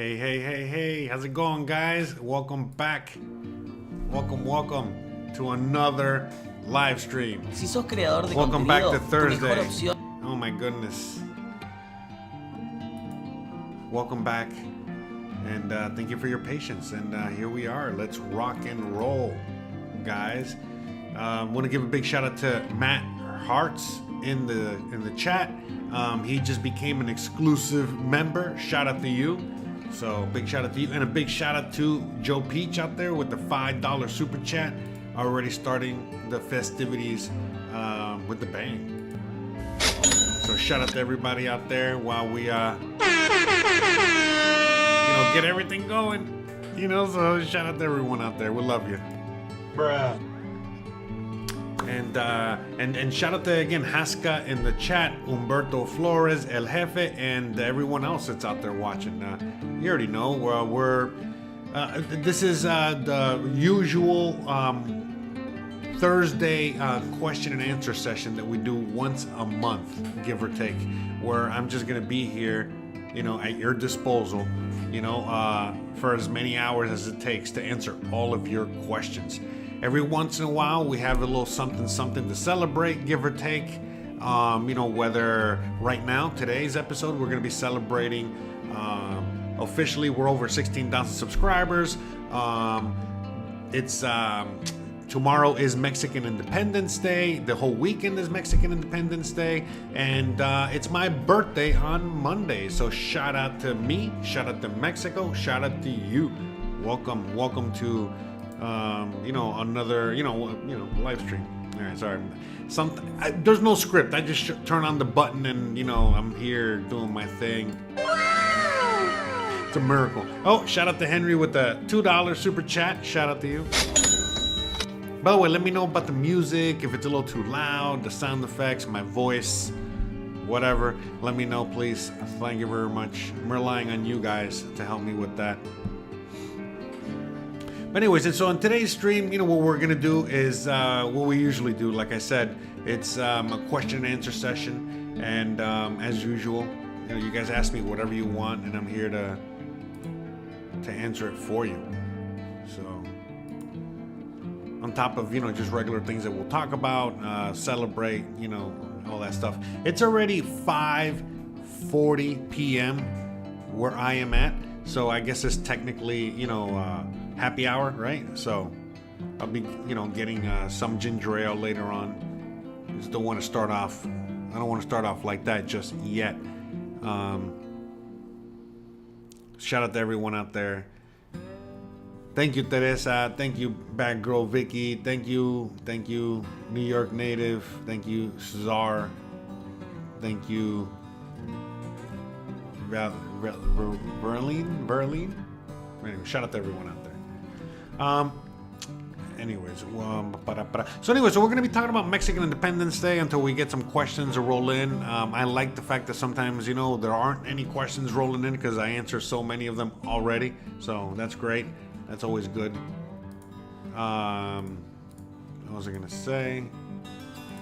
Hey, how's it going, guys? Welcome back. Welcome to another live stream. Si sos creador de Welcome back to contenido, tu Thursday. mejor opción. Oh my goodness. Welcome back. And thank you for your patience. And here we are. Let's rock and roll, guys. I want to give a big shout out to Matt Hartz in the chat. He just became an exclusive member. Shout out to you. So big shout out to you, and a big shout out to Joe Peach out there with the $5 super chat, already starting the festivities with the bang. So shout out to everybody out there while we get everything going. So shout out to everyone out there. We love you, bruh. And shout out to again Haska in the chat, Humberto Flores, El Jefe, and everyone else that's out there watching. You already know this is the usual Thursday question and answer session that we do once a month, give or take, where I'm just gonna be here, at your disposal, for as many hours as it takes to answer all of your questions. Every once in a while, we have a little something to celebrate, give or take. Whether right now, today's episode, we're going to be celebrating. Officially, we're over 16,000 subscribers. Tomorrow is Mexican Independence Day. The whole weekend is Mexican Independence Day. And it's my birthday on Monday. So shout out to me, shout out to Mexico, shout out to you. Welcome to another, live stream. All right, sorry. There's no script. I just turn on the button and, I'm here doing my thing. It's a miracle. Oh, shout out to Henry with the $2 super chat. Shout out to you. By the way, let me know about the music, if it's a little too loud, the sound effects, my voice, whatever. Let me know, please. Thank you very much. I'm relying on you guys to help me with that. But anyways, and so on today's stream, what we're going to do is what we usually do. Like I said, it's a question and answer session. And as usual, you guys ask me whatever you want, and I'm here to answer it for you. So on top of, just regular things that we'll talk about, celebrate, all that stuff. It's already 5:40 p.m. where I am at. So I guess it's technically, happy hour, right? So I'll be, getting some ginger ale later on. Just don't want to start off. I don't want to start off like that just yet. Shout out to everyone out there. Thank you, Teresa. Thank you, Bad Girl Vicky. Thank you, New York native. Thank you, Czar. Thank you, Berlin. Anyway, shout out to everyone out there. So we're going to be talking about Mexican Independence Day until we get some questions to roll in. I like the fact that sometimes, there aren't any questions rolling in because I answer so many of them already. So that's great. That's always good. What was I going to say?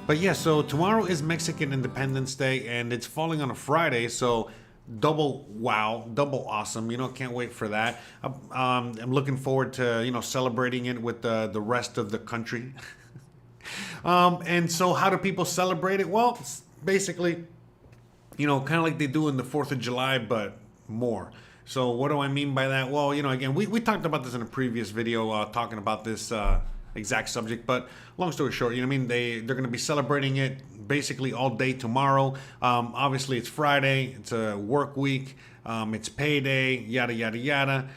But yeah, so tomorrow is Mexican Independence Day and it's falling on a Friday. So double awesome, can't wait for that. I'm looking forward to celebrating it with the rest of the country. And so how do people celebrate it? Well, it's basically kind of like they do in the 4th of July, but more. So what do I mean by that? Well, again, we talked about this in a previous video, talking about this exact subject, but long story short, they're going to be celebrating it basically all day tomorrow. Obviously it's Friday, it's a work week, it's payday, yada yada.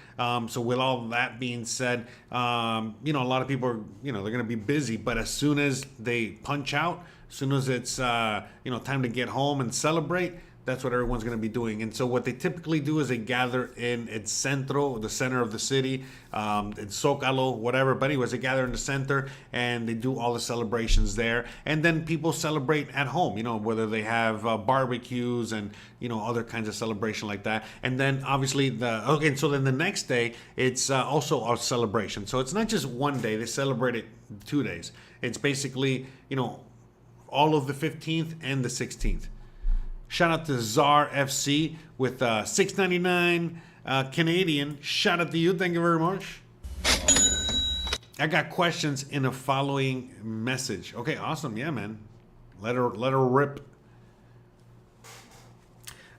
So with all that being said, a lot of people are they're going to be busy, but as soon as they punch out, as soon as it's time to get home and celebrate, that's what everyone's going to be doing. And so what they typically do is they gather in El Centro, the center of the city, in Zócalo, whatever. But anyways, they gather in the center and they do all the celebrations there. And then people celebrate at home, whether they have barbecues and, other kinds of celebration like that. And then obviously so then the next day, it's also a celebration. So it's not just one day, they celebrate it 2 days. It's basically, all of the 15th and the 16th. Shout out to Czar FC with $6.99. Canadian, shout out to you. Thank you very much. I got questions in a following message. Okay, awesome. Yeah, man. Let her rip.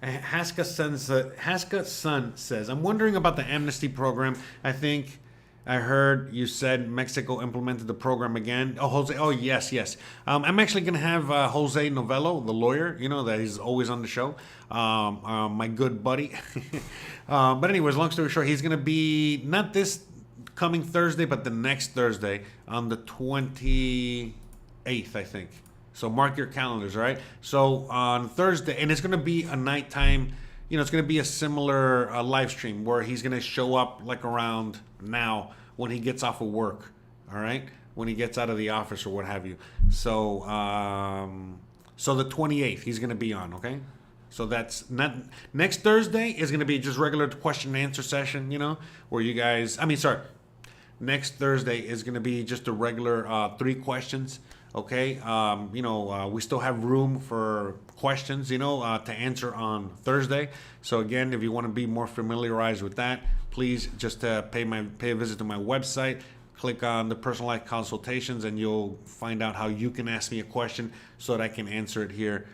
Haska Sun says, I'm wondering about the Amnesty program. I think I heard you said Mexico implemented the program again. Oh, Jose. Oh, yes. I'm actually going to have Jose Novelo, the lawyer, you know, that he's always on the show. My good buddy. But anyways, long story short, he's going to be not this coming Thursday, but the next Thursday on the 28th, I think. So mark your calendars, right? So on Thursday, and it's going to be a nighttime, you know, it's going to be a similar live stream where he's going to show up like around now when he gets off of work, all right? When he gets out of the office or what have you. So so the 28th, he's going to be on, okay? So that's not, next Thursday is going to be just regular question and answer session, you know, where you guys, next Thursday is going to be just a regular 3 questions. Okay, we still have room for questions, to answer on Thursday. So again, if you want to be more familiarized with that, please just pay a visit to my website. Click on the personalized consultations, and you'll find out how you can ask me a question so that I can answer it here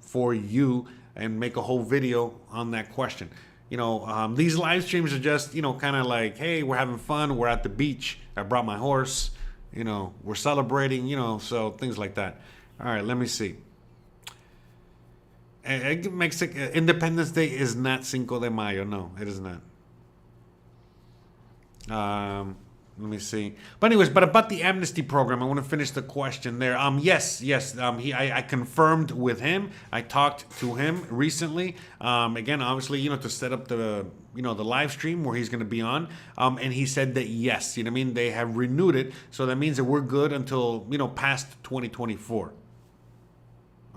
for you and make a whole video on that question. These live streams are just, kind of like, hey, we're having fun. We're at the beach. I brought my horse. We're celebrating, so things like that. All right, let me see. Independence Day is not Cinco de Mayo. No, it is not. Let me see. But anyways, about the amnesty program, I want to finish the question there. Yes. I confirmed with him. I talked to him recently. Again, obviously, to set up the the live stream where he's going to be on. And he said that yes, they have renewed it. So that means that we're good until past 2024.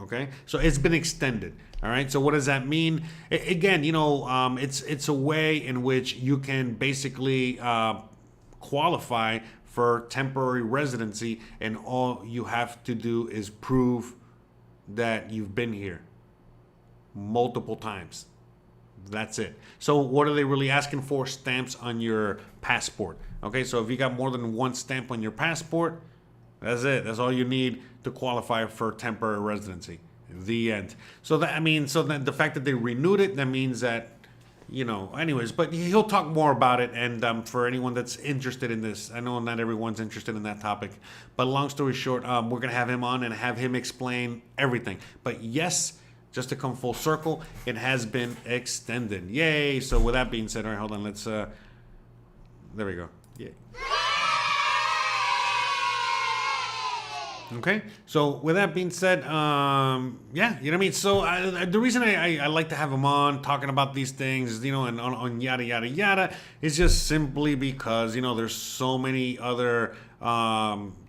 Okay, so it's been extended. All right. So what does that mean? Again, it's a way in which you can basically qualify for temporary residency, and all you have to do is prove that you've been here multiple times. That's it. So what are they really asking for? Stamps on your passport. Okay, so if you got more than one stamp on your passport, that's it. That's all you need to qualify for temporary residency. The end. So that the fact that they renewed it, that means that anyways, but he'll talk more about it. And for anyone that's interested in this, I know not everyone's interested in that topic, but long story short, we're going to have him on and have him explain everything. But yes, just to come full circle, it has been extended. Yay. So with that being said, all right, hold on. Let's, there we go. Yay. Okay, so with that being said, So the reason I like to have him on talking about these things, and on yada yada yada, is just simply because there's so many other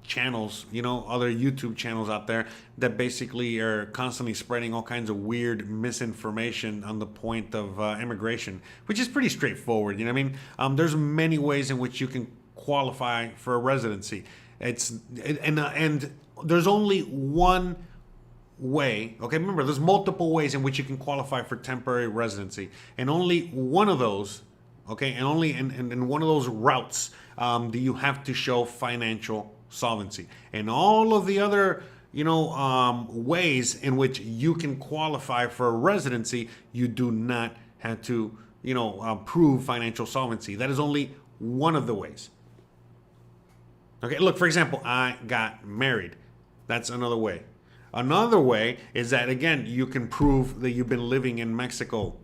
channels, other YouTube channels out there that basically are constantly spreading all kinds of weird misinformation on the point of immigration, which is pretty straightforward. There's many ways in which you can qualify for a residency. And there's only one way. Okay, remember, there's multiple ways in which you can qualify for temporary residency, and only one of those, okay, and only in one of those routes do you have to show financial solvency. And all of the other ways in which you can qualify for a residency, you do not have to prove financial solvency. That is only one of the ways. Okay, look, for example, I got married. That's another way. Another way is that, again, you can prove that you've been living in Mexico.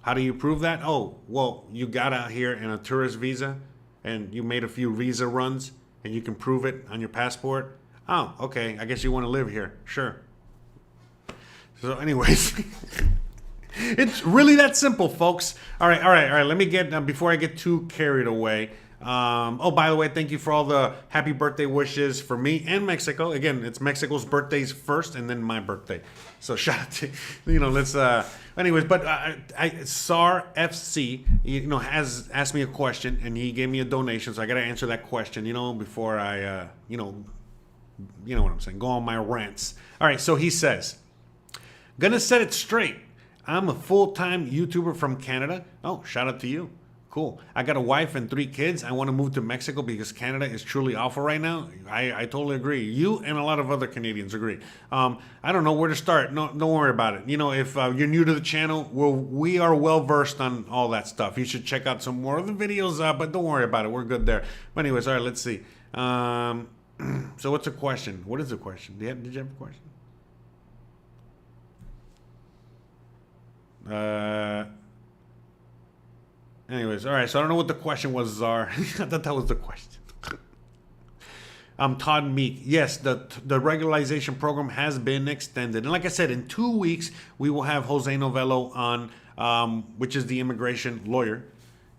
How do you prove that? Oh, well, you got out here in a tourist visa and you made a few visa runs and you can prove it on your passport. Oh, okay, I guess you want to live here. Sure. So anyways, it's really that simple, folks. All right. Let me get, before I get too carried away, by the way, thank you for all the happy birthday wishes for me and Mexico. Again, it's Mexico's birthdays first and then my birthday. So shout out to, let's, anyways, but SAR FC, has asked me a question and he gave me a donation. So I got to answer that question, before I, you know what I'm saying, go on my rants. All right. So he says, gonna set it straight. I'm a full-time YouTuber from Canada. Oh, shout out to you. Cool. I got a wife and 3 kids. I want to move to Mexico because Canada is truly awful right now. I totally agree. You and a lot of other Canadians agree. I don't know where to start. No, don't worry about it. You know, if you're new to the channel, we are well versed on all that stuff. You should check out some more of the videos, but don't worry about it. We're good there. But anyways, all right, let's see. So what's the question? What is the question? Did you have a question? Anyways, all right. So I don't know what the question was, Czar. I thought that was the question. Todd Meek. Yes, the regularization program has been extended, and like I said, in 2 weeks we will have José Novelo on, which is the immigration lawyer.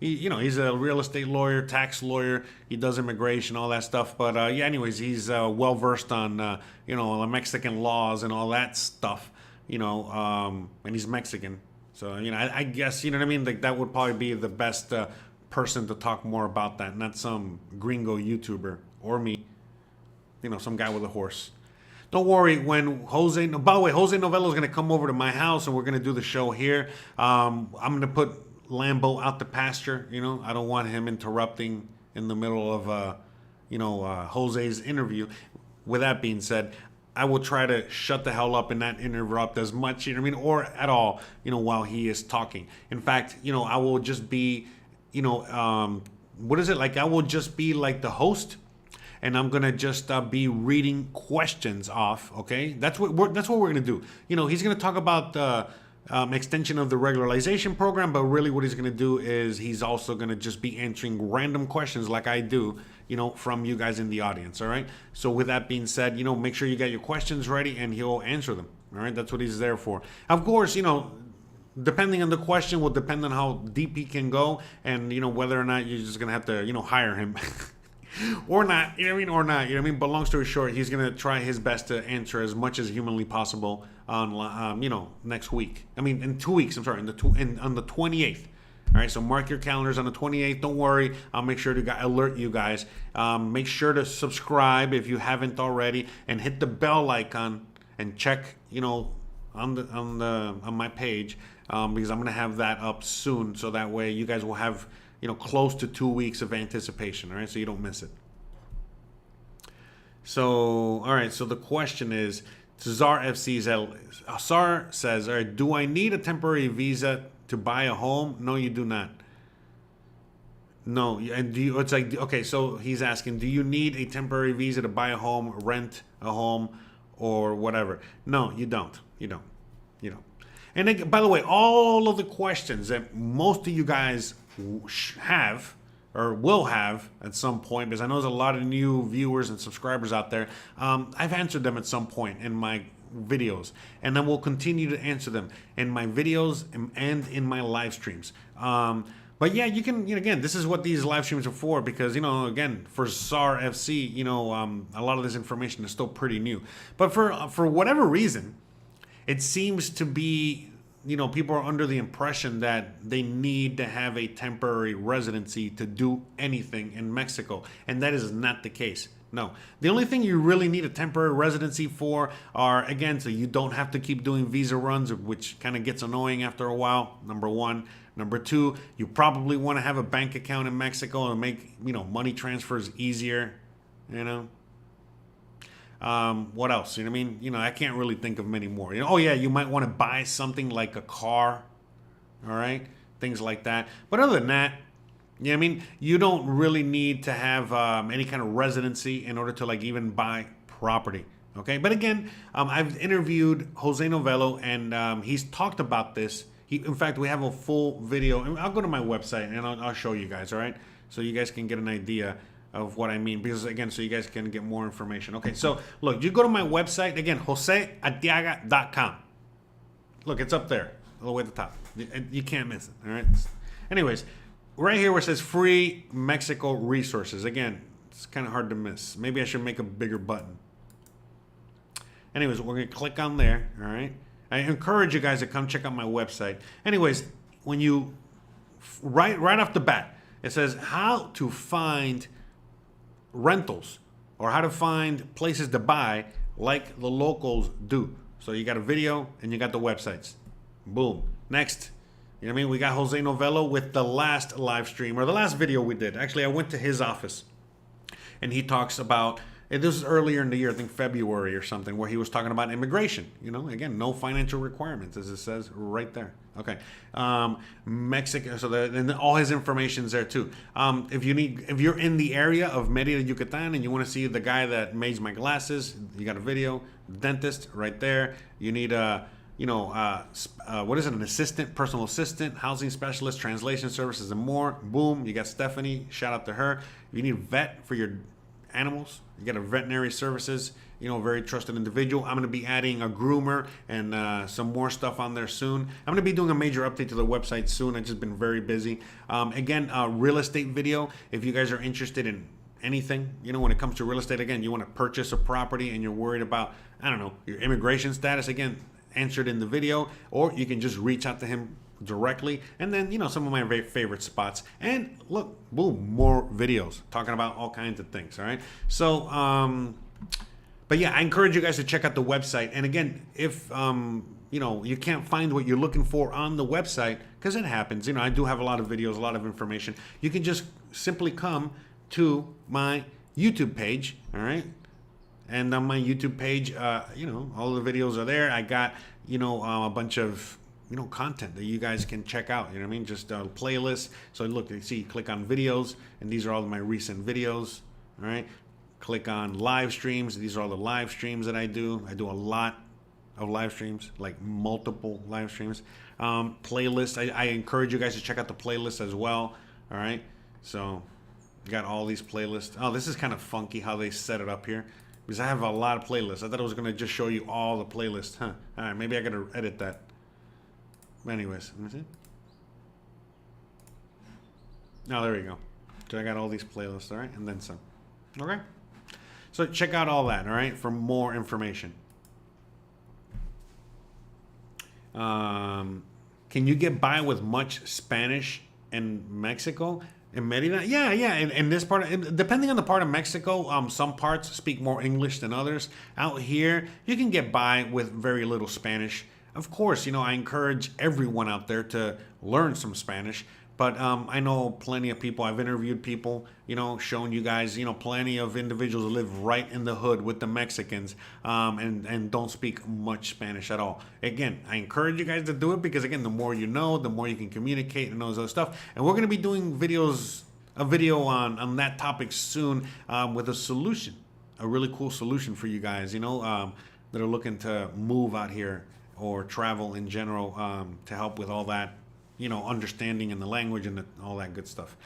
He's a real estate lawyer, tax lawyer. He does immigration, all that stuff. But yeah, anyways, he's well versed on the Mexican laws and all that stuff. And he's Mexican. So, I guess, you know what I mean? Like, that would probably be the best person to talk more about that, not some gringo YouTuber or me, some guy with a horse. Don't worry, by the way, José Novelo is going to come over to my house and we're going to do the show here. I'm going to put Lambo out the pasture, I don't want him interrupting in the middle of, Jose's interview. With that being said, I will try to shut the hell up and not interrupt as much, or at all, while he is talking. In fact, I will just be, what is it? Like, I will just be like the host, and I'm gonna just be reading questions off. Okay, that's what we're gonna do. He's gonna talk about the extension of the regularization program, but really what he's gonna do is he's also gonna just be answering random questions like I do, from you guys in the audience. All right. So with that being said, make sure you got your questions ready and he'll answer them. All right. That's what he's there for. Of course, depending on the question will depend on how deep he can go and, whether or not you're just going to have to, hire him or not, But long story short, he's going to try his best to answer as much as humanly possible on, next week. In 2 weeks, I'm sorry, on the 28th. All right, so mark your calendars on the 28th. Don't worry, I'll make sure to alert you guys. Make sure to subscribe if you haven't already, and hit the bell icon and check, on my page, because I'm gonna have that up soon. So that way you guys will have, close to 2 weeks of anticipation. All right, so you don't miss it. So all right, so the question is, Czar FC says, all right, do I need a temporary visa to buy a home? No, you do not. No, and it's like, okay, so he's asking, do you need a temporary visa to buy a home, rent a home, or whatever? No, you don't. You don't. And then, by the way, all of the questions that most of you guys have or will have at some point, because I know there's a lot of new viewers and subscribers out there, I've answered them at some point in my videos, and then we'll continue to answer them in my videos and in my live streams. But yeah, you can, again, this is what these live streams are for, because, again, for SAR FC, a lot of this information is still pretty new. But for whatever reason, it seems to be, people are under the impression that they need to have a temporary residency to do anything in Mexico, and that is not the case. No, the only thing you really need a temporary residency for are, again, so you don't have to keep doing visa runs, which kind of gets annoying after a while, number one. Number two, you probably want to have a bank account in Mexico and make, money transfers easier, What else? You know what I mean? I can't really think of many more. Oh yeah, you might want to buy something like a car, all right? Things like that. But other than that, you don't really need to have any kind of residency in order to even buy property. Okay, but again, I've interviewed José Novelo, and he's talked about this. In fact, we have a full video, and I'll go to my website and I'll show you guys. All right, so you guys can get an idea of what I mean, because again, so you guys can get more information. Okay, so look, you go to my website again, josearteaga.com. Look, it's up there, all the way at the top. You can't miss it. All right. Anyways. Right here where it says free Mexico resources. Again, it's kind of hard to miss. Maybe I should make a bigger button. Anyways, we're going to click on there. All right. I encourage you guys to come check out my website. Anyways, when you, right off the bat, it says how to find rentals or how to find places to buy like the locals do. So you got a video and you got the websites. Boom. Next. You know what I mean? We got Jose Novelo with the last live stream, or the last video we did. Actually, I went to his office, and he talks about, and this is earlier in the year, I think February or something, where he was talking about immigration. You know, again, no financial requirements, as it says right there. Okay. Mexico, so and all his information's there too. If you're in the area of Merida, Yucatan, and you want to see the guy that makes my glasses, you got a video. Dentist right there. You need a, what is it? An assistant, personal assistant, housing specialist, translation services, and more. Boom. You got Stephanie. Shout out to her. You need a vet for your animals. You got a veterinary services, very trusted individual. I'm going to be adding a groomer and some more stuff on there soon. I'm going to be doing a major update to the website soon. I've just been very busy. Again, real estate video. If you guys are interested in anything, when it comes to real estate, again, you want to purchase a property and you're worried about, I don't know, your immigration status, again, answered in the video, or you can just reach out to him directly. And then, some of my very favorite spots. And look, boom, more videos talking about all kinds of things. All right. So, but yeah, I encourage you guys to check out the website. And again, if, you can't find what you're looking for on the website, because it happens, I do have a lot of videos, a lot of information. You can just simply come to my YouTube page. All right. And on my YouTube page, all the videos are there. I got, a bunch of, content that you guys can check out. You know what I mean? Just a playlist. So look, you see, click on videos, and these are all of my recent videos. All right. Click on live streams. These are all the live streams that I do. I do a lot of live streams, like multiple live streams. Playlists. I encourage you guys to check out the playlist as well. All right. So got all these playlists. Oh, this is kind of funky how they set it up here, because I have a lot of playlists. I thought I was going to just show you all the playlists. All right, maybe I got to edit that. But anyways, let me see. Oh, there we go. So I got all these playlists, all right, and then some. Okay. So check out all that, all right, for more information. Can you get by with much Spanish in Mexico? In Merida? Yeah. In this part, depending on the part of Mexico, some parts speak more English than others. Out here, you can get by with very little Spanish. Of course, I encourage everyone out there to learn some Spanish. But I know plenty of people. I've interviewed people, showing you guys, plenty of individuals who live right in the hood with the Mexicans and don't speak much Spanish at all. Again, I encourage you guys to do it because, again, the more you know, the more you can communicate and all this other stuff. And we're going to be doing a video on that topic soon with a solution, a really cool solution for you guys, that are looking to move out here or travel in general to help with all that. Understanding in the language and all that good stuff.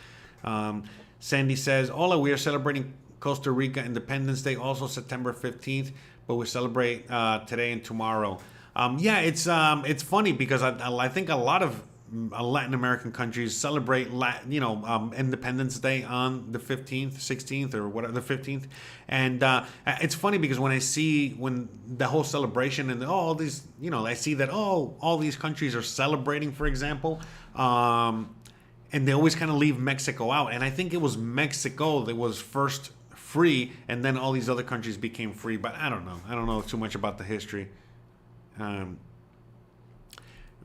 Sandy says, hola, we are celebrating Costa Rica Independence Day, also September 15th, but we celebrate today and tomorrow. It's funny because I think a lot of Latin American countries celebrate Independence Day on the 15th, 16th, or whatever, the 15th. And it's funny because when the whole celebration and all these, I see that, all these countries are celebrating, for example, and they always kind of leave Mexico out. And I think it was Mexico that was first free, and then all these other countries became free. But I don't know. I don't know too much about the history.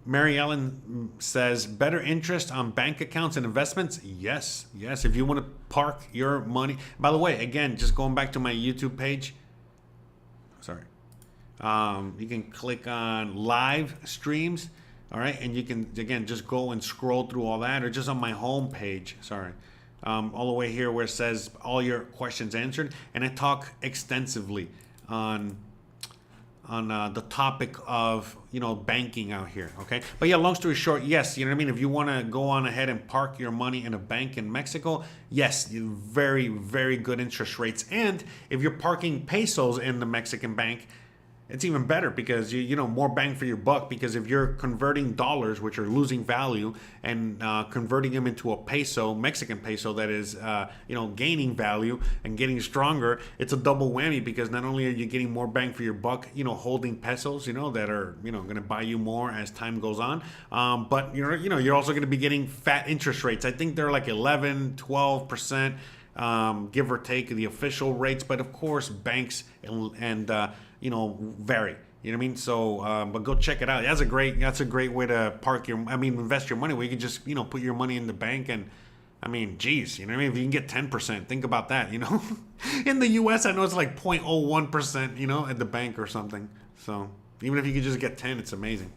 Mary Ellen says, better interest on bank accounts and investments? Yes. If you want to park your money. By the way, again, just going back to my YouTube page. Sorry. You can click on live streams. All right. And you can, again, just go and scroll through all that, or just on my home page. Sorry. All the way here where it says all your questions answered. And I talk extensively on the topic of, banking out here. Okay. But yeah, long story short, yes. You know what I mean? If you want to go on ahead and park your money in a bank in Mexico, yes, very, very good interest rates. And if you're parking pesos in the Mexican bank, it's even better because you know more bang for your buck, because if you're converting dollars, which are losing value, and converting them into a peso, Mexican peso, that is gaining value and getting stronger, it's a double whammy, because not only are you getting more bang for your buck, holding pesos, that are going to buy you more as time goes on, but you're also going to be getting fat interest rates. I think they're like 11-12%. Give or take the official rates, but of course banks and vary. You know what I mean? So, but go check it out. That's a great way to invest your money, where you can just, put your money in the bank. And I mean, geez, you know what I mean? If you can get 10%, think about that, In the US, I know it's like 0.01%, at the bank or something. So even if you could just get 10, it's amazing.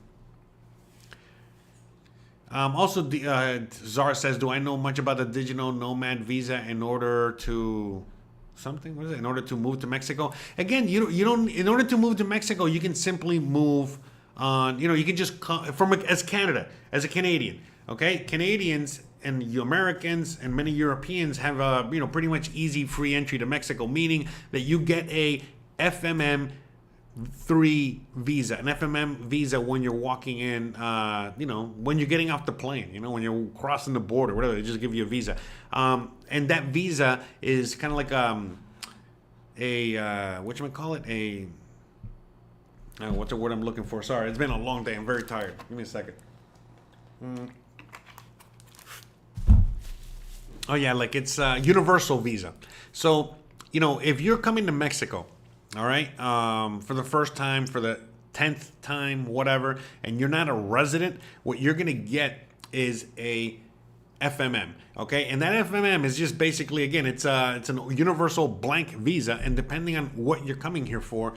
Also, Zara says, do I know much about the digital nomad visa in order to something? What is it? In order to move to Mexico? Again, you don't. In order to move to Mexico, you can simply move on. You can just come as a Canadian. Okay, Canadians and Americans and many Europeans have a pretty much easy free entry to Mexico, meaning that you get a FMM 3 visa, an FMM visa when you're walking in, when you're getting off the plane, when you're crossing the border, whatever, they just give you a visa. And that visa is kind of like what's the word I'm looking for? Sorry, it's been a long day. I'm very tired. Give me a second. Oh yeah, like it's a universal visa. So, if you're coming to Mexico, all right, for the first time, for the 10th time, whatever, and you're not a resident, what you're going to get is a FMM, okay? And that FMM is just basically, again, it's an universal blank visa, and depending on what you're coming here for,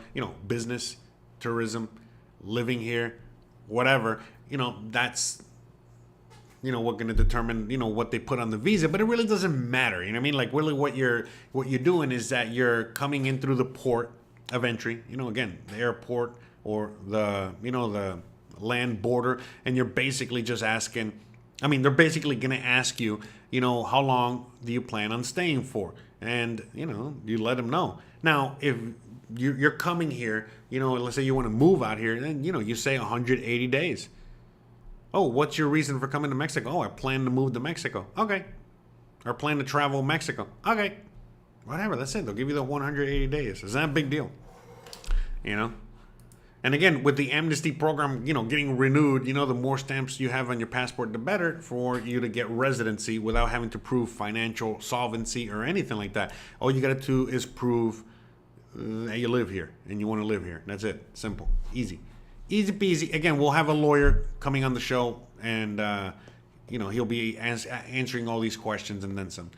business, tourism, living here, whatever, that's what going to determine, what they put on the visa. But it really doesn't matter, you know what I mean? Like, really what you're doing is that you're coming in through the port of entry, again, the airport or the land border, and you're basically just asking, they're basically going to ask you, how long do you plan on staying for? And, you let them know. Now, if you're coming here, let's say you want to move out here, then, you say 180 days. Oh, what's your reason for coming to Mexico? Oh, I plan to move to Mexico. Okay. Or plan to travel Mexico. Okay. Whatever, that's it. They'll give you the 180 days. It's not a big deal. And again, with the Amnesty program, getting renewed, the more stamps you have on your passport, the better for you to get residency without having to prove financial solvency or anything like that. All you got to do is prove that you live here and you want to live here. That's it. Simple. Easy. Easy peasy. Again, we'll have a lawyer coming on the show, and, he'll be answering all these questions and then some.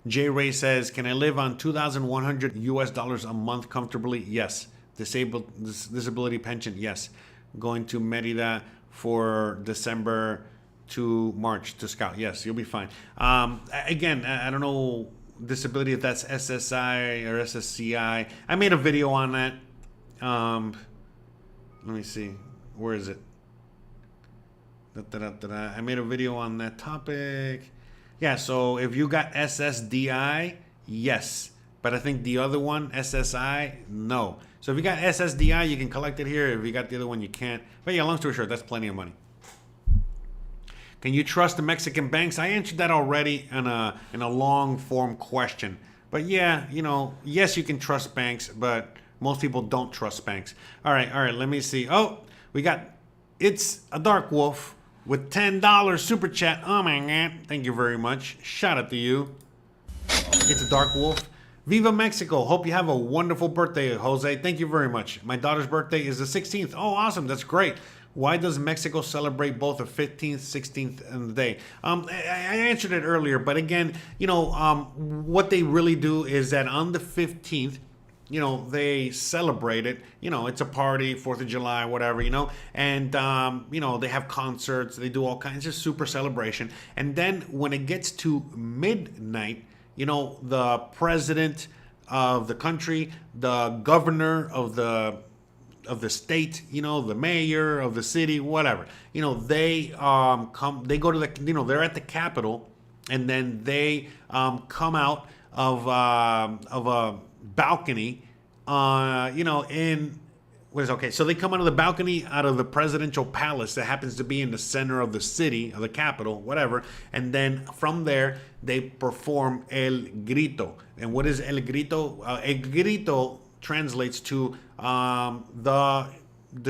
J. Ray says, can I live on $2,100 US a month comfortably? Yes. Disability pension? Yes. Going to Merida for December to March to scout? Yes, you'll be fine. Again, I don't know disability, if that's SSI or SSCI. I made a video on that. Let me see. Where is it? I made a video on that topic. Yeah, so if you got SSDI, yes. But I think the other one, SSI, no. So if you got SSDI, you can collect it here. If you got the other one, you can't. But yeah, long story short, that's plenty of money. Can you trust the Mexican banks? I answered that already in a long form question. But yeah, yes, you can trust banks, but most people don't trust banks. All right, let me see. Oh, it's a Dark Wolf with $10 super chat. Oh my God, thank you very much. Shout out to you. It's a Dark Wolf. Viva Mexico. Hope you have a wonderful birthday, Jose. Thank you very much. My daughter's birthday is the 16th. Oh, awesome. That's great. Why does Mexico celebrate both the 15th, 16th, and the day? I answered it earlier, but again, what they really do is that on the 15th, they celebrate it. It's a party, 4th of July, whatever, and, they have concerts. They do all kinds of super celebration. And then when it gets to midnight, the president of the country, the governor of the state, the mayor of the city, whatever, they they go to the, they're at the Capitol, and then they come out of a balcony, so they come out of the balcony out of the presidential palace that happens to be in the center of the city, of the Capitol, whatever, and then from there they perform El Grito. And what is El Grito? El Grito translates to the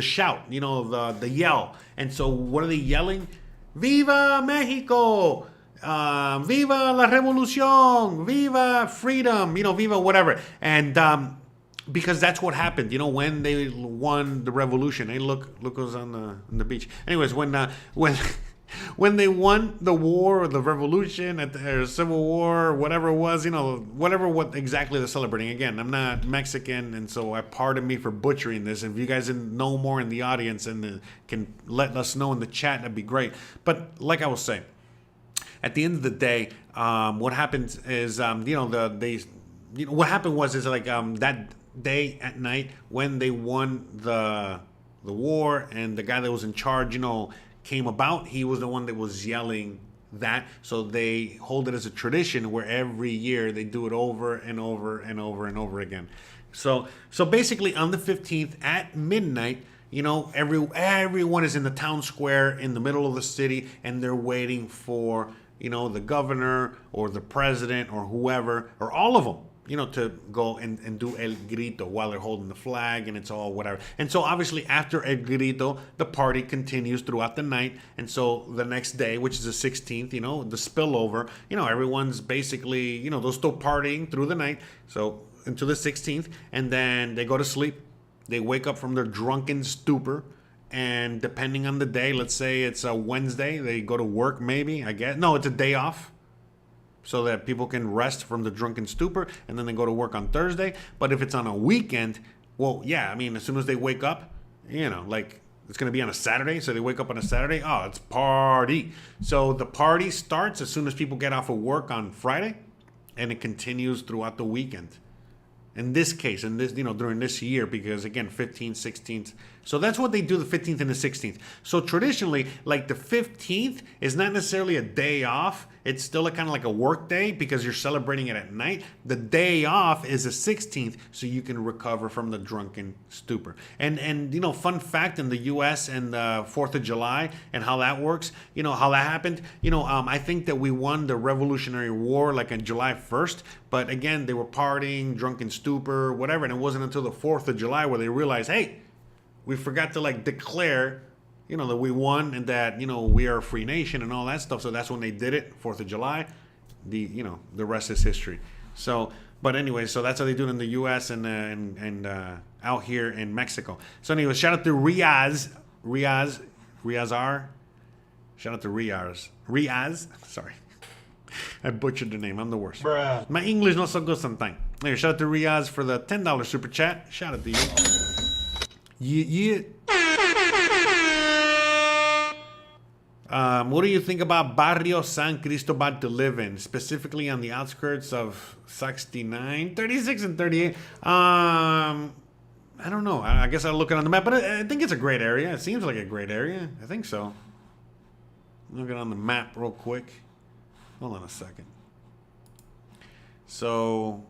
shout, the yell. And so what are they yelling? Viva Mexico! Viva la revolución! Viva freedom! Viva whatever. And because that's what happened, you know, when they won the revolution. Hey, look who's on the beach. Anyways, when when they won the war or the revolution or civil war, or whatever it was, you know, what exactly they're celebrating. Again, I'm not Mexican, and so pardon me for butchering this. If you guys know more in the audience and can let us know in the chat, that'd be great. But like I was saying, at the end of the day, what happens is, what happened was that day at night when they won the war, and the guy that was in charge, you know, came about, he was the one that was yelling that. So they hold it as a tradition where every year they do it over and over and over and over again. So basically on the 15th at midnight, you know, everyone is in the town square in the middle of the city, and they're waiting for, you know, the governor or the president or whoever, or all of them, you know, to go and do El Grito while they're holding the flag, and it's all whatever. And so obviously after El Grito, the party continues throughout the night. And so the next day, which is the 16th, you know, the spillover, you know, everyone's basically, you know, they're still partying through the night. So until the 16th, and then they go to sleep. They wake up from their drunken stupor. And depending on the day, let's say it's a Wednesday, they go to work maybe, I guess. No, it's a day off, so that people can rest from the drunken stupor, and then they go to work on Thursday. But if it's on a weekend, well, yeah, I mean, as soon as they wake up, you know, like it's going to be on a Saturday, so they wake up on a Saturday, oh, it's party. So the party starts as soon as people get off of work on Friday, and it continues throughout the weekend. In this case, during this year, because again, 15th, 16th. So that's what they do the 15th and the 16th. So traditionally, like the 15th is not necessarily a day off. It's still kind of like a work day because you're celebrating it at night. The day off is the 16th, so you can recover from the drunken stupor. And you know, fun fact in the U.S. and the 4th of July and how that works, you know, how that happened. You know, I think that we won the Revolutionary War like on July 1st. But again, they were partying, drunken stupor, whatever. And it wasn't until the 4th of July where they realized, hey, we forgot to like declare, you know, that we won and that, you know, we are a free nation and all that stuff. So that's when they did it, 4th of July. The rest is history. So, but anyway, so that's how they do it in the U.S. and out here in Mexico. So anyway, shout out to Riaz. Shout out to Riaz. Sorry. I butchered the name. I'm the worst. Bruh. My English not so good sometimes. Anyway, shout out to Riaz for the $10 super chat. Shout out to you. Yeah. What do you think about Barrio San Cristobal to live in, specifically on the outskirts of 69, 36, and 38? I don't know. I guess I'll look it on the map, but I think it's a great area. It seems like a great area. I think so. Look it on the map real quick. Hold on a second. So,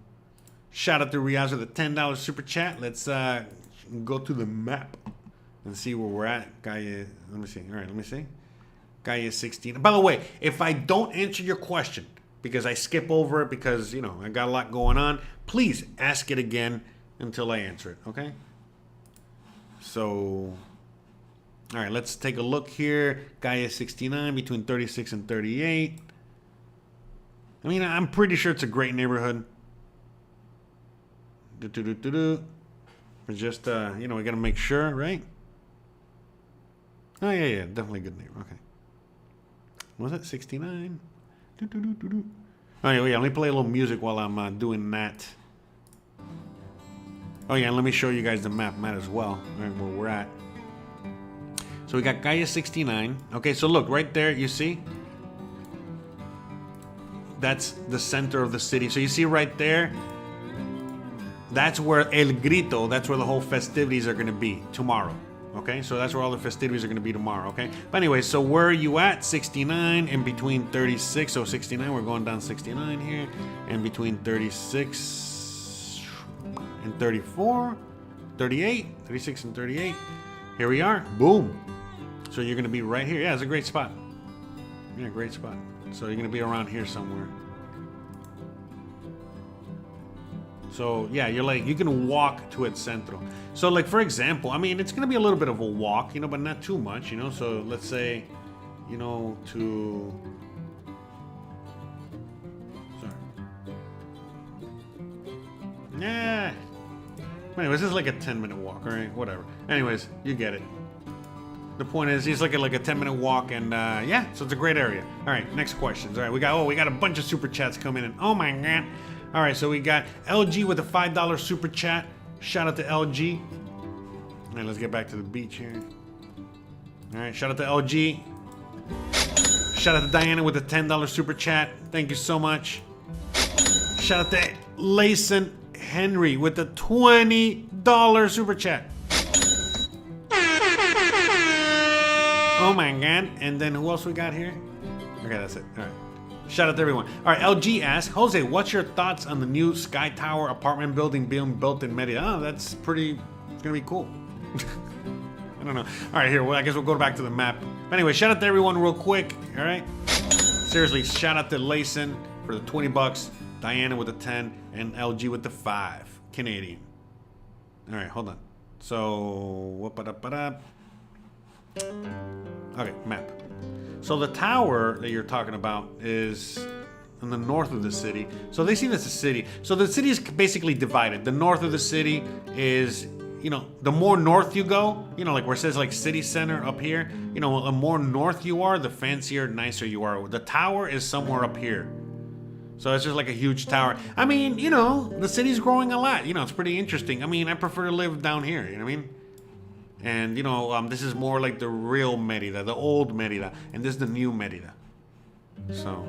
shout out to Riaz with the $10 super chat. Let's go to the map and see where we're at. Calle, let me see. All right, let me see. Calle 16. By the way, if I don't answer your question because I skip over it because, you know, I got a lot going on, please ask it again until I answer it, okay? So, all right, let's take a look here. Calle 69 between 36 and 38. I mean, I'm pretty sure it's a great neighborhood. It's just, you know, we got to make sure, right? Oh, yeah, definitely a good neighborhood. Okay. Was it 69? Oh, yeah, let me play a little music while I'm doing that. Oh, yeah, and let me show you guys the map as well, right, where we're at. So we got Calle 69. Okay, so look, right there, you see? That's the center of the city. So you see right there, that's where El Grito, that's where the whole festivities are going to be tomorrow. Okay, so that's where all the festivities are going to be tomorrow. Okay, but anyway, so where are you at? 69 and between 36. So 69, we're going down 69 here, and between 36 and 34, 38, 36 and 38. Here we are. Boom. So you're going to be right here. Yeah, it's a great spot. Yeah, great spot. So you're going to be around here somewhere. So yeah, you're like, you can walk to El Centro. So like, for example, I mean, it's going to be a little bit of a walk, you know, but not too much, you know. So let's say, you know, to... Sorry. Yeah. Anyways, this is like a 10-minute walk, all right? Whatever. Anyways, you get it. The point is, he's looking like a 10-minute walk, and yeah, so it's a great area. All right, next questions. All right, we got a bunch of super chats coming in. Oh my god. All right, so we got LG with a $5 super chat. Shout out to LG. All right, let's get back to the beach here. All right, shout out to LG. Shout out to Diana with a $10 super chat. Thank you so much. Shout out to Layson Henry with a $20 super chat. Oh my god. And then who else we got here? Okay, that's it. All right. Shout out to everyone. All right, LG asks, Jose, what's your thoughts on the new Sky Tower apartment building being built in Merida? Oh, that's pretty, it's gonna be cool. I don't know. All right, here, well, I guess we'll go back to the map. But anyway, shout out to everyone real quick, all right? Seriously, shout out to Layson for the 20 bucks, Diana with the 10, and LG with the 5 Canadian. All right, hold on. So, what? Okay, map. So the tower that you're talking about is in the north of the city. So they see this as a city. So the city is basically divided. The north of the city is, you know, the more north you go, you know, like where it says like city center up here, you know, the more north you are, the fancier, nicer you are. The tower is somewhere up here. So it's just like a huge tower. I mean, you know, the city's growing a lot. You know, it's pretty interesting. I mean, I prefer to live down here, you know what I mean? And, you know, this is more like the real Merida, the old Merida, and this is the new Merida. So,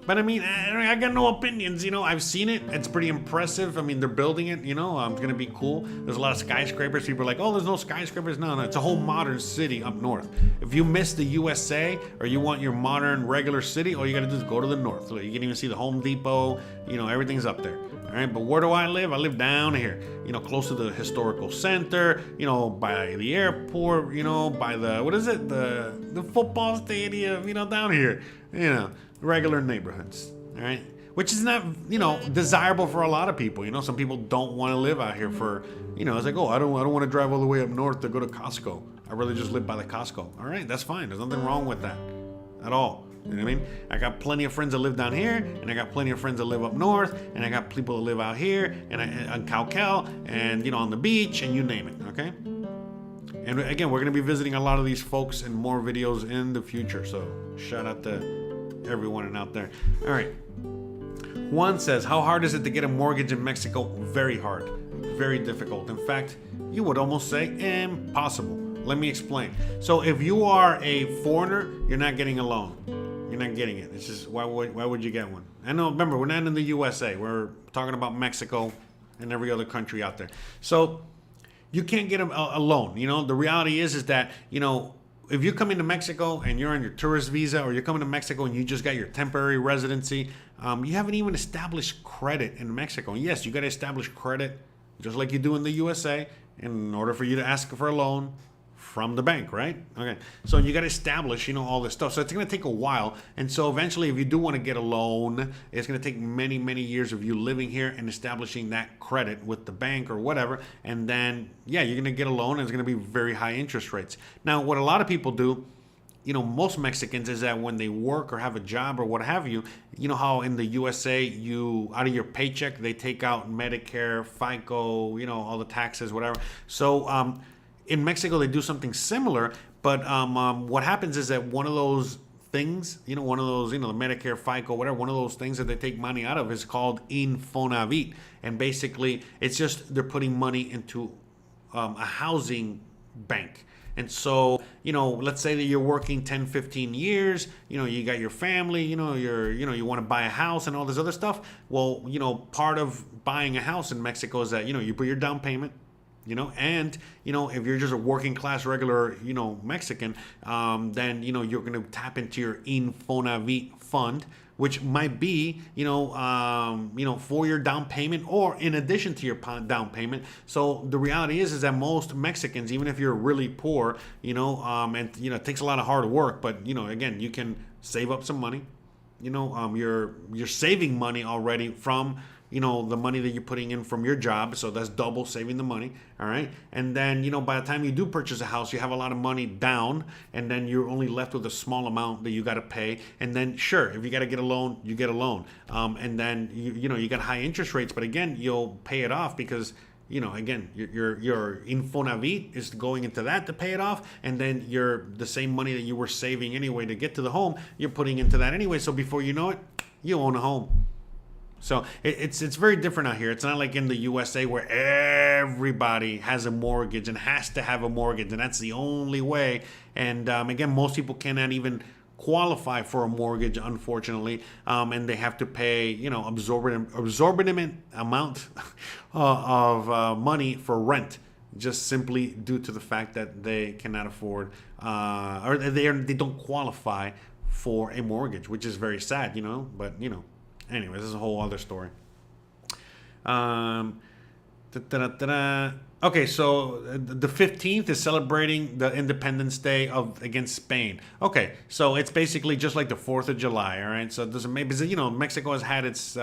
but I mean, I got no opinions, you know, I've seen it, it's pretty impressive. I mean, they're building it, you know, it's gonna be cool. There's a lot of skyscrapers. People are like, oh, there's no skyscrapers. No, it's a whole modern city up north. If you miss the USA or you want your modern regular city, all you gotta do is go to the north. So you can even see the Home Depot, you know, everything's up there. All right, but where do I live? I live down here, you know, close to the historical center, you know, by the airport, you know, by the, what is it? The football stadium, you know, down here, you know, regular neighborhoods, all right? Which is not, you know, desirable for a lot of people. You know, some people don't want to live out here for, you know, it's like, oh, I don't want to drive all the way up north to go to Costco. I'd rather just live by the Costco. All right, that's fine. There's nothing wrong with that at all. You know what I mean? I got plenty of friends that live down here, and I got plenty of friends that live up north, and I got people that live out here, and on Cal, and, you know, on the beach, and you name it, okay? And again, we're going to be visiting a lot of these folks in more videos in the future, so shout out to everyone out there. All right. Juan says, how hard is it to get a mortgage in Mexico? Very hard. Very difficult. In fact, you would almost say impossible. Let me explain. So if you are a foreigner, you're not getting a loan. You're not getting it. It's just, why would you get one? I know, remember, we're not in the USA. We're talking about Mexico and every other country out there. So you can't get a loan. You know, the reality is that, you know, if you come into Mexico and you're on your tourist visa, or you're coming to Mexico and you just got your temporary residency, you haven't even established credit in Mexico. And yes, you got to establish credit just like you do in the USA in order for you to ask for a loan from the bank, right? Okay, so you got to establish, you know, all this stuff. So it's going to take a while. And so eventually, if you do want to get a loan, it's going to take many, many years of you living here and establishing that credit with the bank or whatever. And then, yeah, you're going to get a loan, and it's going to be very high interest rates. Now, what a lot of people do, you know, most Mexicans, is that when they work or have a job or what have you, you know how in the USA, you, out of your paycheck, they take out Medicare, FICO, you know, all the taxes, whatever. So, in Mexico, they do something similar, but what happens is that one of those things, you know, one of those, you know, the Medicare, FICO, whatever, one of those things that they take money out of is called Infonavit. And basically, it's just they're putting money into a housing bank. And so, you know, let's say that you're working 10, 15 years, you know, you got your family, you know, you want to buy a house and all this other stuff. Well, you know, part of buying a house in Mexico is that, you know, you put your down payment, you know, and, you know, if you're just a working class, regular, you know, Mexican, then, you know, you're going to tap into your Infonavit fund, which might be, you know, for your down payment or in addition to your down payment. So the reality is that most Mexicans, even if you're really poor, you know, and, you know, it takes a lot of hard work, but, you know, again, you can save up some money, you know, you're saving money already from, you know, the money that you're putting in from your job. So that's double saving the money. All right. And then, you know, by the time you do purchase a house, you have a lot of money down, and then you're only left with a small amount that you got to pay. And then, sure, if you got to get a loan, you get a loan. And then, you know, you got high interest rates, but again, you'll pay it off because, again, your Infonavit is going into that to pay it off, and then the same money that you were saving anyway to get to the home, you're putting into that anyway. So before you know it, you own a home. So it's very different out here. It's not like in the USA where everybody has a mortgage and has to have a mortgage, and that's the only way. And again, most people cannot even qualify for a mortgage, unfortunately, and they have to pay, absorbent amount of money for rent, just simply due to the fact that they cannot afford or they don't qualify for a mortgage, which is very sad, But anyway, this is a whole other story. Okay, so the 15th is celebrating the Independence Day against Spain. Okay, so it's basically just like the 4th of July, all right? So it doesn't because Mexico has had its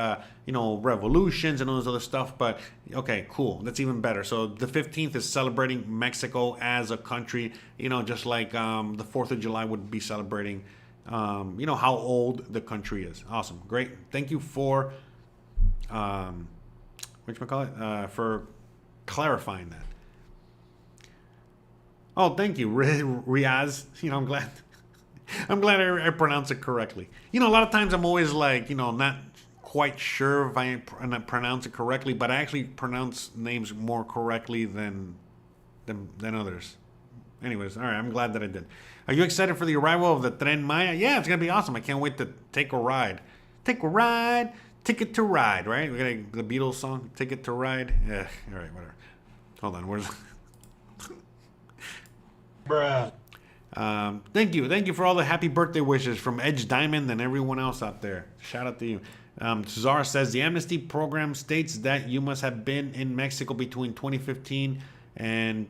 revolutions and all this other stuff, but okay, cool. That's even better. So the 15th is celebrating Mexico as a country, just like the 4th of July would be celebrating how old the country is. Awesome. Great. Thank you for for clarifying that. Oh, thank you, Riaz. I'm glad I pronounced it correctly. A lot of times I'm always like, not quite sure if I pronounce it correctly, but I actually pronounce names more correctly than others. Anyways, all right, I'm glad that I did. Are you excited for the arrival of the Tren Maya? Yeah, it's going to be awesome. I can't wait to take a ride. Take a ride. Ticket to Ride, right? We're going to the Beatles song, Ticket to Ride. Yeah, all right, whatever. Hold on, where's... Bruh. Thank you for all the happy birthday wishes from Edge Diamond and everyone else out there. Shout out to you. Czar says, the Amnesty program states that you must have been in Mexico between 2015 and...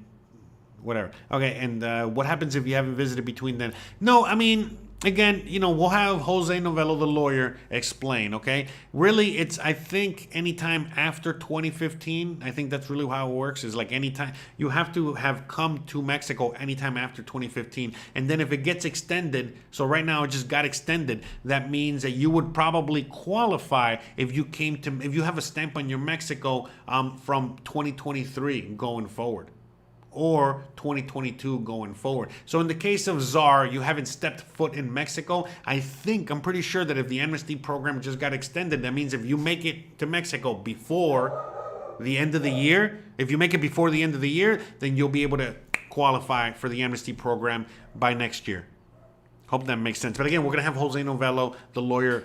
whatever. Okay, and what happens if you haven't visited between then? No, I mean, again, we'll have José Novelo, the lawyer, explain, okay? Really, I think, anytime after 2015, I think that's really how it works, is like anytime, you have to have come to Mexico anytime after 2015, and then if it gets extended, so right now it just got extended, that means that you would probably qualify if you have a stamp on your Mexico from 2023 going forward, or 2022 going forward. So in the case of Czar, you haven't stepped foot in Mexico. I'm pretty sure that if the amnesty program just got extended, that means if you make it to Mexico before the end of the year, then you'll be able to qualify for the amnesty program by next year. Hope that makes sense. But again, we're going to have José Novelo, the lawyer,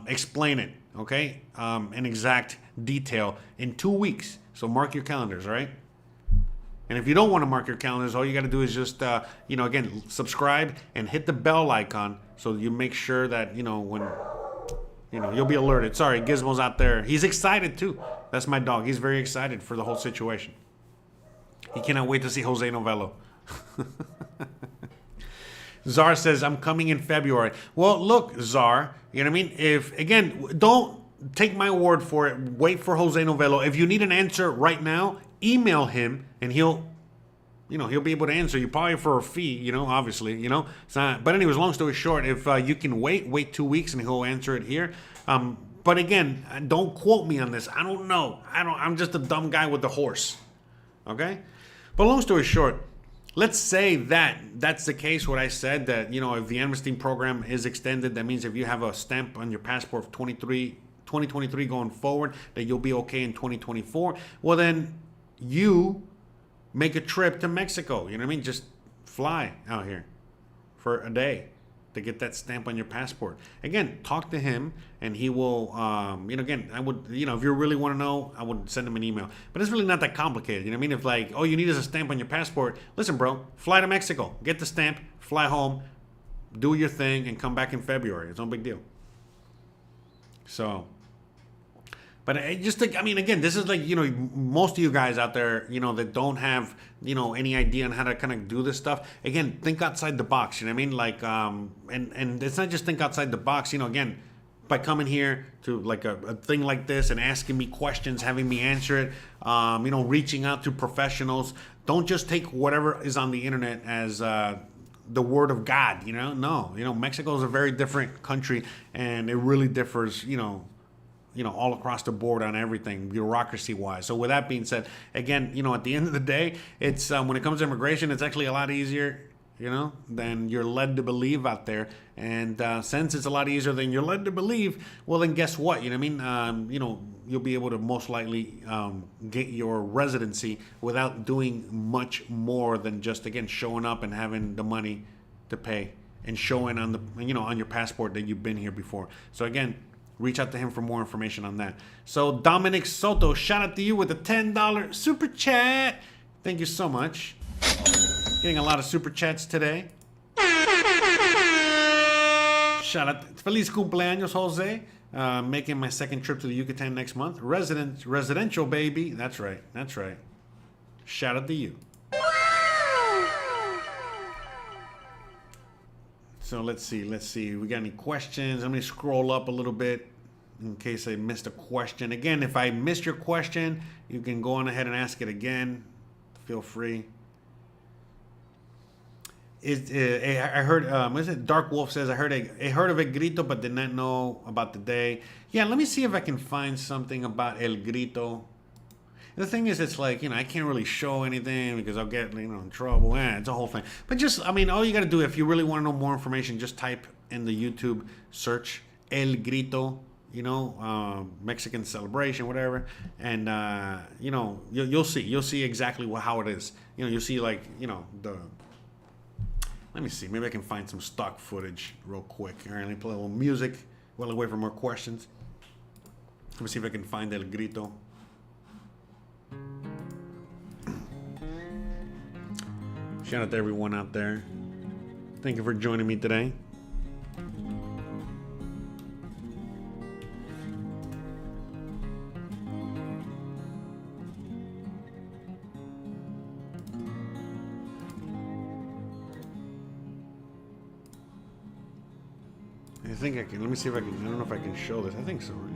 explain it, okay, in exact detail in 2 weeks. So mark your calendars, all right? And if you don't want to mark your calendars, all you got to do is just, again, subscribe and hit the bell icon so you make sure that, when, you'll be alerted. Sorry, Gizmo's out there. He's excited too. That's my dog. He's very excited for the whole situation. He cannot wait to see José Novelo. Czar says, I'm coming in February. Well, look, Czar, you know what I mean? Don't take my word for it. Wait for José Novelo. If you need an answer right now, email him and he'll be able to answer you, probably for a fee, obviously, it's not, but anyways, long story short, if you can wait 2 weeks and he'll answer it here. But again, don't quote me on this. I don't know. I'm just a dumb guy with the horse. Okay. But long story short, let's say that that's the case, what I said, that, if the amnesty program is extended, that means if you have a stamp on your passport of 2023 going forward, that you'll be okay in 2024. Well, then you make a trip to Mexico. You know what I mean? Just fly out here for a day to get that stamp on your passport. Again, talk to him and he will, again, I would, if you really want to know, I would send him an email. But it's really not that complicated. You know what I mean? If like, all you need is a stamp on your passport, listen, bro, fly to Mexico, get the stamp, fly home, do your thing, and come back in February. It's no big deal. So... But again, this is like, most of you guys out there, that don't have, any idea on how to kind of do this stuff. Again, think outside the box, you know what I mean? Like, and it's not just think outside the box, again, by coming here to like a thing like this and asking me questions, having me answer it, reaching out to professionals. Don't just take whatever is on the internet as, the word of God, No, Mexico is a very different country and it really differs, all across the board on everything, bureaucracy wise. So with that being said, again, at the end of the day, it's when it comes to immigration, it's actually a lot easier, than you're led to believe out there. And since it's a lot easier than you're led to believe, well, then guess what? You know what I mean? You'll be able to most likely get your residency without doing much more than just, again, showing up and having the money to pay and showing on the, on your passport that you've been here before. So again, reach out to him for more information on that. So Dominic Soto, shout out to you with a $10 super chat. Thank you so much. Getting a lot of super chats today. Shout out. Feliz cumpleaños, Jose. Making my second trip to the Yucatan next month. Residential, baby. That's right. That's right. Shout out to you. So let's see. We got any questions? Let me scroll up a little bit in case I missed a question. Again, if I missed your question, you can go on ahead and ask it again. Feel free. I heard, what is it? Dark Wolf says, I heard of a Grito, but did not know about the day. Yeah, let me see if I can find something about El Grito. The thing is, it's like, I can't really show anything because I'll get, in trouble. It's a whole thing. But just, all you got to do, if you really want to know more information, just type in the YouTube search El Grito, Mexican celebration, whatever. And, you'll see exactly how it is. You'll see let me see. Maybe I can find some stock footage real quick. All right, let me play a little music while I wait for more questions. Let me see if I can find El Grito. Shout out to everyone out there. Thank you for joining me today. I think I can. Let me see if I can. I don't know if I can show this. I think so, right?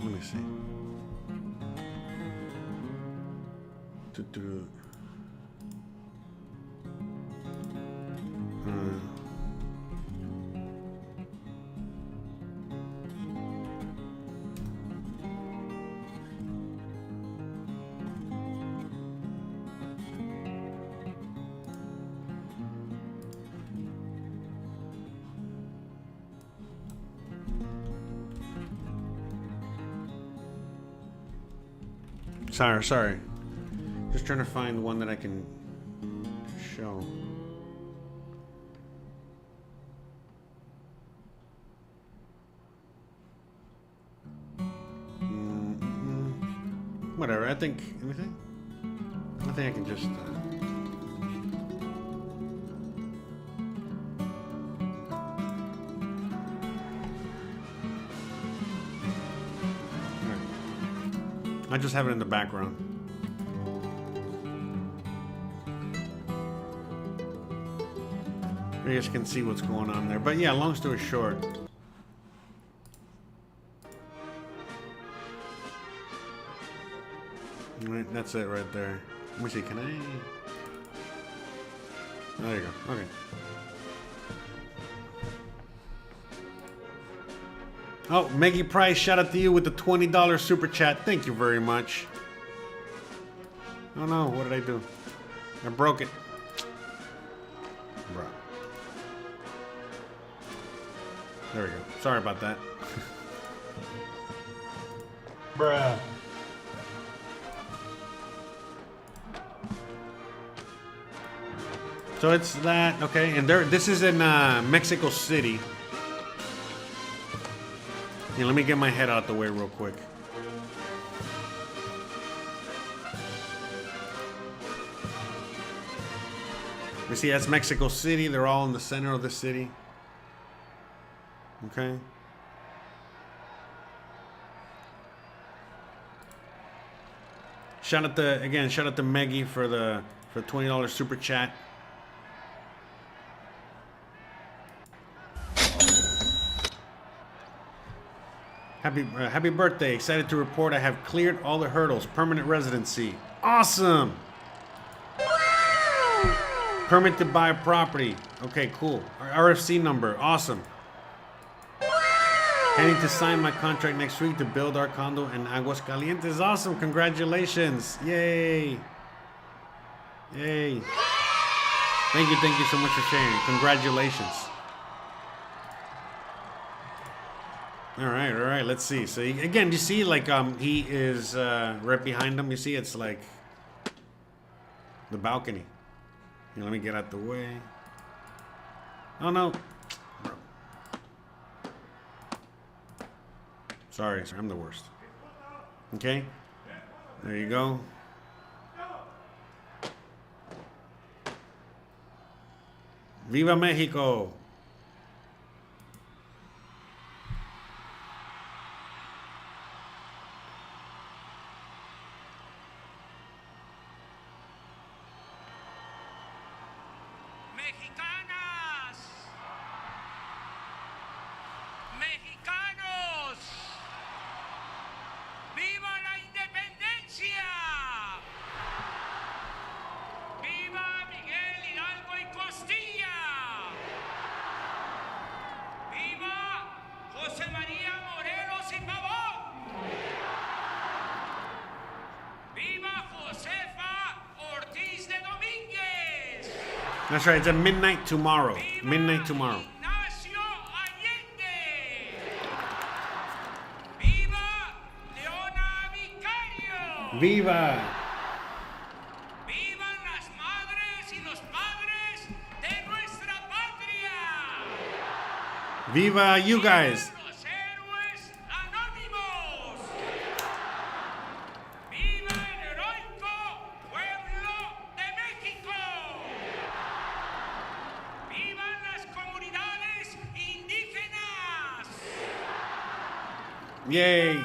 Let me see. Sorry. Just trying to find one that I can show. Whatever. I think anything. I think I can just. I just have it in the background. You guys can see what's going on there. But yeah, long story short. Right, that's it right there. Let me see, can I? Oh, there you go. Okay. Oh, Maggie Price, shout out to you with the $20 super chat. Thank you very much. Oh no, what did I do? I broke it. Bro. There we go. Sorry about that. Bruh. So it's that, okay, and this is in Mexico City. Yeah, let me get my head out the way real quick. You see, that's Mexico City. They're all in the center of the city. Okay. Shout out to Maggie for the $20 super chat. Happy birthday. Excited to report I have cleared all the hurdles. Permanent residency. Awesome. Permit to buy property. Okay, cool. RFC number. Awesome. Heading to sign my contract next week to build our condo in Aguascalientes. Awesome. Congratulations. Yay. Yay. Thank you so much for sharing. Congratulations. All right. Let's see. So again, you see, like he is right behind him. You see, it's like the balcony. Here, let me get out the way. Oh no. Bro. Sorry, I'm the worst. Okay. There you go. Viva Mexico. Mexicanos, viva la independencia, viva Miguel Hidalgo y Costilla, viva José María Morelos y Pavón, viva Josefa Ortiz de Domínguez. That's right, it's at midnight tomorrow. Midnight tomorrow. Viva. Vivan las madres y los padres de nuestra patria. Viva you guys. Los héroes anónimos. Viva el heroico pueblo de México. Vivan las comunidades indígenas. Yay.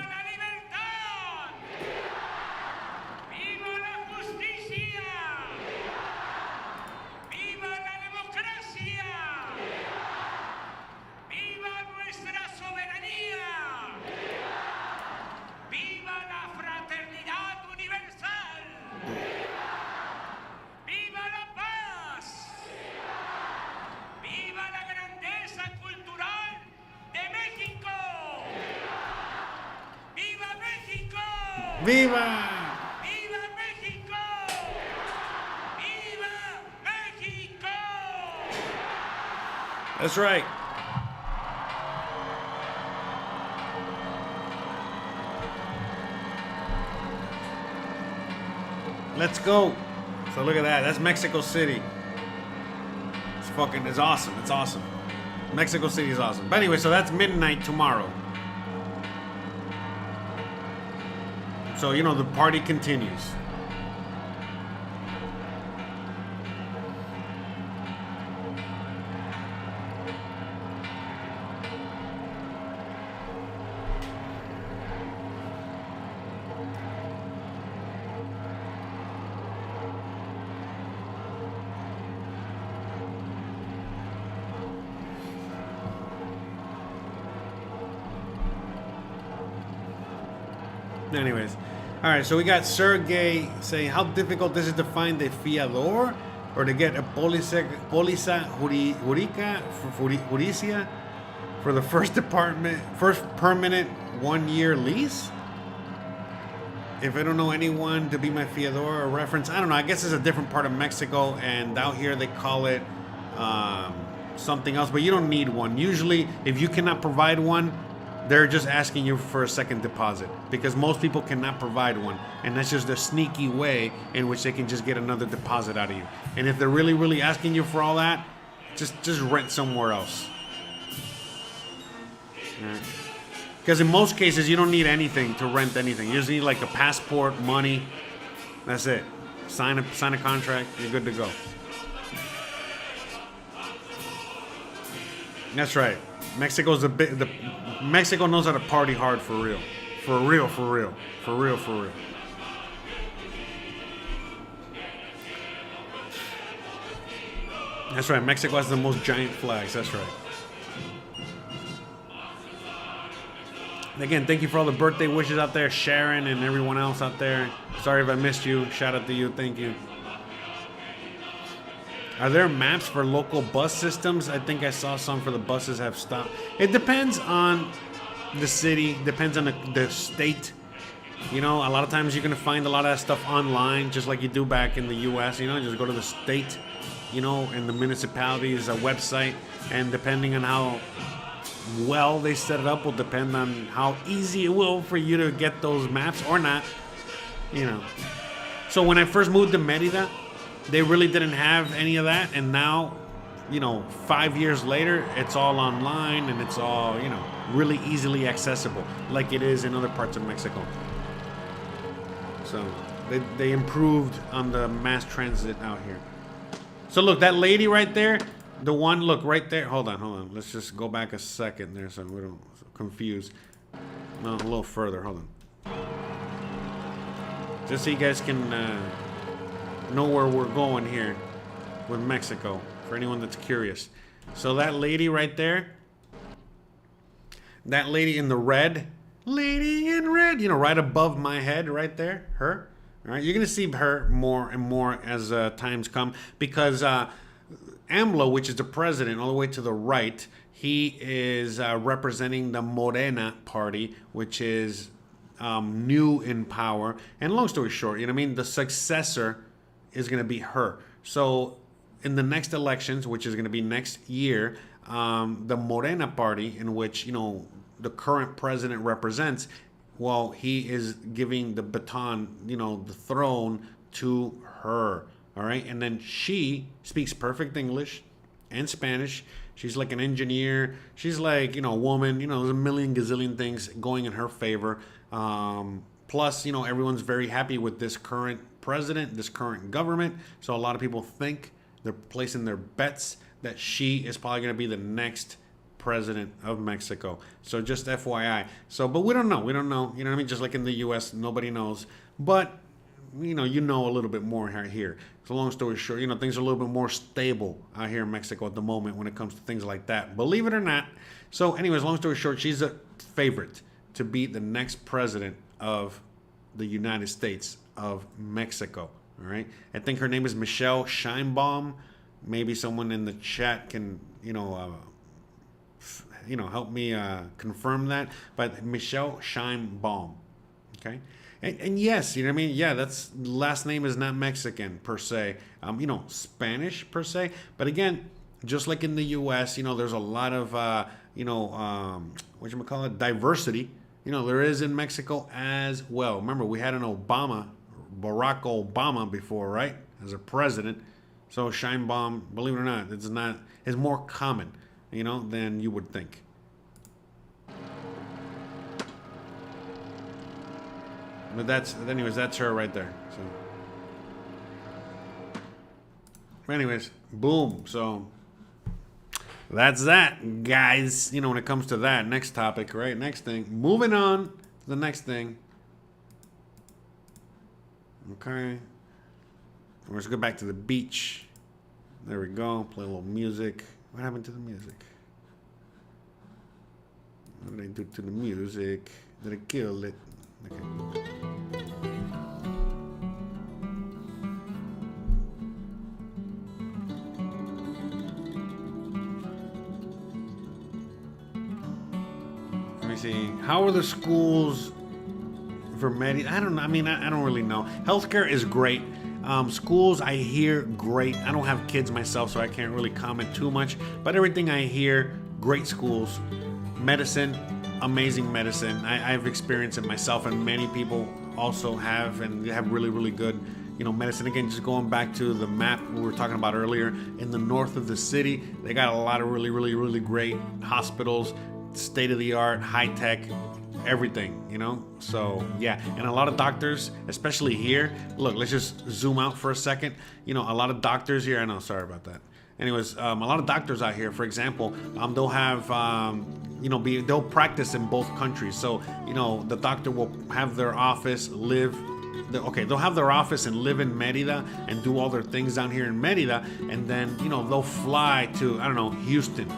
Viva! ¡Viva México! ¡Viva México! That's right. Let's go. So look at that. That's Mexico City. It's awesome. It's awesome. Mexico City is awesome. But anyway, so that's midnight tomorrow. So, you know, the party continues. Anyways. All right, so we got Sergey saying, how difficult is it to find a fiador or to get a póliza jurídica for the first permanent 1-year lease? If I don't know anyone to be my fiador or reference, I don't know. I guess it's a different part of Mexico, and out here they call it something else, but you don't need one. Usually, if you cannot provide one, they're just asking you for a second deposit because most people cannot provide one. And that's just a sneaky way in which they can just get another deposit out of you. And if they're really, really asking you for all that, just rent somewhere else. Because in most cases, you don't need anything to rent anything. You just need like a passport, money. That's it. Sign a contract. You're good to go. That's right. Mexico knows how to party hard for real. For real. That's right. Mexico has the most giant flags. That's right. Again, thank you for all the birthday wishes out there, Sharon and everyone else out there. Sorry if I missed you. Shout out to you. Thank you. Are there maps for local bus systems? I think I saw some for the buses have stopped. It depends on the city, depends on the state. You know, a lot of times you're going to find a lot of that stuff online, just like you do back in the U.S. You know, just go to the state, you know, and the municipality's website. And depending on how well they set it up will depend on how easy it will for you to get those maps or not, you know. So when I first moved to Merida, they really didn't have any of that. And now, you know, 5 years later, it's all online and it's all, you know, really easily accessible like it is in other parts of Mexico. So they improved on the mass transit out here. So look, that lady right there, the one, look right there. Hold on. Let's just go back a second there so we don't confuse. No, a little further. Hold on. Just so you guys can know where we're going here with Mexico, for anyone that's curious. So that lady right there, that lady in the red, lady in red, you know, right above my head right there, her. All right, you're going to see her more and more as times come, because AMLO, which is the president all the way to the right, he is representing the Morena party, which is new in power. And long story short, you know what I mean, the successor is going to be her. So in the next elections, which is going to be next year, the Morena party, in which, you know, the current president represents, well, he is giving the baton, you know, the throne to her. All right. And then she speaks perfect English and Spanish. She's like an engineer. She's like, you know, a woman. You know, there's a million gazillion things going in her favor. Plus, you know, everyone's very happy with this current president, this current government. So a lot of people think, they're placing their bets that she is probably going to be the next president of Mexico. So just FYI. So, but we don't know. You know what I mean? Just like in the U.S., nobody knows. But, you know a little bit more here. So long story short, you know, things are a little bit more stable out here in Mexico at the moment when it comes to things like that. Believe it or not. So anyways, long story short, she's a favorite to be the next president of the United States of Mexico. All right. I think her name is Michelle Scheinbaum. Maybe someone in the chat can, help me confirm that. But Michelle Scheinbaum. Okay. And yes, you know what I mean? Yeah, that's last name is not Mexican per se. Spanish per se. But again, just like in the U.S., you know, there's a lot of, diversity. You know, there is in Mexico as well. Remember, we had Barack Obama before, right? As a president. So Scheinbaum, believe it or not, it's more common, you know, than you would think. But that's her right there. So anyways, boom. So that's that, guys. You know, when it comes to that, next topic, right? Next thing. Moving on to the next thing. Okay. Let's go back to the beach. There we go. Play a little music. What happened to the music? What did I do to the music? Did I kill it? Okay. Let me see. How are the schools for Merida? I don't know. I mean, I don't really know. Healthcare is great. Schools, I hear great. I don't have kids myself, so I can't really comment too much. But everything I hear, great schools. Medicine, amazing medicine. I've experienced it myself, and many people also have, and they have really, really good, medicine. Again, just going back to the map we were talking about earlier, in the north of the city, they got a lot of really, really, really great hospitals, state-of-the-art, high-tech, everything, so yeah. And a lot of doctors, especially here, look, let's just zoom out for a second. A lot of doctors here, I know, sorry about that. Anyways, a lot of doctors out here, for example, they'll have, they'll practice in both countries. So, the doctor will have their office, they'll have their office and live in Merida and do all their things down here in Merida. And then, they'll fly to, I don't know, Houston,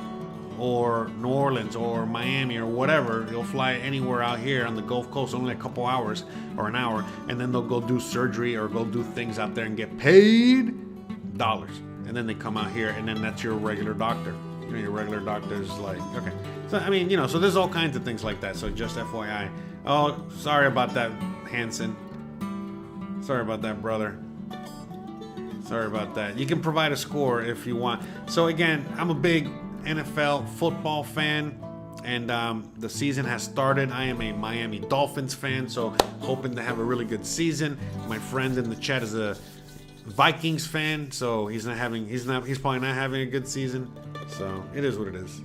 or New Orleans or Miami or whatever. They'll fly anywhere out here on the Gulf Coast, only a couple hours or an hour, and then they'll go do surgery or go do things out there and get paid dollars. And then they come out here, and then that's your regular doctor. You know, your regular doctor is like, okay. So, I mean, you know, so there's all kinds of things like that. So just FYI. Oh, sorry about that, Hanson. Sorry about that, brother. Sorry about that. You can provide a score if you want. So again, I'm a big NFL football fan, and the season has started. I am a Miami Dolphins fan, so hoping to have a really good season. My friend in the chat is a Vikings fan, so he's probably not having a good season. So it is what it is.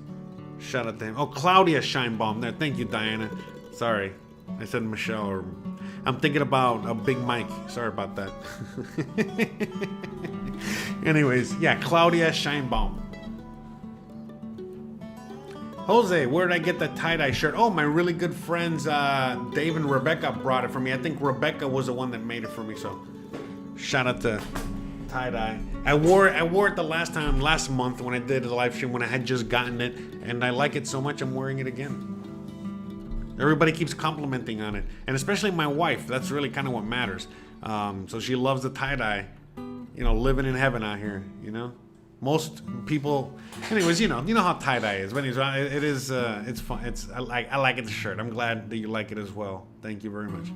Shout out to him. Oh, Claudia Scheinbaum there. Thank you, Diana. Sorry, I said Michelle. Or I'm thinking about a Big Mike. Sorry about that. Anyways, yeah, Claudia Scheinbaum. Jose, where did I get that tie-dye shirt? Oh, my really good friends Dave and Rebecca brought it for me. I think Rebecca was the one that made it for me, so shout out to tie-dye. I wore it the last month when I did the live stream when I had just gotten it, and I like it so much I'm wearing it again. Everybody keeps complimenting on it, and especially my wife. That's really kind of what matters. So she loves the tie-dye. You know, living in heaven out here, you know? Most people, anyways, you know how tie-dye is. But anyways, it is, it's fun. I like it, the shirt. I'm glad that you like it as well. Thank you very much.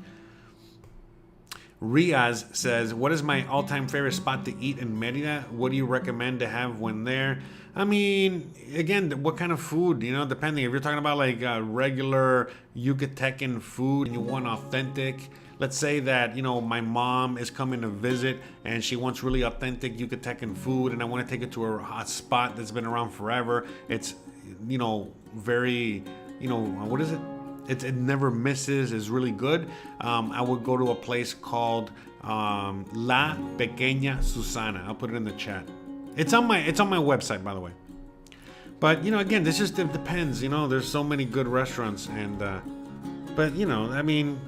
Riaz says, what is my all-time favorite spot to eat in Merida? What do you recommend to have when there? I mean, again, what kind of food, you know, depending. If you're talking about like regular Yucatecan food and you want authentic, let's say that, you know, my mom is coming to visit and she wants really authentic Yucatecan food, and I want to take it to a hot spot that's been around forever. It's, you know, very, you know, what is it? It never misses, is really good. I would go to a place called La Pequeña Susana. I'll put it in the chat. It's on my website, by the way. But, you know, again, this just depends. You know, there's so many good restaurants, and but, you know, I mean,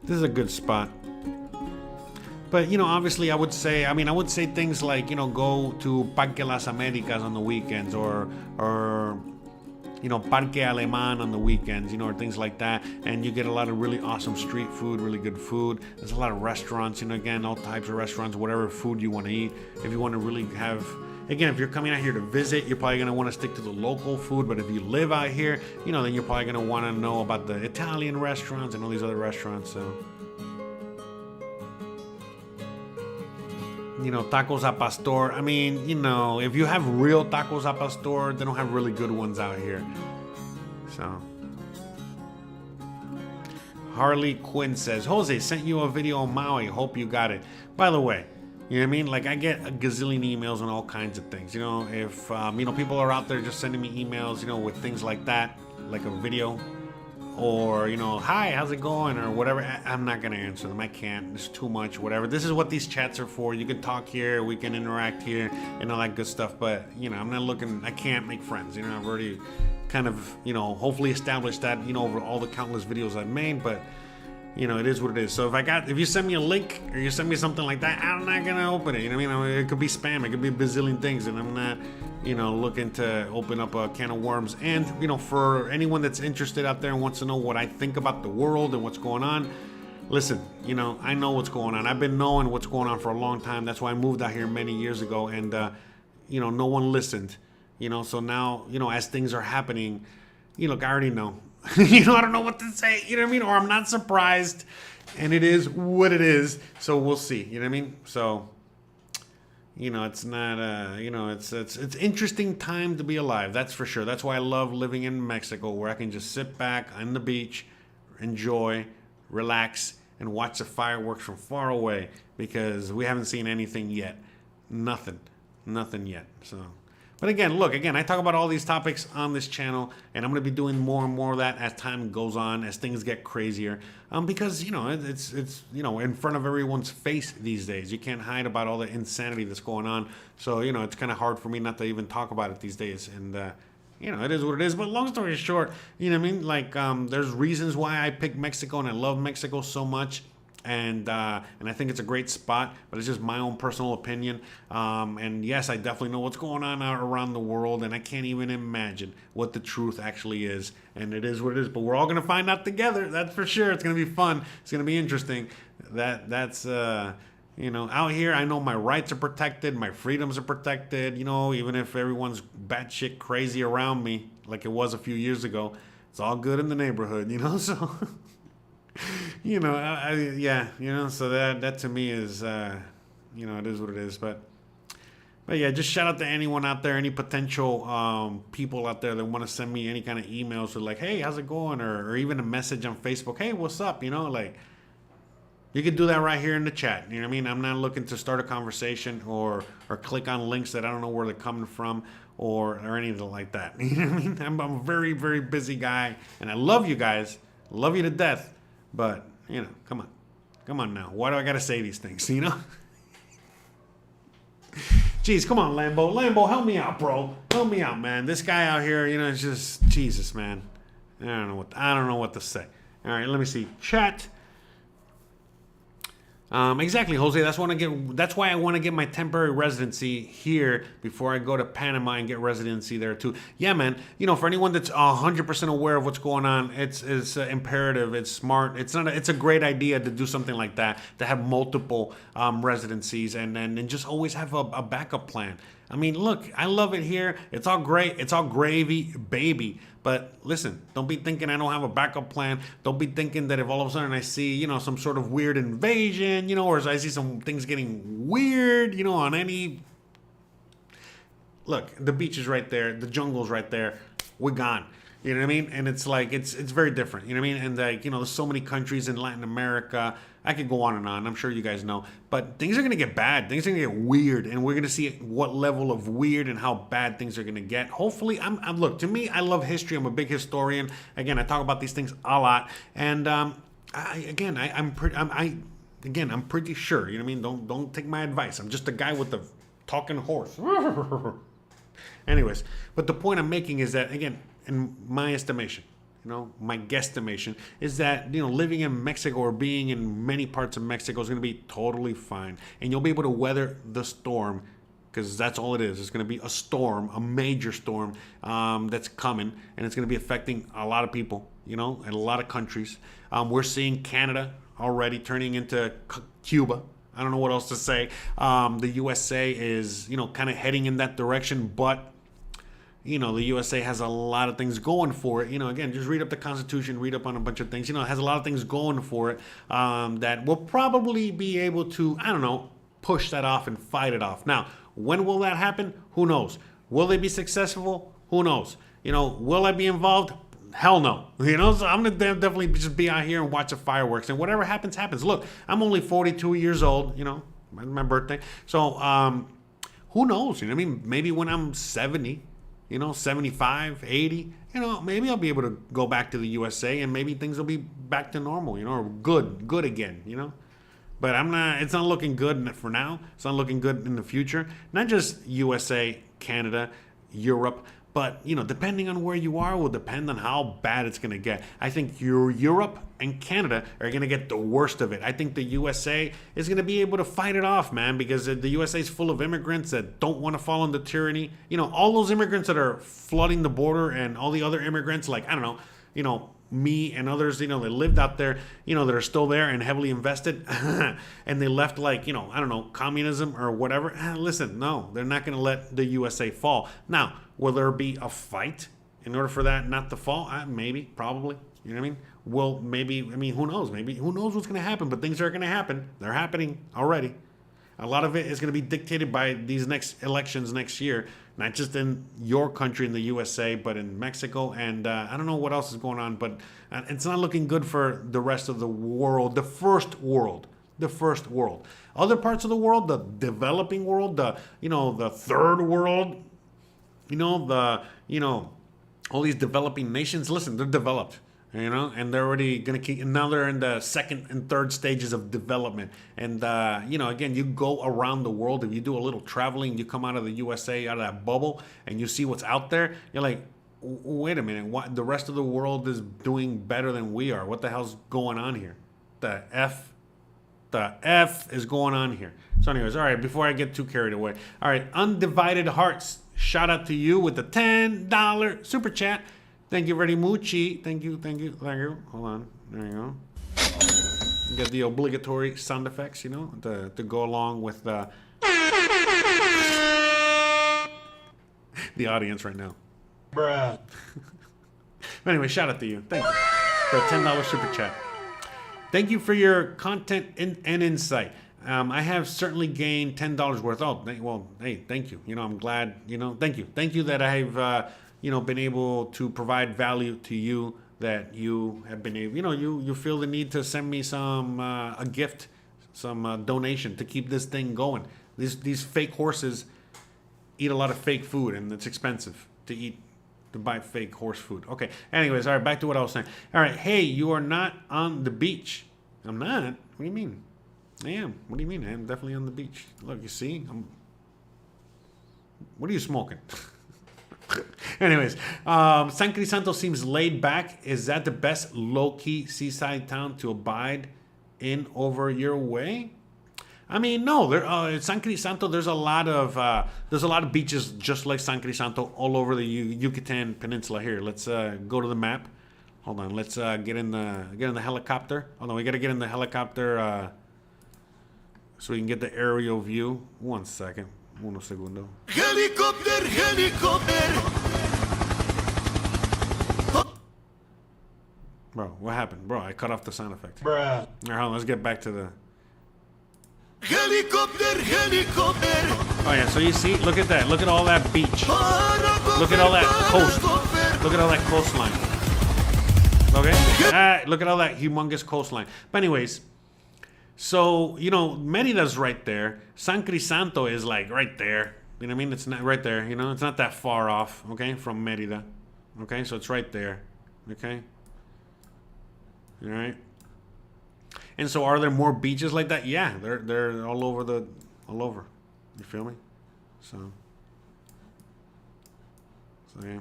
this is a good spot. But, you know, obviously I would say things like, you know, go to Parque Las Américas on the weekends, or you know, Parque Alemán on the weekends, you know, or things like that. And you get a lot of really awesome street food, really good food. There's a lot of restaurants, you know, again, all types of restaurants, whatever food you want to eat. If you want to really have, again, if you're coming out here to visit, you're probably going to want to stick to the local food. But if you live out here, you know, then you're probably going to want to know about the Italian restaurants and all these other restaurants, so. You know, tacos al pastor. I mean, you know, if you have real tacos al pastor, they don't have really good ones out here. So, Harley Quinn says, Jose, sent you a video on Maui. Hope you got it. By the way, you know what I mean? Like, I get a gazillion emails on all kinds of things. You know, if, you know, people are out there just sending me emails, you know, with things like that, like a video. Or, you know, hi, how's it going? Or whatever. I'm not going to answer them. I can't. It's too much, whatever. This is what these chats are for. You can talk here. We can interact here and all that good stuff. But, you know, I'm not looking, I can't make friends. You know, I've already kind of, you know, hopefully established that, you know, over all the countless videos I've made. But, you know, it is what it is. So if you send me a link or you send me something like that, I'm not going to open it. You know what I mean? It could be spam. It could be a bazillion things. And I'm not, you know, looking to open up a can of worms. And, you know, for anyone that's interested out there and wants to know what I think about the world and what's going on, listen, you know, I know what's going on. I've been knowing what's going on for a long time. That's why I moved out here many years ago. And, you know, no one listened. You know, so now, you know, as things are happening, you know, I already know. You know, I don't know what to say. You know what I mean? Or I'm not surprised. And it is what it is. So we'll see. You know what I mean? So, you know, it's not, you know, it's interesting time to be alive. That's for sure. That's why I love living in Mexico, where I can just sit back on the beach, enjoy, relax, and watch the fireworks from far away, because we haven't seen anything yet. Nothing yet. So, but again, look, I talk about all these topics on this channel, and I'm going to be doing more and more of that as time goes on, as things get crazier. Because, you know, it's you know, in front of everyone's face these days. You can't hide about all the insanity that's going on. So, you know, it's kind of hard for me not to even talk about it these days. And, you know, it is what it is. But long story short, you know what I mean? Like, there's reasons why I picked Mexico, and I love Mexico so much. And I think it's a great spot, but it's just my own personal opinion. And yes, I definitely know what's going on out around the world, and I can't even imagine what the truth actually is. And it is what it is. But we're all gonna find out together. That's for sure. It's gonna be fun. It's gonna be interesting. That's out here, I know my rights are protected, my freedoms are protected. Even if everyone's batshit crazy around me, like it was a few years ago, it's all good in the neighborhood. So. So that to me is, it is what it is. But yeah, just shout out to anyone out there, any potential people out there that want to send me any kind of emails with like, hey, how's it going? Or even a message on Facebook, hey, what's up? Like, you could do that right here in the chat. You know what I mean? I'm not looking to start a conversation or click on links that I don't know where they're coming from or anything like that. You know what I mean? I'm a very, very busy guy, and I love you guys. Love you to death. But, come on now. Why do I got to say these things, Jeez, come on, Lambo. Lambo, help me out, bro. Help me out, man. This guy out here, it's just, Jesus, man. I don't know what to say. All right, let me see. Chat. Exactly, Jose. That's why I want to get my temporary residency here before I go to Panama and get residency there too. Yeah, man. For anyone that's 100% aware of what's going on, it's imperative. It's smart. It's a great idea to do something like that, to have multiple residencies and just always have a backup plan. I mean, look, I love it here. It's all great. It's all gravy, baby. But listen, don't be thinking I don't have a backup plan. Don't be thinking that if all of a sudden I see, some sort of weird invasion, or as I see some things getting weird, on any... Look, the beach is right there. The jungle's right there. We're gone. You know what I mean? And it's like, it's very different. You know what I mean? And like, there's so many countries in Latin America. I could go on and on. I'm sure you guys know. But things are going to get bad. Things are going to get weird. And we're going to see what level of weird and how bad things are going to get. Hopefully, look, to me, I love history. I'm a big historian. Again, I talk about these things a lot. And I'm pretty sure. You know what I mean? Don't take my advice. I'm just a guy with a talking horse. Anyways, but the point I'm making is that, again, in my estimation, my guesstimation is that, living in Mexico or being in many parts of Mexico is going to be totally fine. And you'll be able to weather the storm, because that's all it is. It's going to be a storm, a major storm that's coming, and it's going to be affecting a lot of people, and a lot of countries. We're seeing Canada already turning into Cuba. I don't know what else to say. The USA is, kind of heading in that direction, but the USA has a lot of things going for it. Again, just read up the Constitution, read up on a bunch of things. It has a lot of things going for it that will probably be able to, push that off and fight it off. Now, when will that happen? Who knows? Will they be successful? Who knows? Will I be involved? Hell no. So I'm going to definitely just be out here and watch the fireworks. And whatever happens, happens. Look, I'm only 42 years old, my birthday. So who knows? Maybe when I'm 70, 75, 80, maybe I'll be able to go back to the USA and maybe things will be back to normal, or good again, But it's not looking good for now. It's not looking good in the future. Not just USA, Canada, Europe, but, depending on where you are will depend on how bad it's going to get. I think Europe and Canada are going to get the worst of it. I think the USA is going to be able to fight it off, man, because the USA is full of immigrants that don't want to fall under tyranny. All those immigrants that are flooding the border and all the other immigrants, like, I don't know, me and others, that lived out there, that are still there and heavily invested, and they left like, I don't know, communism or whatever. Listen, no, they're not going to let the USA fall. Now, will there be a fight in order for that not to fall? Maybe, probably. You know what I mean? Well, maybe, who knows? Maybe, who knows what's going to happen? But things are going to happen. They're happening already. A lot of it is going to be dictated by these next elections next year, not just in your country, in the USA, but in Mexico. And I don't know what else is going on, but it's not looking good for the rest of the world, the first world. Other parts of the world, the developing world, the third world, all these developing nations, listen, they're developed. And they're already going to keep, now they're in the second and third stages of development. And, again, you go around the world. If you do a little traveling, you come out of the USA, out of that bubble, and you see what's out there, you're like, wait a minute, what? The rest of the world is doing better than we are. What the hell's going on here? The F? the F is going on here? So anyways, all right, before I get too carried away. All right, Undivided Hearts. Shout out to you with the $10 super chat. Thank you very much. Thank you. Hold on. There you go. You got the obligatory sound effects, you know, to go along with the audience right now. Bruh. But anyway, shout out to you. Thank you for a $10 super chat. Thank you for your content and insight. I have certainly gained $10 worth. Oh, well, hey, thank you. You know, I'm glad, you know, thank you. Thank you that I've, you know, been able to provide value to you, that you have been able, you know, you feel the need to send me some, a gift, some donation to keep this thing going. These fake horses eat a lot of fake food, and it's expensive to buy fake horse food. Okay. Anyways, all right, back to what I was saying. All right. Hey, you are not on the beach. I'm not. What do you mean? I am. What do you mean? I am definitely on the beach. Look, you see? What are you smoking? Anyways, San Crisanto seems laid back. Is that the best low-key seaside town to abide in over your way? I mean, no. San Crisanto, there's a lot of beaches just like San Crisanto all over the Yucatan Peninsula. Here, let's go to the map. Hold on, let's get in the helicopter. Hold on, we gotta get in the helicopter so we can get the aerial view. 1 second, uno segundo. Helicopter. Bro, what happened? Bro, I cut off the sound effect. Bruh. All right, hold on, let's get back to the. Helicopter. Oh yeah, so you see, look at that. Look at all that beach. Look at all that coast. Look at all that coastline. Okay? Look at all that humongous coastline. But anyways, so, you know, Merida's right there. San Crisanto is like right there. You know what I mean? It's not right there, you know? It's not that far off, okay, from Merida. Okay, so it's right there. Okay? All right? And so are there more beaches like that? Yeah, they're all over You feel me? So yeah.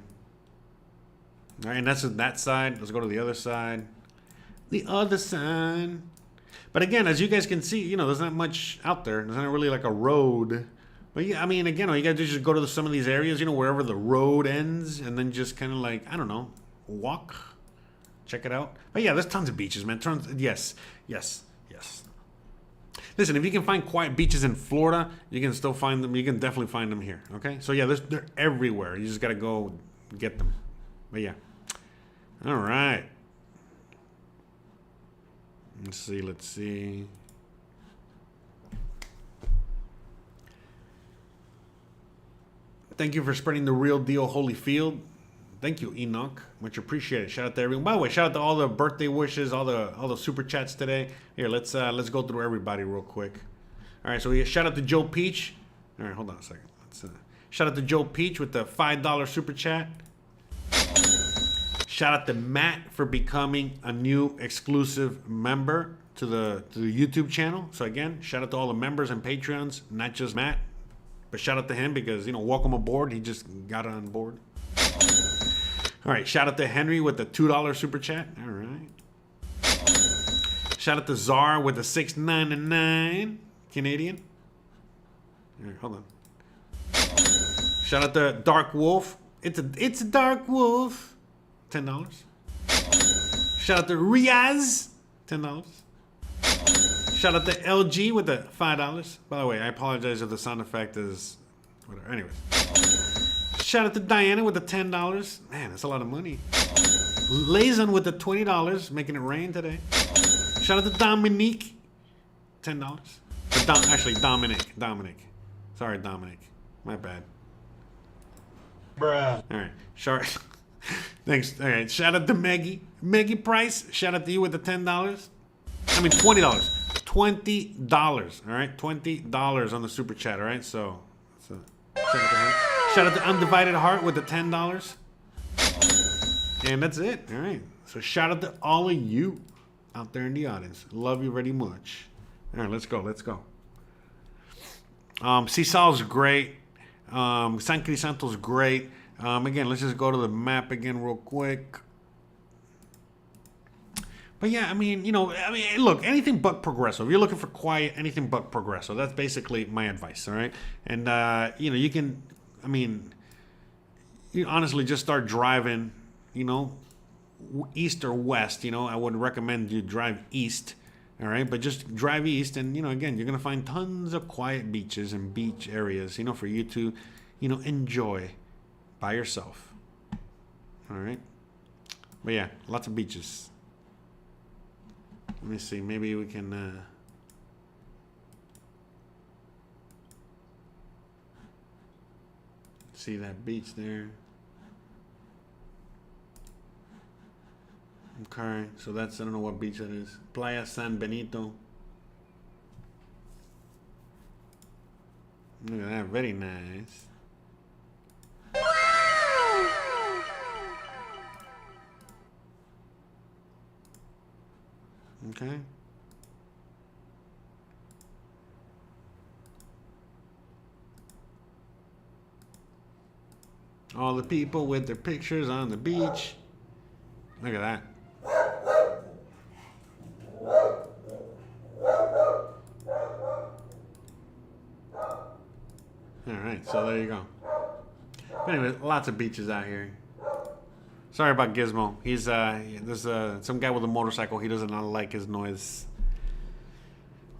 All right, and that's that side. Let's go to the other side. The other side. But again, as you guys can see, you know, there's not much out there. There's not really like a road. But yeah, I mean, again, all you gotta do is just go to some of these areas, you know, wherever the road ends, and then just kind of like, I don't know, walk. Check it out. But yeah, there's tons of beaches, man. Yes. Listen, if you can find quiet beaches in Florida, you can still find them. You can definitely find them here. Okay, so yeah, they're everywhere. You just gotta go get them. But yeah, all right. Let's see. Thank you for spreading the real deal, Holyfield. Thank you, Enoch. Much appreciated. Shout out to everyone. By the way, shout out to all the birthday wishes, all the super chats today. Here, let's go through everybody real quick. All right, so we shout out to Joe Peach. All right, hold on a second. Shout out to Joe Peach with the $5 super chat. Shout out to Matt for becoming a new exclusive member to the YouTube channel. So again, shout out to all the members and Patreons, not just Matt, but shout out to him because, you know, welcome aboard. He just got on board. All right, shout out to Henry with the $2 super chat. All right. Shout out to Czar with the $6.99 Canadian. All right, hold on. Shout out to Dark Wolf. It's a Dark Wolf. $10. Shout out to Riaz. $10. Shout out to LG with the $5. By the way, I apologize if the sound effect is whatever. Anyways. Shout out to Diana with the $10. Man, that's a lot of money. Lazon with the $20, making it rain today. Shout out to Dominique, $10. Actually, Dominic. Sorry, Dominic. My bad. Bruh. All right. Sure. Thanks. All right. Shout out to Maggie. Maggie Price. Shout out to you with the $10. I mean, $20. $20. All right. $20 on the super chat. All right. So shout out to her. Shout out to Undivided Heart with the $10. And that's it. All right. So shout out to all of you out there in the audience. Love you very much. All right, let's go. Cisal's great. San Crisanto's great. Again, let's just go to the map again real quick. But yeah, I mean, look, anything but progressive. If you're looking for quiet, anything but progressive. That's basically my advice, all right? And, you can, you honestly just start driving, east or west. I would recommend you drive east, all right? But just drive east, and, again, you're going to find tons of quiet beaches and beach areas, for you to, enjoy by yourself, all right? But yeah, lots of beaches. Let me see. Maybe we can see that beach there. Okay, so that's, I don't know what beach that is. Playa San Benito. Look at that, very nice. Okay. All the people with their pictures on the beach. Look at that. All right, so there you go. But anyway, lots of beaches out here. Sorry about Gizmo. He's there's some guy with a motorcycle. He does not like his noise.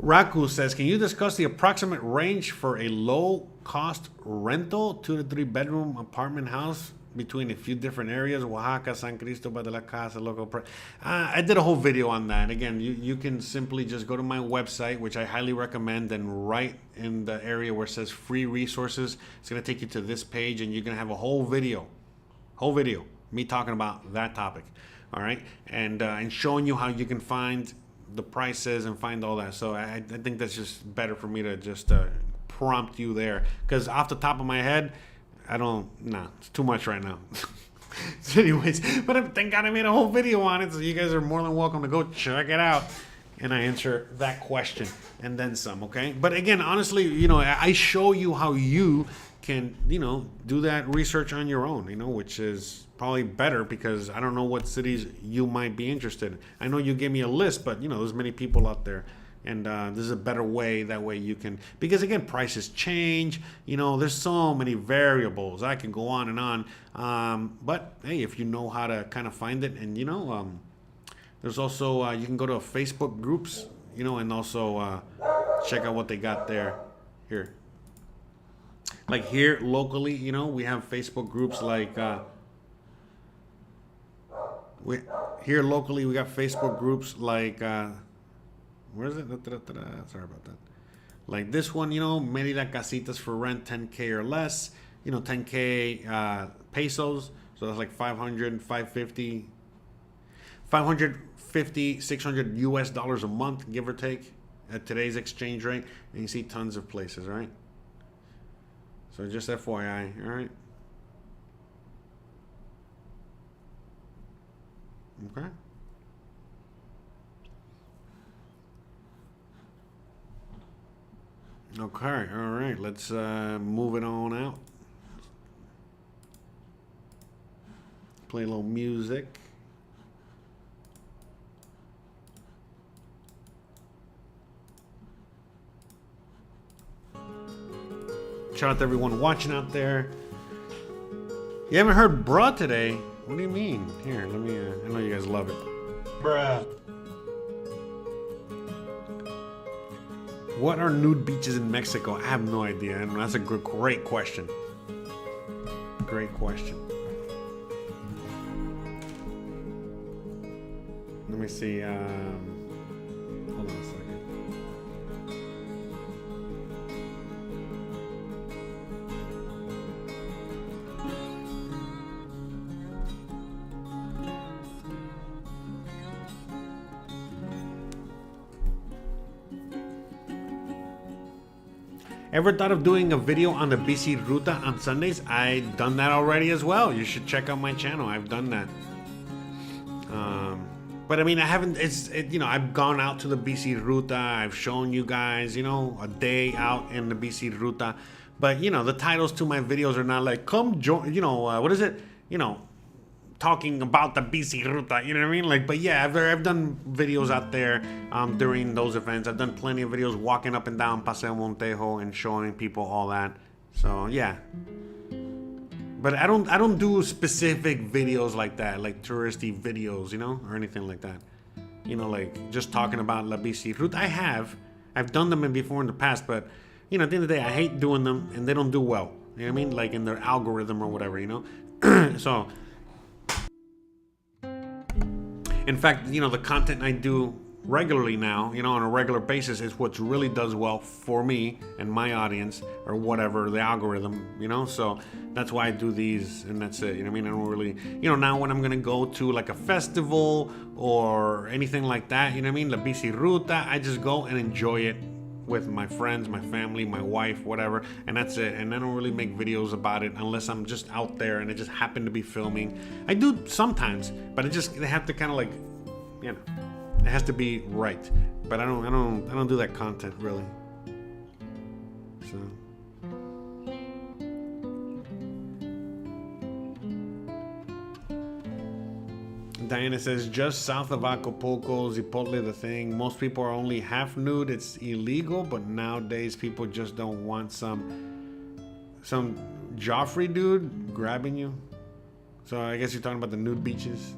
Raku says, can you discuss the approximate range for a low-cost rental 2 to 3 bedroom apartment house between a few different areas? Oaxaca, San Cristobal de la Casa, local. I did a whole video on that. And again, you can simply just go to my website, which I highly recommend, and right in the area where it says free resources, it's going to take you to this page, and you're going to have a whole video, me talking about that topic, all right, and showing you how you can find the prices and find all that. So I think that's just better for me to just prompt you there, because off the top of my head, it's too much right now. So anyways, but thank God I made a whole video on it, so you guys are more than welcome to go check it out, and I answer that question and then some, okay? But again, honestly, I show you how you can, do that research on your own, which is probably better, because I don't know what cities you might be interested in. I know you gave me a list, but there's many people out there, and this is a better way. That way you can, because again, prices change. There's so many variables. I can go on and on. But hey, if you know how to kind of find it, and there's also you can go to Facebook groups, and also check out what they got there. Here, like here locally, we have Facebook groups like. Here locally, we got Facebook groups like, where is it? Sorry about that. Like this one, Merida Casitas for rent, 10K or less, 10K pesos. So that's like 500, 550, 600 US dollars a month, give or take, at today's exchange rate. And you see tons of places, right? So just FYI, all right? Okay. Okay, all right. Let's move it on out. Play a little music. Shout out to everyone watching out there. You haven't heard Bra today. What do you mean? Here, let me, I know you guys love it. Bruh. What are nude beaches in Mexico? I have no idea. And that's a great question. Great question. Let me see. Hold on a second. Ever thought of doing a video on the BC Ruta on Sundays? I've done that already as well. You should check out my channel. I've done that. But I mean, I haven't, I've gone out to the BC Ruta. I've shown you guys, a day out in the BC Ruta. But, the titles to my videos are not like, come join, what is it? talking about the BC Ruta, you know what I mean? Like, but yeah, I've done videos out there during those events. I've done plenty of videos walking up and down Paseo Montejo and showing people all that. So yeah. But I don't do specific videos like that, like touristy videos, you know, or anything like that. You know, like just talking about La BC Ruta. I've done them before in the past, but you know, at the end of the day, I hate doing them and they don't do well. You know what I mean? Like in their algorithm or whatever, you know? So, in fact, you know, the content I do regularly now, you know, on a regular basis is what really does well for me and my audience or whatever, the algorithm, you know? So that's why I do these and that's it, you know what I mean? I don't really, you know, now when I'm going to go to like a festival or anything like that, you know what I mean? La Bici Ruta, I just go and enjoy it with my friends, my family, my wife, whatever, and that's it. And I don't really make videos about it unless I'm just out there and I just happen to be filming. I do sometimes, but they have to kind of like, you know, it has to be right. But I don't do that content really. So Diana says, just south of Acapulco, Zipotle, the thing. Most people are only half nude. It's illegal, but nowadays people just don't want some Joffrey dude grabbing you. So I guess you're talking about the nude beaches.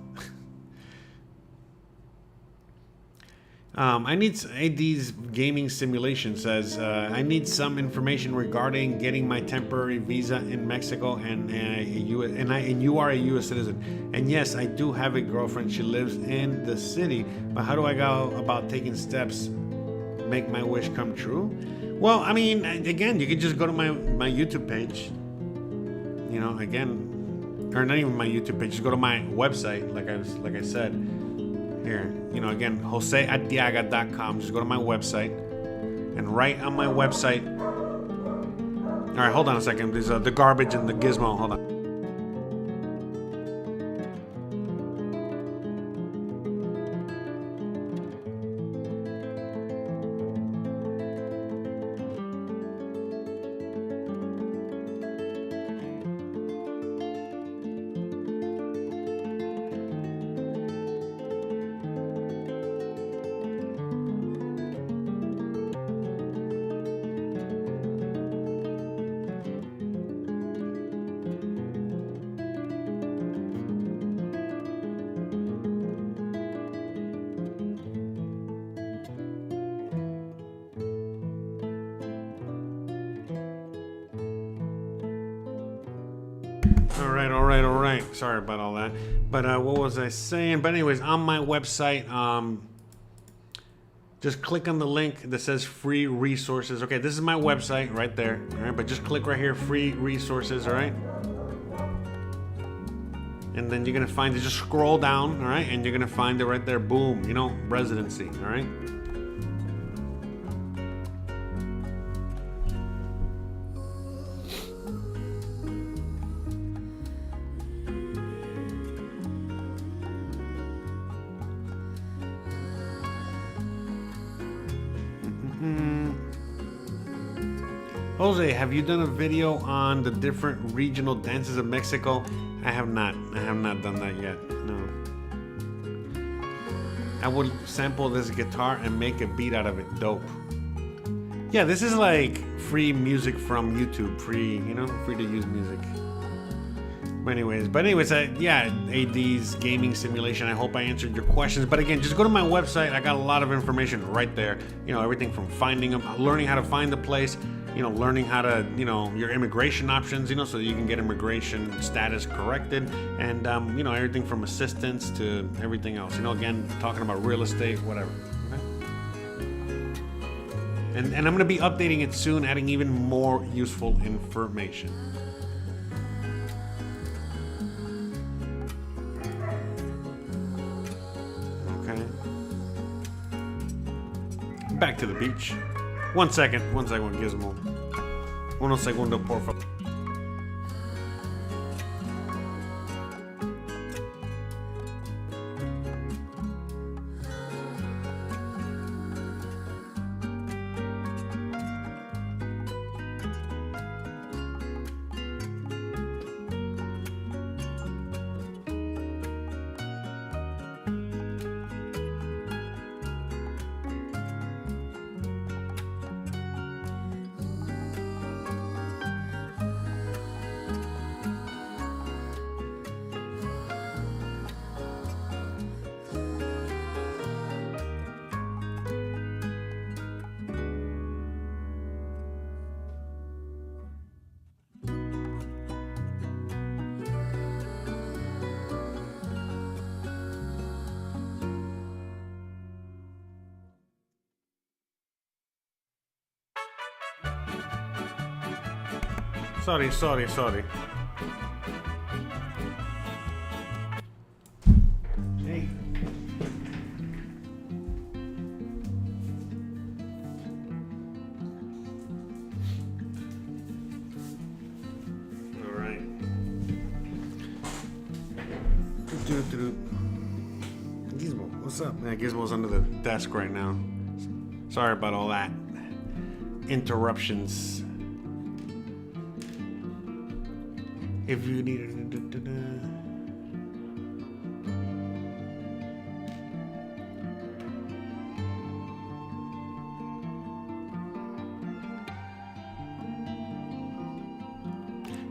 I need AD's gaming simulation says I need some information regarding getting my temporary visa in Mexico and you are a U.S. citizen. And yes, I do have a girlfriend. She lives in the city. But how do I go about taking steps make my wish come true? Well, I mean, again, you could just go to my YouTube page. You know, again, or not even my YouTube page. Just go to my website, like I said. Here, you know, again, joseartiaga.com. Just go to my website, and right on my website. All right, hold on a second. There's the garbage and the gizmo. Hold on. All right. Sorry about all that. But what was I saying? But anyways, on my website, just click on the link that says free resources. Okay, this is my website right there. All right, but just click right here, free resources. All right. And then you're going to find it. Just scroll down. All right. And you're going to find it right there. Boom. You know, residency. All right. Jose, have you done a video on the different regional dances of Mexico? I have not. I have not done that yet. No. I would sample this guitar and make a beat out of it. Dope. Yeah, this is like free music from YouTube. Free, you know, free to use music. But anyways, yeah, AD's gaming simulation. I hope I answered your questions. But again, just go to my website. I got a lot of information right there. You know, everything from finding them, learning how to find the place, you know, learning how to, you know, your immigration options, you know, so that you can get immigration status corrected, and you know, everything from assistance to everything else. You know, again, talking about real estate, whatever. Okay? And I'm going to be updating it soon, adding even more useful information. Back to the beach. One second, Gizmo. Uno segundo, por favor. Sorry. Hey. All right. Gizmo, what's up? Yeah, Gizmo's under the desk right now. Sorry about all that. Interruptions. If you need it.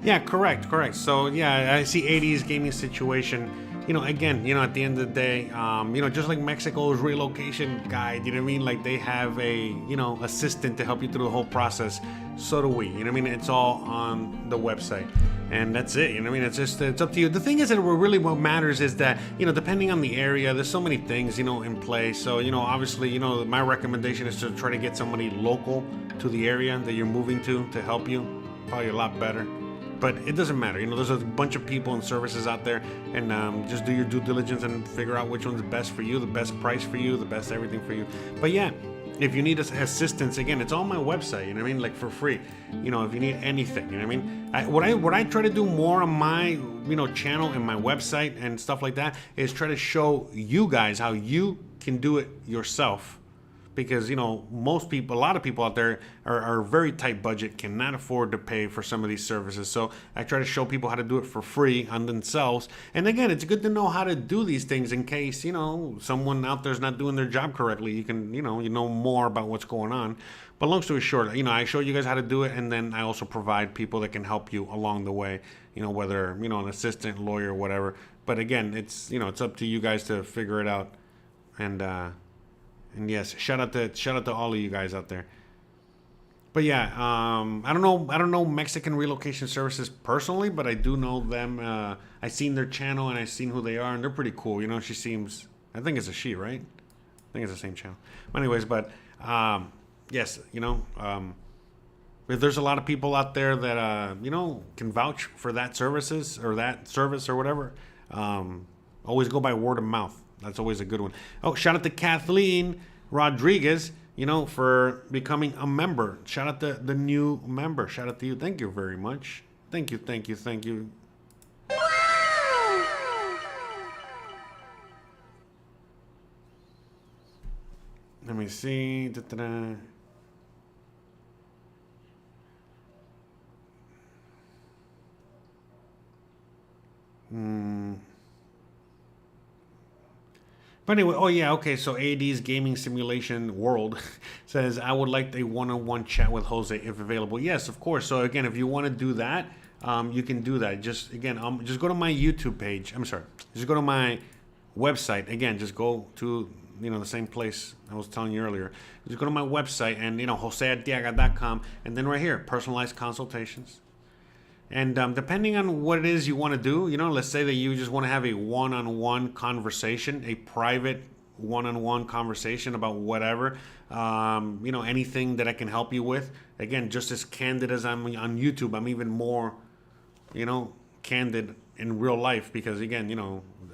Yeah, correct. So yeah, I see 80s gaming situation. Again, at the end of the day, just like Mexico's relocation guide, you know what I mean? Like they have a, assistant to help you through the whole process. So do we, you know what I mean? It's all on the website. And that's it, you know what I mean? It's up to you. The thing is that what matters is that, depending on the area, there's so many things, in play. So, obviously, my recommendation is to try to get somebody local to the area that you're moving to help you. Probably a lot better. But it doesn't matter. There's a bunch of people and services out there, and just do your due diligence and figure out which one's the best for you, the best price for you, the best everything for you. But yeah, if you need assistance, again, it's on my website, you know what I mean? Like for free. If you need anything, you know what I mean? What I try to do more on my, channel and my website and stuff like that is try to show you guys how you can do it yourself. Because, a lot of people out there are very tight budget, cannot afford to pay for some of these services. So I try to show people how to do it for free on themselves. And again, it's good to know how to do these things in case, someone out there's not doing their job correctly. You can, you know more about what's going on. But long story short, I show you guys how to do it. And then I also provide people that can help you along the way, whether, an assistant, lawyer, whatever. But again, it's up to you guys to figure it out. And yes, shout out to all of you guys out there. But yeah, I don't know Mexican relocation services personally, but I do know them. I seen their channel and I seen who they are, and they're pretty cool. She seems, I think it's a she, right? I think it's the same channel. But anyways, yes, if there's a lot of people out there that can vouch for that services or that service or whatever, always go by word of mouth. That's always a good one. Oh, shout out to Kathleen Rodriguez, for becoming a member. Shout out to the new member. Shout out to you. Thank you very much. Thank you. Let me see. Da-da-da. But anyway, oh yeah, okay, so AD's Gaming Simulation World says, I would like a one-on-one chat with Jose if available. Yes, of course. So again, if you want to do that, you can do that. Just go to my YouTube page. I'm sorry. Just go to my website. Again, just go to, the same place I was telling you earlier. Just go to my website and, joseartiaga.com, and then right here, personalized consultations. And depending on what it is you want to do, let's say that you just want to have a one-on-one conversation, a private one-on-one conversation about whatever, anything that I can help you with. Again, just as candid as I'm on YouTube, I'm even more, candid in real life because, again,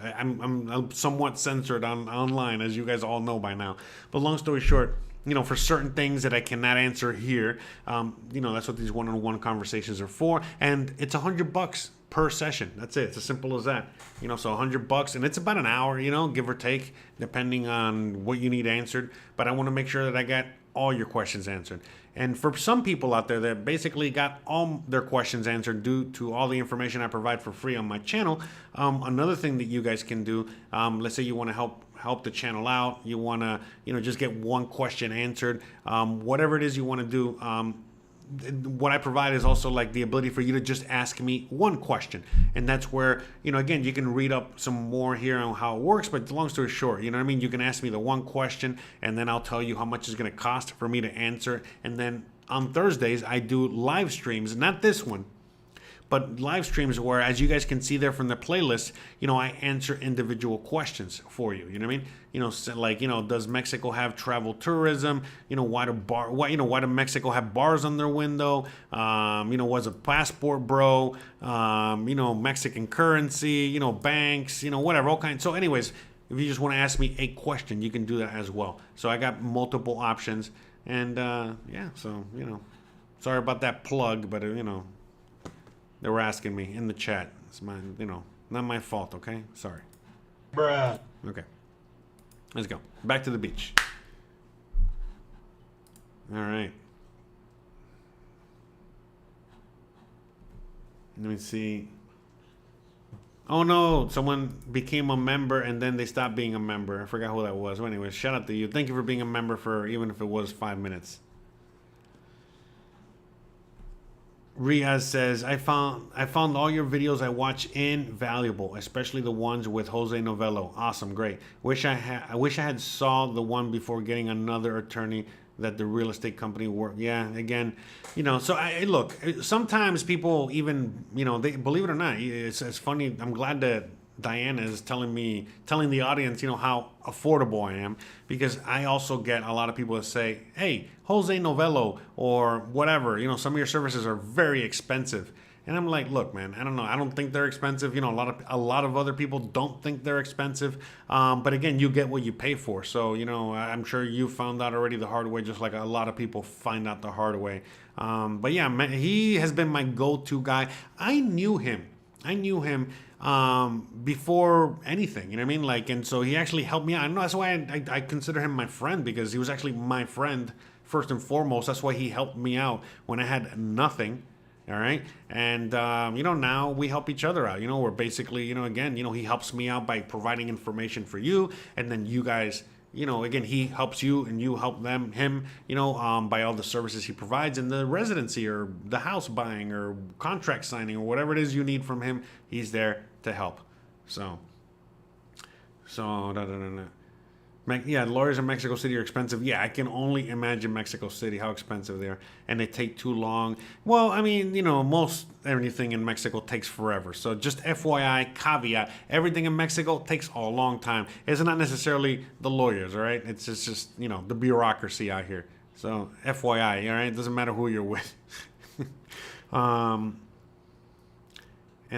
I'm somewhat censored online, as you guys all know by now. But long story short, for certain things that I cannot answer here, that's what these one-on-one conversations are for. And it's $100 per session. That's it. It's as simple as that. So $100, and it's about an hour, give or take, depending on what you need answered. But I want to make sure that I got all your questions answered. And for some people out there that basically got all their questions answered due to all the information I provide for free on my channel, another thing that you guys can do, let's say you want to help the channel out, you want to, just get one question answered, whatever it is you want to do, what I provide is also like the ability for you to just ask me one question. And that's where, again, you can read up some more here on how it works, but long story short, you can ask me the one question and then I'll tell you how much it's going to cost for me to answer. And then on Thursdays, I do live streams, not this one, but live streams where, as you guys can see there from the playlist, I answer individual questions for you. You know what I mean? So like, does Mexico have travel tourism? Why do Mexico have bars on their window? What's a passport, bro? Mexican currency, banks, whatever, all kinds. So anyways, if you just want to ask me a question, you can do that as well. So I got multiple options. And, so, sorry about that plug, but, they were asking me in the chat. It's my, not my fault, okay? Sorry. Bruh. Okay. Let's go. Back to the beach. All right. Let me see. Oh no, someone became a member and then they stopped being a member. I forgot who that was. Well, anyways, shout out to you. Thank you for being a member for even if it was 5 minutes. Riaz says, I found all your videos I watch invaluable, especially the ones with José Novelo. Awesome, great. I wish I had saw the one before getting another attorney that the real estate company worked. Yeah, again, so look, sometimes people even, they believe it or not, it's funny. I'm glad that Diana is telling the audience, how affordable I am, because I also get a lot of people that say, hey, José Novelo or whatever, some of your services are very expensive. And I'm like, look, man, I don't know. I don't think they're expensive. A lot of other people don't think they're expensive. But again, you get what you pay for. So, I'm sure you found out already the hard way, just like a lot of people find out the hard way. But yeah, man, he has been my go-to guy. I knew him before anything, you know what I mean? Like, and so he actually helped me out. I know that's why I consider him my friend, because he was actually my friend first and foremost. That's why he helped me out when I had nothing. All right. And, now we help each other out. We're basically, again, he helps me out by providing information for you. And then you guys, again, he helps you and you help him, by all the services he provides in the residency or the house buying or contract signing or whatever it is you need from him. He's there to help. So, yeah, lawyers in Mexico City are expensive. Yeah, I can only imagine Mexico City, how expensive they are. And they take too long. Well, I mean, most everything in Mexico takes forever. So just FYI, caveat, everything in Mexico takes a long time. It's not necessarily the lawyers, all right? It's just the bureaucracy out here. So FYI, all right? It doesn't matter who you're with. And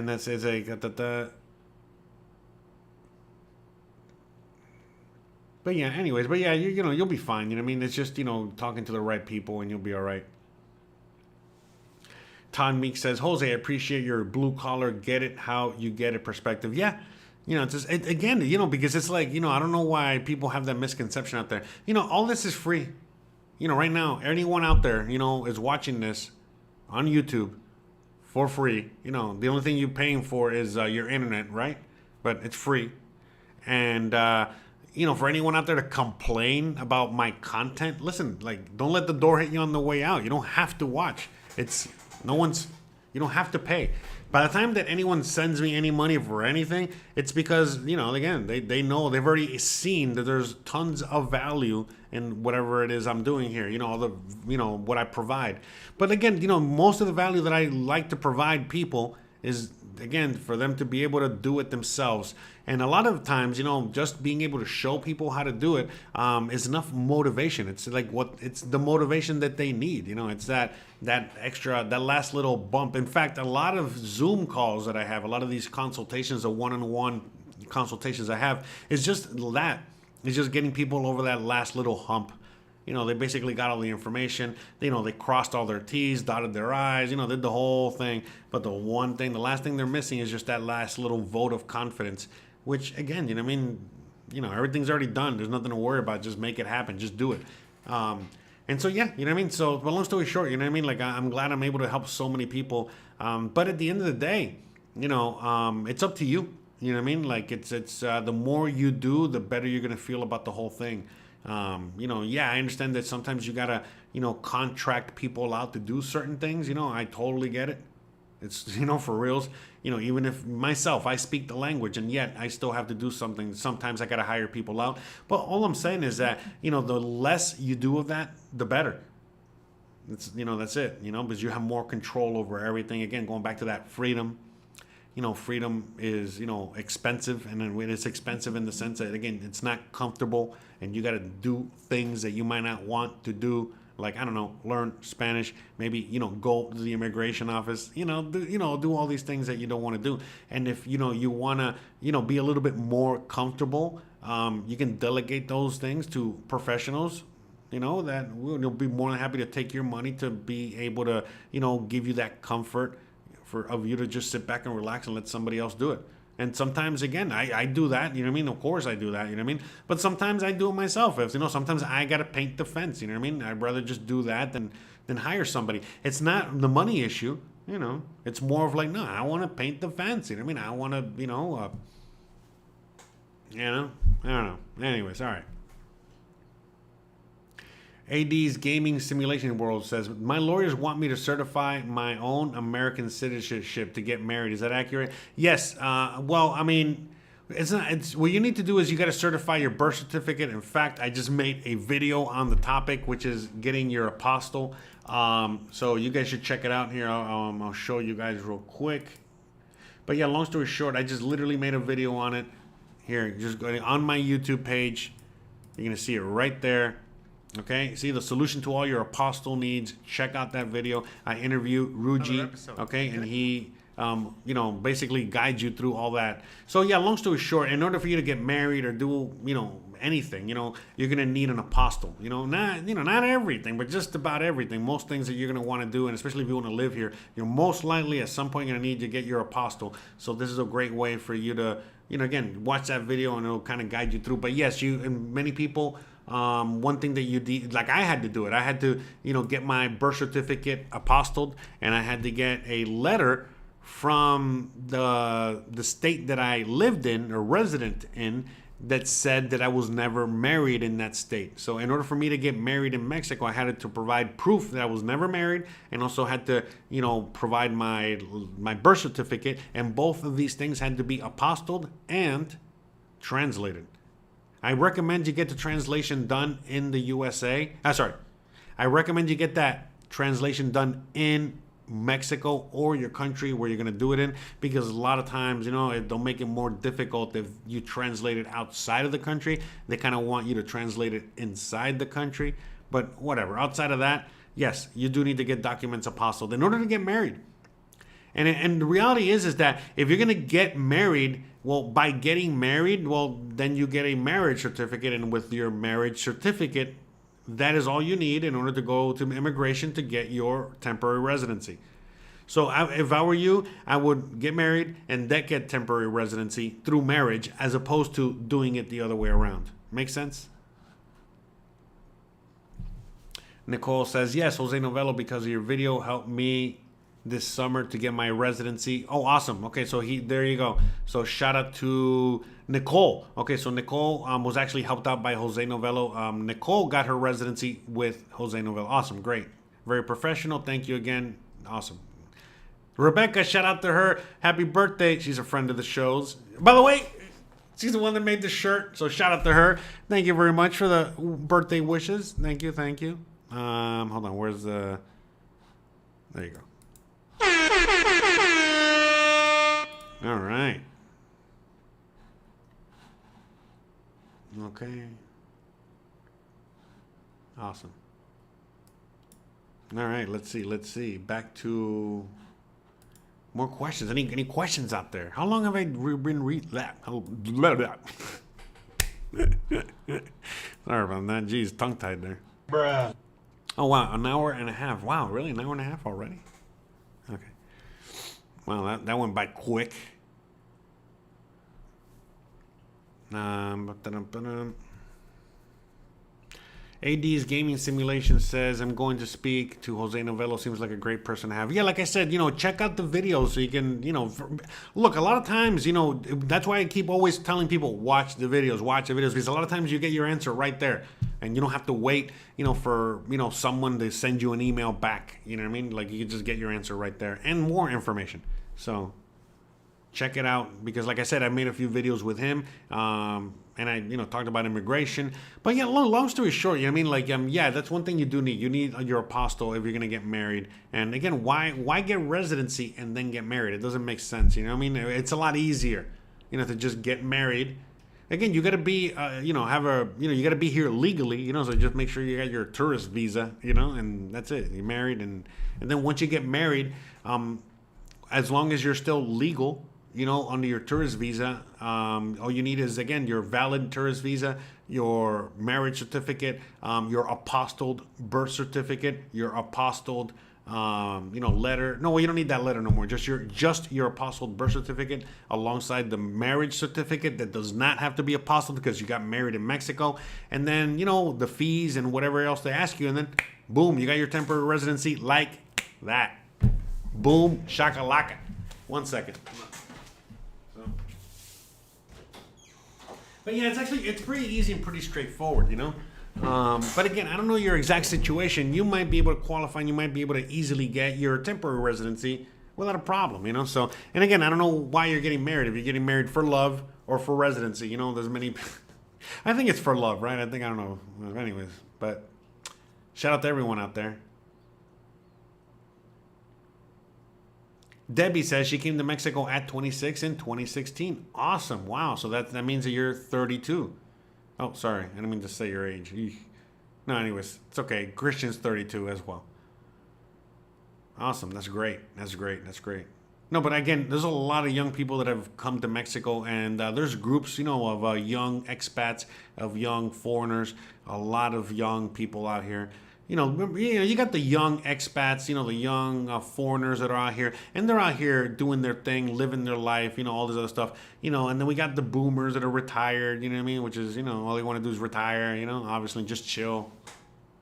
that says But yeah, anyways, you'll be fine. It's just, talking to the right people and you'll be all right. Todd Meek says, Jose, I appreciate your blue collar, get it how you get it perspective. Yeah. It's just, again, because it's like, I don't know why people have that misconception out there. All this is free. Right now, anyone out there, is watching this on YouTube for free. The only thing you're paying for is your internet, right? But it's free. And, for anyone out there to complain about my content, listen, like, don't let the door hit you on the way out. You don't have to watch. You don't have to pay. By the time that anyone sends me any money for anything, it's because, again, they know, they've already seen that there's tons of value in whatever it is I'm doing here, what I provide. But again, most of the value that I like to provide people is, again, for them to be able to do it themselves. And a lot of times, just being able to show people how to do it is enough motivation. It's like it's the motivation that they need. It's that extra, that last little bump. In fact, a lot of Zoom calls that I have, a lot of these consultations, the one-on-one consultations I have, is just that. It's just getting people over that last little hump. They basically got all the information. They crossed all their T's, dotted their I's, did the whole thing. But the last thing they're missing is just that last little vote of confidence, which, again, everything's already done. There's nothing to worry about. Just make it happen. Just do it. And so, yeah, So, but long story short, like, I'm glad I'm able to help so many people. But at the end of the day, it's up to you. Like, it's the more you do, the better you're going to feel about the whole thing. I understand that sometimes you gotta, contract people out to do certain things. I totally get it. It's, for reals, even if myself, I speak the language and yet I still have to do something. Sometimes I gotta hire people out. But all I'm saying is that, the less you do of that, the better. It's, you know, that's it, you know, because you have more control over everything. Again, going back to that freedom. You know, freedom is, you know, expensive, and then it's expensive in the sense that, again, it's not comfortable, and you got to do things that you might not want to do, like, I don't know, learn Spanish, maybe, you know, go to the immigration office, you know, do all these things that you don't want to do. And if, you know, you want to, you know, be a little bit more comfortable, you can delegate those things to professionals, you know, that will be more than happy to take your money to be able to, you know, give you that comfort of you to just sit back and relax and let somebody else do it. And sometimes, again, I do that, you know what I mean? Of course I do that, you know what I mean? But sometimes I do it myself. If, you know, sometimes I got to paint the fence, you know what I mean? I'd rather just do that than hire somebody. It's not the money issue, you know? It's more of like, no, I want to paint the fence, you know what I mean? I want to, you know, I don't know. Anyways, all right. AD's Gaming Simulation World says, my lawyers want me to certify my own American citizenship to get married. Is that accurate? Yes. Well, I mean, it's not. It's what you need to do is you got to certify your birth certificate. In fact, I just made a video on the topic, which is getting your apostille. So you guys should check it out here. I'll show you guys real quick. But yeah, long story short, I just literally made a video on it. Here, just going on my YouTube page. You're gonna see it right there. Okay, see the solution to all your apostille needs. Check out that video. I interview Ruji, okay, and he, you know, basically guides you through all that. So yeah, long story short, in order for you to get married or do, you know, anything, you know, you're gonna need an apostille. You know, not everything, but just about everything. Most things that you're gonna want to do, and especially if you want to live here, you're most likely at some point gonna need to get your apostille. So this is a great way for you to, you know, again, watch that video and it'll kind of guide you through. But yes, you and many people. One thing that you did, like I had to do it. I had to, you know, get my birth certificate apostilled, and I had to get a letter from the state that I lived in or resident in that said that I was never married in that state. So in order for me to get married in Mexico, I had to provide proof that I was never married, and also had to, you know, provide my birth certificate, and both of these things had to be apostilled and translated. I recommend you get the translation done in the USA. I recommend you get that translation done in Mexico or your country where you're going to do it in, because a lot of times, you know, they'll make it more difficult if you translate it outside of the country. They kind of want you to translate it inside the country. But whatever. Outside of that, yes, you do need to get documents apostilled in order to get married. And the reality is that if you're going to get married, well, by getting married, well, then you get a marriage certificate. And with your marriage certificate, that is all you need in order to go to immigration to get your temporary residency. So if I were you, I would get married and then get temporary residency through marriage, as opposed to doing it the other way around. Make sense? Nicole says, yes, Jose Novelo, because of your video, helped me this summer to get my residency. Oh, awesome. Okay, so there you go. So shout out to Nicole. Okay, so Nicole was actually helped out by Jose Novelo. Nicole got her residency with Jose Novelo. Awesome, great. Very professional. Thank you again. Awesome. Rebecca, shout out to her. Happy birthday. She's a friend of the shows. By the way, she's the one that made the shirt. So shout out to her. Thank you very much for the birthday wishes. Thank you, thank you. Hold on, where's the... There you go. All right. Okay. Awesome. All right, let's see. Back to more questions. Any questions out there? How long have I been reading that? Sorry about that. Jeez, tongue-tied there. Bruh. Oh, wow, an hour and a half. Wow, really? An hour and a half already? Okay. Wow, that went by quick. AD's Gaming Simulation says, I'm going to speak to Jose Novelo. Seems like a great person to have. Yeah, like I said, check out the videos so you can, look, a lot of times, that's why I keep always telling people, watch the videos, because a lot of times you get your answer right there. And you don't have to wait, for, someone to send you an email back. You know what I mean? Like, you can just get your answer right there and more information. So, check it out, because like I said, I made a few videos with him, and I talked about immigration. But yeah, long story short, I mean, like, yeah, that's one thing you do need. You need your apostille if you're gonna get married. And again, why get residency and then get married? It doesn't make sense. I mean, it's a lot easier, to just get married. Again, you got to be, you got to be here legally, so just make sure you got your tourist visa, and that's it. You're married, and then once you get married, as long as you're still legal, under your tourist visa, all you need is, again, your valid tourist visa, your marriage certificate, your apostilled birth certificate, your apostilled, letter. No, you don't need that letter no more. Just your apostilled birth certificate alongside the marriage certificate that does not have to be apostilled because you got married in Mexico. And then, the fees and whatever else they ask you. And then, boom, you got your temporary residency like that. Boom, shakalaka. 1 second. But yeah, it's pretty easy and pretty straightforward, But again, I don't know your exact situation. You might be able to qualify, and you might be able to easily get your temporary residency without a problem, So, and again, I don't know why you're getting married. If you're getting married for love or for residency, there's many. I think it's for love, right? I don't know. Anyways, but shout out to everyone out there. Debbie says she came to Mexico at 26 in 2016. Awesome. Wow. So that means that you're 32. Oh, sorry. I didn't mean to say your age. Eesh. No, anyways. It's okay. Christian's 32 as well. Awesome. That's great. That's great. No, but again, there's a lot of young people that have come to Mexico, and there's groups, of young expats, of young foreigners, a lot of young people out here. You got the young expats, the young foreigners that are out here, and they're out here doing their thing, living their life, all this other stuff, and then we got the boomers that are retired, which is, all they want to do is retire, obviously just chill.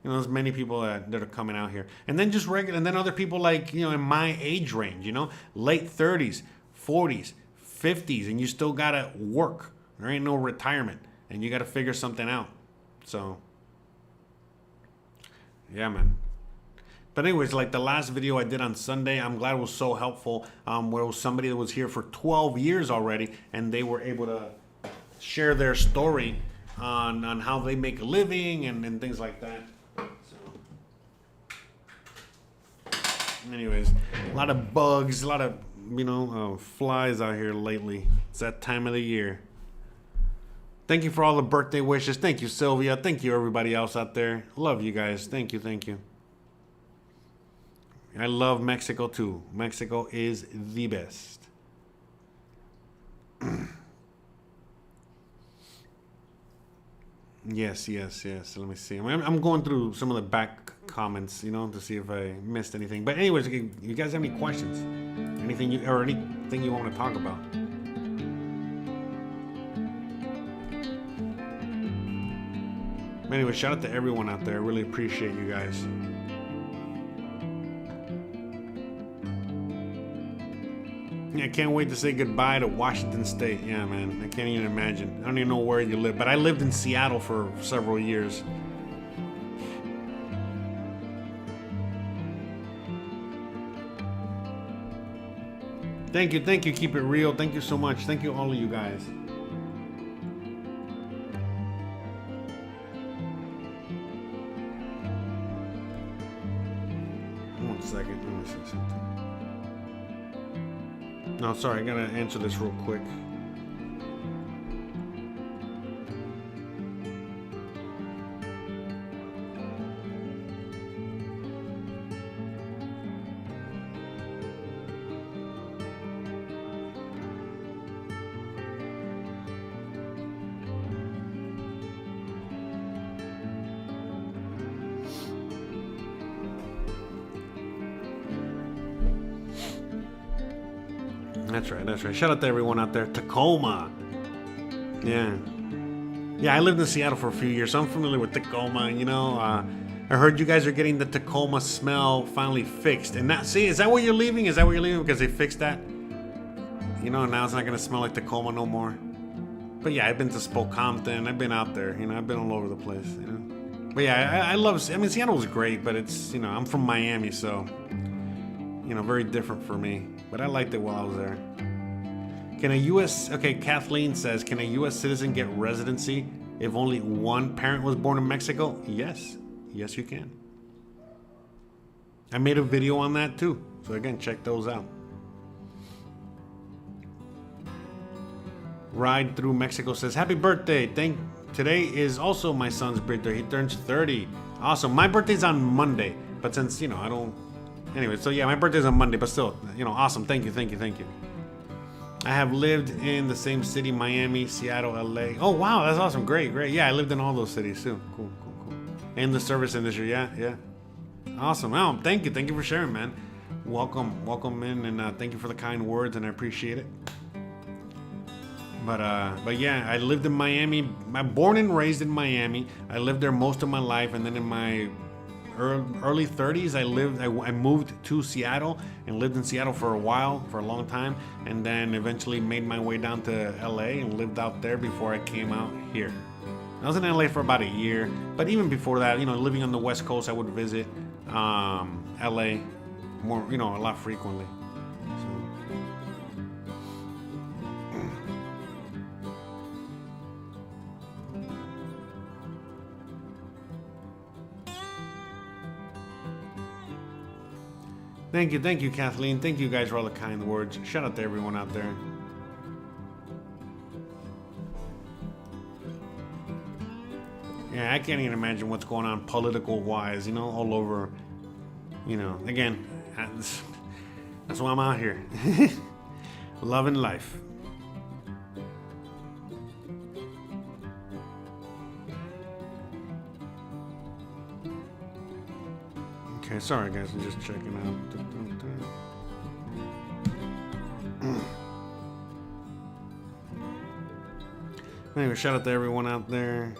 There's many people that are coming out here, and then just regular, and then other people like, in my age range, late 30s, 40s, 50s, and you still got to work. There ain't no retirement, and you got to figure something out. So yeah, man. But anyways, like the last video I did on Sunday, I'm glad it was so helpful. Where it was somebody that was here for 12 years already, and they were able to share their story on how they make a living and things like that. So, anyways, a lot of bugs, a lot of flies out here lately. It's that time of the year. Thank you for all the birthday wishes. Thank you, Sylvia. Thank you, everybody else out there. Love you guys. Thank you. I love Mexico, too. Mexico is the best. Yes. Let me see. I'm going through some of the back comments, to see if I missed anything. But anyways, you guys have any questions? Anything you want to talk about? Anyway, shout out to everyone out there. I really appreciate you guys. I can't wait to say goodbye to Washington State. Yeah, man. I can't even imagine. I don't even know where you live. But I lived in Seattle for several years. Thank you. Keep it real. Thank you so much. Thank you, all of you guys. 1 second. Let me see something. No, sorry. I gotta answer this real quick. That's right. Shout out to everyone out there. Tacoma. Yeah, I lived in Seattle for a few years, so I'm familiar with Tacoma. I heard you guys are getting the Tacoma smell finally fixed. And now, see, is that where you're leaving? Because they fixed that? Now it's not going to smell like Tacoma no more. But yeah, I've been to Spokampton. I've been out there. I've been all over the place. But yeah, I love. Seattle was great, but it's I'm from Miami, so very different for me. But I liked it while I was there. Can a U.S. Okay, Kathleen says, can a U.S. citizen get residency if only one parent was born in Mexico? Yes. Yes, you can. I made a video on that too. So again, check those out. Ride Through Mexico says, happy birthday. Today is also my son's birthday. He turns 30. Awesome. My birthday's on Monday. But since, you know, I don't... Anyway, so yeah, my birthday's on Monday. But still, you know, awesome. Thank you. I have lived in the same city, Miami, Seattle, LA. Oh, wow. That's awesome. Great. Yeah, I lived in all those cities too. Cool. In the service industry. Yeah. Awesome. Oh, thank you. Thank you for sharing, man. Welcome in. And thank you for the kind words. And I appreciate it. But yeah, I lived in Miami. I'm born and raised in Miami. I lived there most of my life, and then in my early 30s, I moved to Seattle and lived in Seattle for a while, for a long time, and then eventually made my way down to LA and lived out there before I came out here. I was in LA for about a year, but even before that, you know, living on the West Coast, I would visit LA more, you know, a lot frequently. Thank you, Kathleen. Thank you guys for all the kind words. Shout out to everyone out there. Yeah, I can't even imagine what's going on political-wise, you know, all over, you know. Again, that's why I'm out here. Loving life. Okay, sorry guys, I'm just checking out. Anyway, shout out to everyone out there.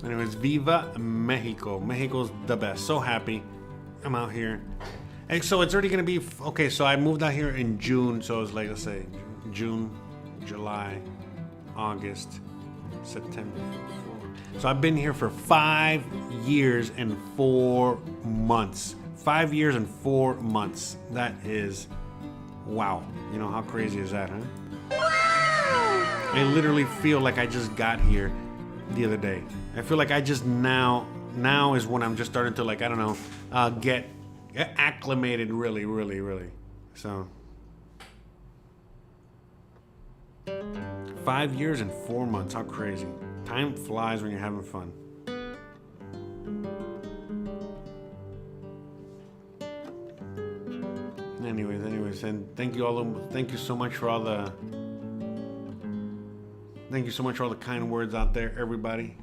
Anyways, Viva Mexico. Mexico's the best. So happy. I'm out here. And so it's already gonna be okay. So I moved out here in June. So it's like, let's say June, July, August, September. So I've been here for 5 years and 4 months. 5 years and 4 months. That is, wow. You know, how crazy is that, huh? Wow! I literally feel like I just got here the other day. I feel like I just now is when I'm just starting to, like, I don't know, get acclimated really. So 5 years and 4 months. How crazy. Time flies when you're having fun. Anyways, and thank you so much for all the kind words out there, everybody.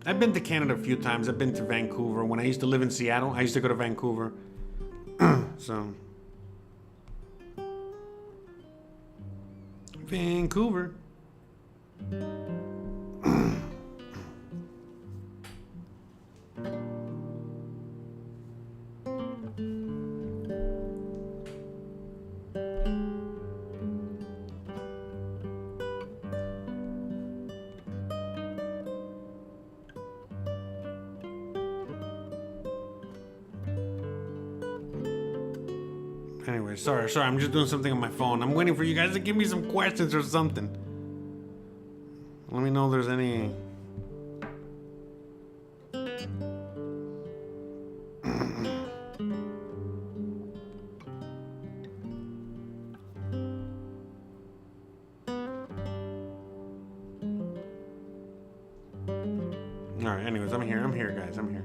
I've been to Canada a few times. I've been to Vancouver. When I used to live in Seattle, I used to go to Vancouver. So Vancouver. Anyway, sorry, I'm just doing something on my phone. I'm waiting for you guys to give me some questions or something. Let me know if there's any. Alright, anyways, I'm here, guys, I'm here.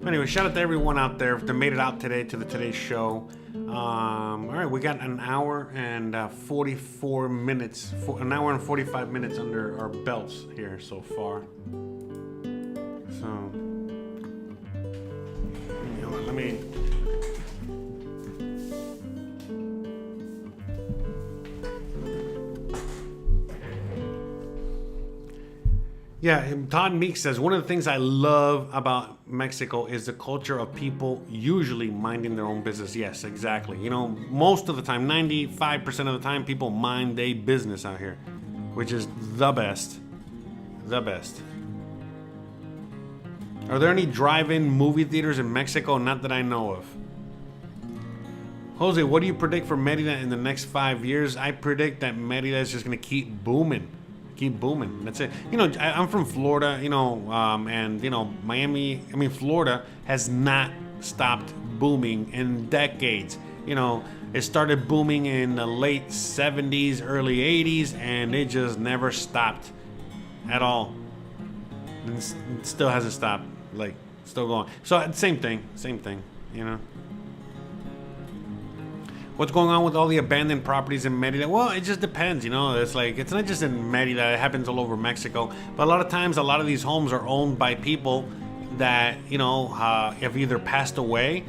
Anyway, shout out to everyone out there that made it out today to today's show. All right, we got an hour and 44 minutes, an hour and 45 minutes under our belts here so far. So, let me. Yeah, Todd Meek says, one of the things I love about Mexico is the culture of people usually minding their own business. Yes, exactly. You know, most of the time, 95% of the time, people mind their business out here, which is the best. The best. Are there any drive-in movie theaters in Mexico? Not that I know of. Jose, what do you predict for Merida in the next 5 years? I predict that Merida is just going to keep booming. Keep booming. That's it. You know, I'm from Florida, you know, and, you know, Florida has not stopped booming in decades. You know, it started booming in the late 70s, early 80s, and it just never stopped at all. And it still hasn't stopped. Like, still going. So, same thing, you know. What's going on with all the abandoned properties in Merida? Well, it just depends, you know. It's like, it's not just in Merida, it happens all over Mexico. But a lot of times, a lot of these homes are owned by people that, you know, have either passed away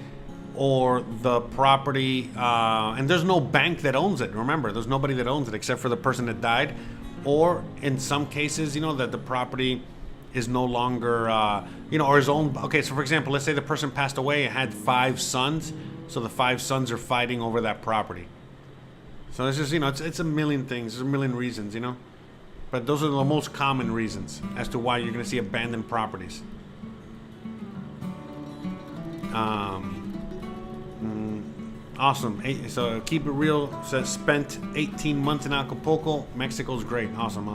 or the property, and there's no bank that owns it. Remember, there's nobody that owns it except for the person that died. Or in some cases, you know, that the property is no longer, you know, or is owned. Okay, so for example, let's say the person passed away and had 5 sons. So the 5 sons are fighting over that property. So it's just, you know, it's a million things. There's a million reasons, you know. But those are the most common reasons as to why you're going to see abandoned properties. Awesome. So Keep It Real says spent 18 months in Acapulco. Mexico's great. Awesome.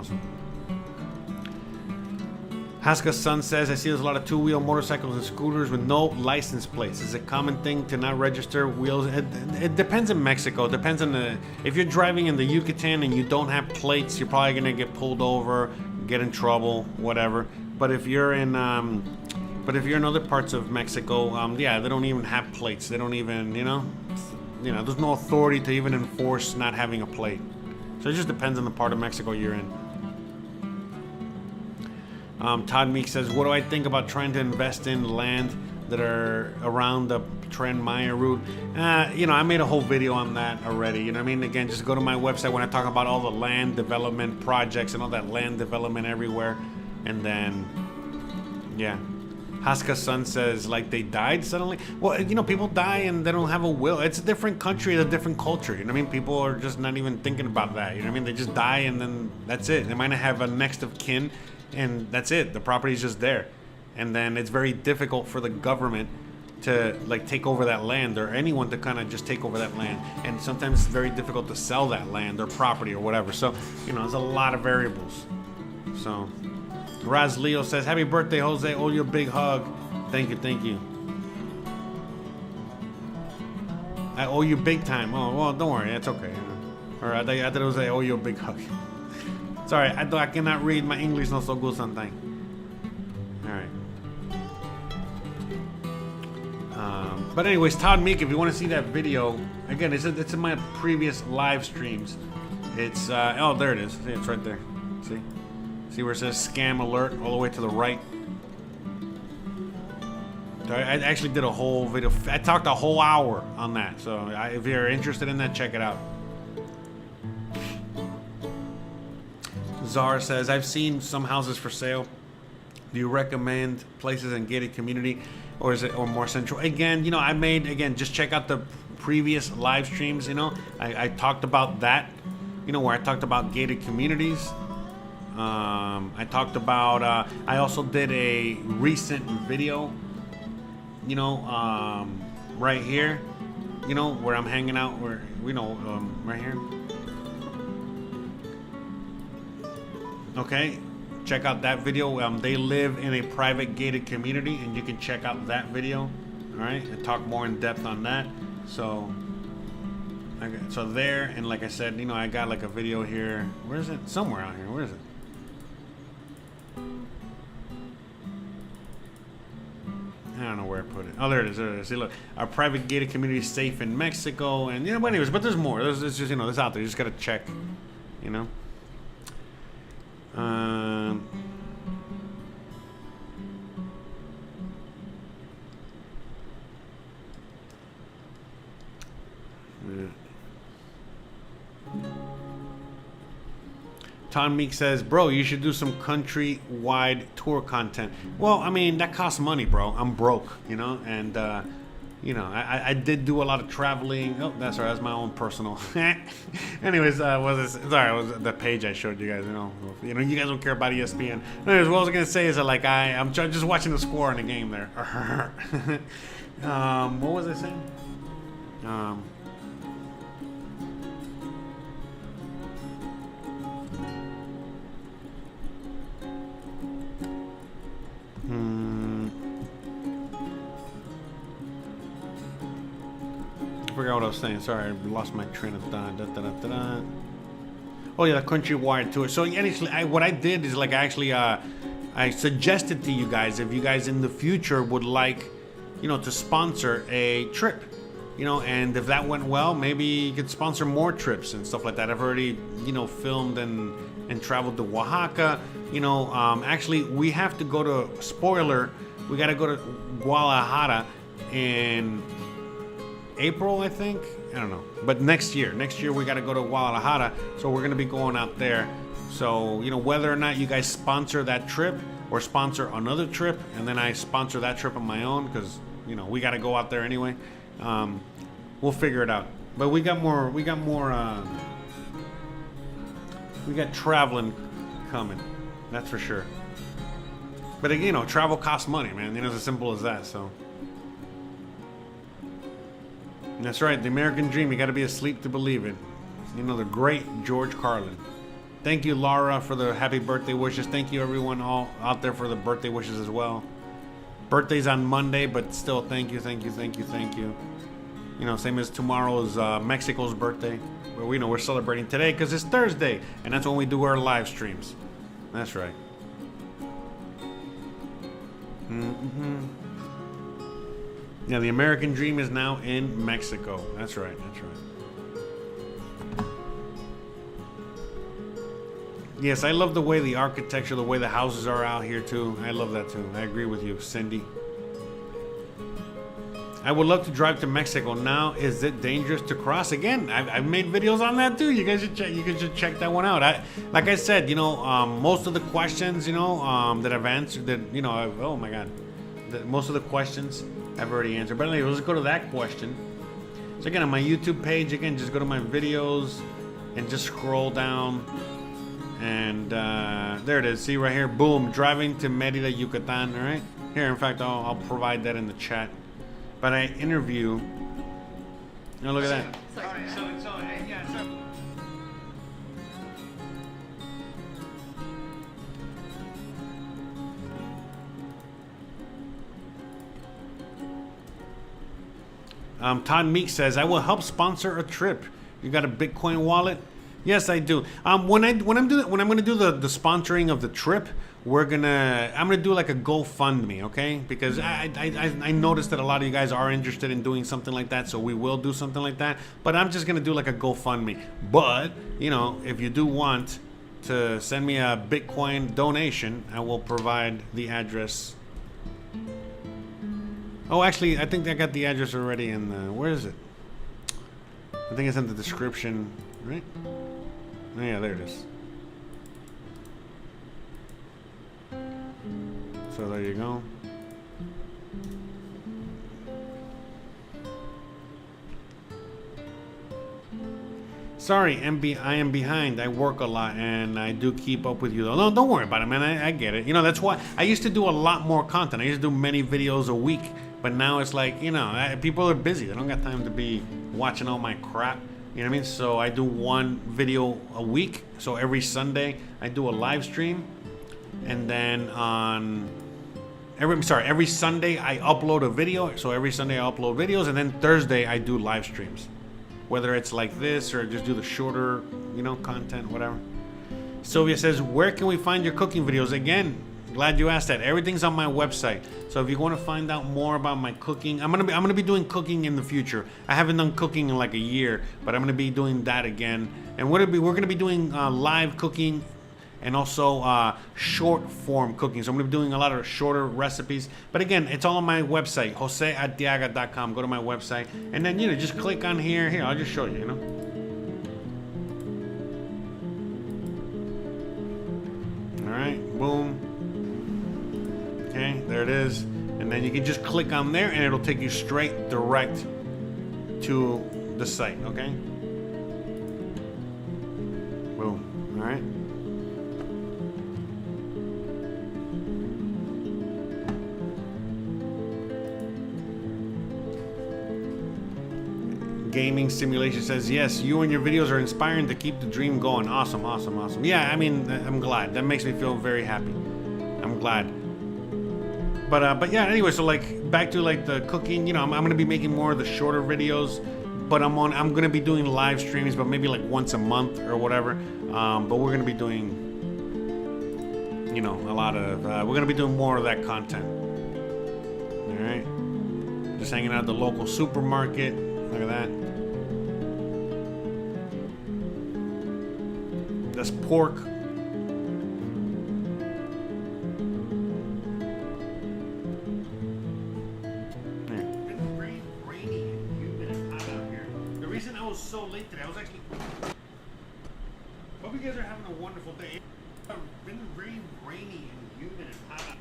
Haska's son says, I see there's a lot of 2-wheel motorcycles and scooters with no license plates. Is it a common thing to not register wheels? It depends in Mexico. It depends on if you're driving in the Yucatan and you don't have plates, you're probably going to get pulled over, get in trouble, whatever. But if you're in other parts of Mexico, yeah, they don't even have plates. They don't even, you know, there's no authority to even enforce not having a plate. So it just depends on the part of Mexico you're in. Todd Meek says, what do I think about trying to invest in land that are around the Tren Maya route? You know, I made a whole video on that already. You know what I mean? Again, just go to my website when I talk about all the land development projects and all that land development everywhere. And then, yeah. Haska's son says, like, they died suddenly? Well, you know, people die and they don't have a will. It's a different country, a different culture. You know what I mean? People are just not even thinking about that. You know what I mean? They just die and then that's it. They might not have a next of kin. And that's it. The property's just there. And then it's very difficult for the government to like take over that land, or anyone to kind of just take over that land. And sometimes it's very difficult to sell that land or property or whatever. So, you know, there's a lot of variables. So, Raz Leo says, happy birthday, Jose. Oh, you a big hug. Thank you. I owe you big time. Oh, well, don't worry. It's okay. Or I thought it was I owe you a big hug. Sorry, I cannot read. My English not so good sometimes. All right. But anyways, Todd Meek, if you want to see that video, again, it's in my previous live streams. It's oh, there it is. See, it's right there. See where it says scam alert all the way to the right. So I actually did a whole video. I talked a whole hour on that. So if you're interested in that, check it out. Zara says, I've seen some houses for sale. Do you recommend places in gated community, or is it more central? Again, you know, just check out the previous live streams. You know, I talked about that, you know, where I talked about gated communities. I talked about, I also did a recent video, you know, right here, you know, where I'm hanging out, where, you know, right here. Okay, check out that video. They live in a private gated community, and you can check out that video. All right, I talk more in depth on that. So there, and like I said, you know, I got like a video here. Where is it? Somewhere out here. Where is it? I don't know where I put it. Oh, there it is. There it is. See, look, our private gated community is safe in Mexico, and you know. But anyways, but there's more. There's just, you know, it's out there. You just gotta check. You know. Tom Meek says, bro, you should do some country-wide tour content. Well, I mean, that costs money, bro. I'm broke, you know, and you know, I did do a lot of traveling. Oh, that's right. That's my own personal. Anyways, sorry, it was the page I showed you guys. You know, you guys don't care about ESPN. Anyways, what I was gonna say is that like I'm just watching the score in the game there. What was I saying? I forgot what I was saying. Sorry, I lost my train of thought. Oh yeah, the country wired to it. So what I did is like I suggested to you guys if you guys in the future would like, you know, to sponsor a trip, you know, and if that went well, maybe you could sponsor more trips and stuff like that. I've already, you know, filmed and traveled to Oaxaca. You know, actually we have to go to, spoiler, we got to go to Guadalajara in April, I think. I don't know. But next year we got to go to Guadalajara. So we're going to be going out there. So, you know, whether or not you guys sponsor that trip or sponsor another trip, and then I sponsor that trip on my own, because, you know, we got to go out there anyway. We'll figure it out. But we got traveling coming. That's for sure. But, you know, travel costs money, man. You know, it's as simple as that, so. That's right, the American dream. You got to be asleep to believe it. You know, the great George Carlin. Thank you, Laura, for the happy birthday wishes. Thank you, everyone all out there for the birthday wishes as well. Birthday's on Monday, but still, thank you. You know, same as tomorrow's Mexico's birthday. But we know we're celebrating today because it's Thursday, and that's when we do our live streams. That's right. Yeah, the American dream is now in Mexico. That's right. Yes, I love the way the architecture, the way the houses are out here too. I love that too. I agree with you, Cindy. I would love to drive to Mexico. Now, is it dangerous to cross? Again, I've made videos on that too. You guys should check. You can just check that one out. Like I said, you know, most of the questions, you know, that I've answered, that, you know, oh my God, most of the questions I've already answered. But anyway, let's go to that question. So again, on my YouTube page, again, just go to my videos and just scroll down. And there it is. See right here. Boom. Driving to Merida, Yucatan. All right. Here, in fact, I'll provide that in the chat. But I interview. Oh, look at that. Sorry. Todd Meek says, I will help sponsor a trip. You got a Bitcoin wallet? Yes, I do. When I'm gonna do the sponsoring of the trip, I'm gonna do like a GoFundMe, okay? Because I noticed that a lot of you guys are interested in doing something like that, so we will do something like that. But I'm just gonna do like a GoFundMe. But you know, if you do want to send me a Bitcoin donation, I will provide the address. Oh, actually, I think I got the address already in the, where is it? I think it's in the description, right? Oh, yeah, there it is. So there you go. Sorry, I am behind. I work a lot and I do keep up with you though. No, don't worry about it, man. I get it. You know, that's why I used to do a lot more content. I used to do many videos a week, but now it's like, you know, people are busy. They don't got time to be watching all my crap. You know what I mean? So I do one video a week. So every Sunday I do a live stream, and then every Sunday I upload a video. So every Sunday I upload videos, and then Thursday I do live streams. Whether it's like this or just do the shorter, you know, content, whatever. Sylvia says, where can we find your cooking videos? Again, glad you asked that. Everything's on my website. So if you want to find out more about my cooking, I'm gonna be doing cooking in the future. I haven't done cooking in like a year, but I'm gonna be doing that again. And we're gonna be doing live cooking and also short form cooking. So I'm gonna be doing a lot of shorter recipes. But again, it's all on my website, josearteaga.com. Go to my website, and then, you know, just click on here. Here, I'll just show you, you know. All right, boom. Okay, there it is. And And then you can just click on there and it'll take you straight direct to the site, okay? Boom. All right. Gaming Simulation says, yes, you and your videos are inspiring to keep the dream going. Awesome, awesome, awesome. Yeah, I mean, I'm glad. That makes me feel very happy. I'm glad. But yeah, anyway, so like back to like the cooking, you know, I'm gonna be making more of the shorter videos, but I'm gonna be doing live streams, but maybe like once a month or whatever. But we're gonna be doing, you know, a lot of, we're gonna be doing more of that content. All right. Just hanging out at the local supermarket. Look at that. That's pork. Rainy and humid and hot out here. The reason I was so late today, I was actually. Hope you guys are having a wonderful day. It's been very rainy and humid and hot out.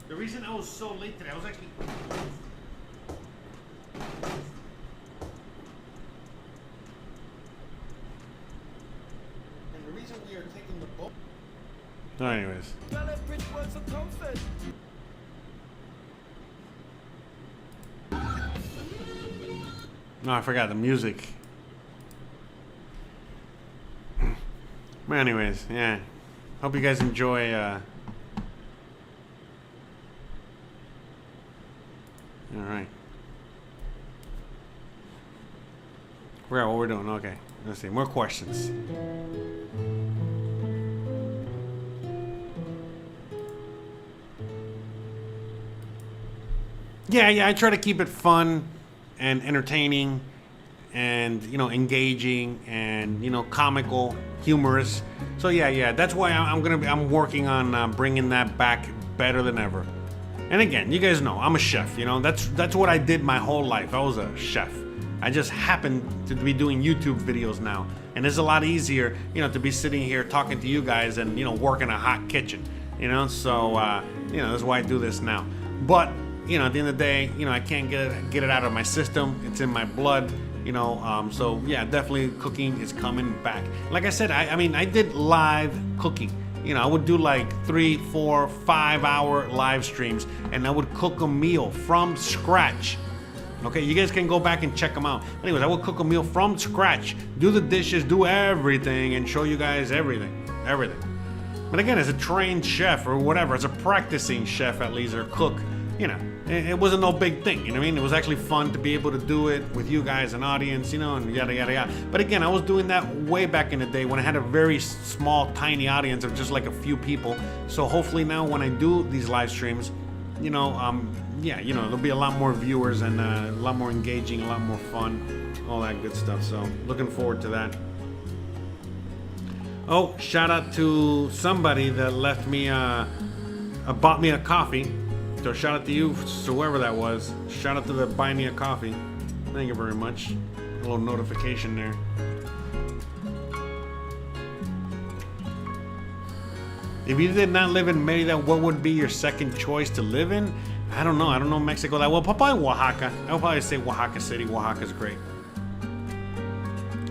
The reason I was so late today, I was actually. And the reason we are taking the boat. Anyways. No, I forgot the music. But anyways, yeah. Hope you guys enjoy. All right. Forgot what we're doing. Okay. Let's see. More questions. Yeah, I try to keep it fun and entertaining and, you know, engaging and, you know, comical, humorous. So yeah, that's why I'm working on bringing that back better than ever. And again, you guys know I'm a chef, you know, that's what I did my whole life. I was a chef. I just happen to be doing YouTube videos now, and it's a lot easier, you know, to be sitting here talking to you guys and, you know, working a hot kitchen, you know. So you know, that's why I do this now. But you know, at the end of the day, you know, I can't get it out of my system. It's in my blood, you know. So yeah, definitely cooking is coming back. Like I said, I mean, I did live cooking. You know, I would do like 3, 4, 5 hour live streams, and I would cook a meal from scratch. Okay, you guys can go back and check them out. Anyways, I would cook a meal from scratch, do the dishes, do everything, and show you guys everything. But again, as a trained chef or whatever, as a practicing chef at least, or cook, you know, it wasn't no big thing, you know what I mean? It was actually fun to be able to do it with you guys, an audience, you know, and yada, yada, yada. But again, I was doing that way back in the day when I had a very small, tiny audience of just like a few people. So hopefully now when I do these live streams, you know, yeah, you know, there'll be a lot more viewers and a lot more engaging, a lot more fun, all that good stuff. So looking forward to that. Oh, shout out to somebody that left me, bought me a coffee. So shout out to you, so whoever that was. Shout out to the buy me a coffee. Thank you very much. A little notification there. If you did not live in Merida, what would be your second choice to live in? I don't know. I don't know Mexico that well. Probably Oaxaca. I would probably say Oaxaca City. Oaxaca's great.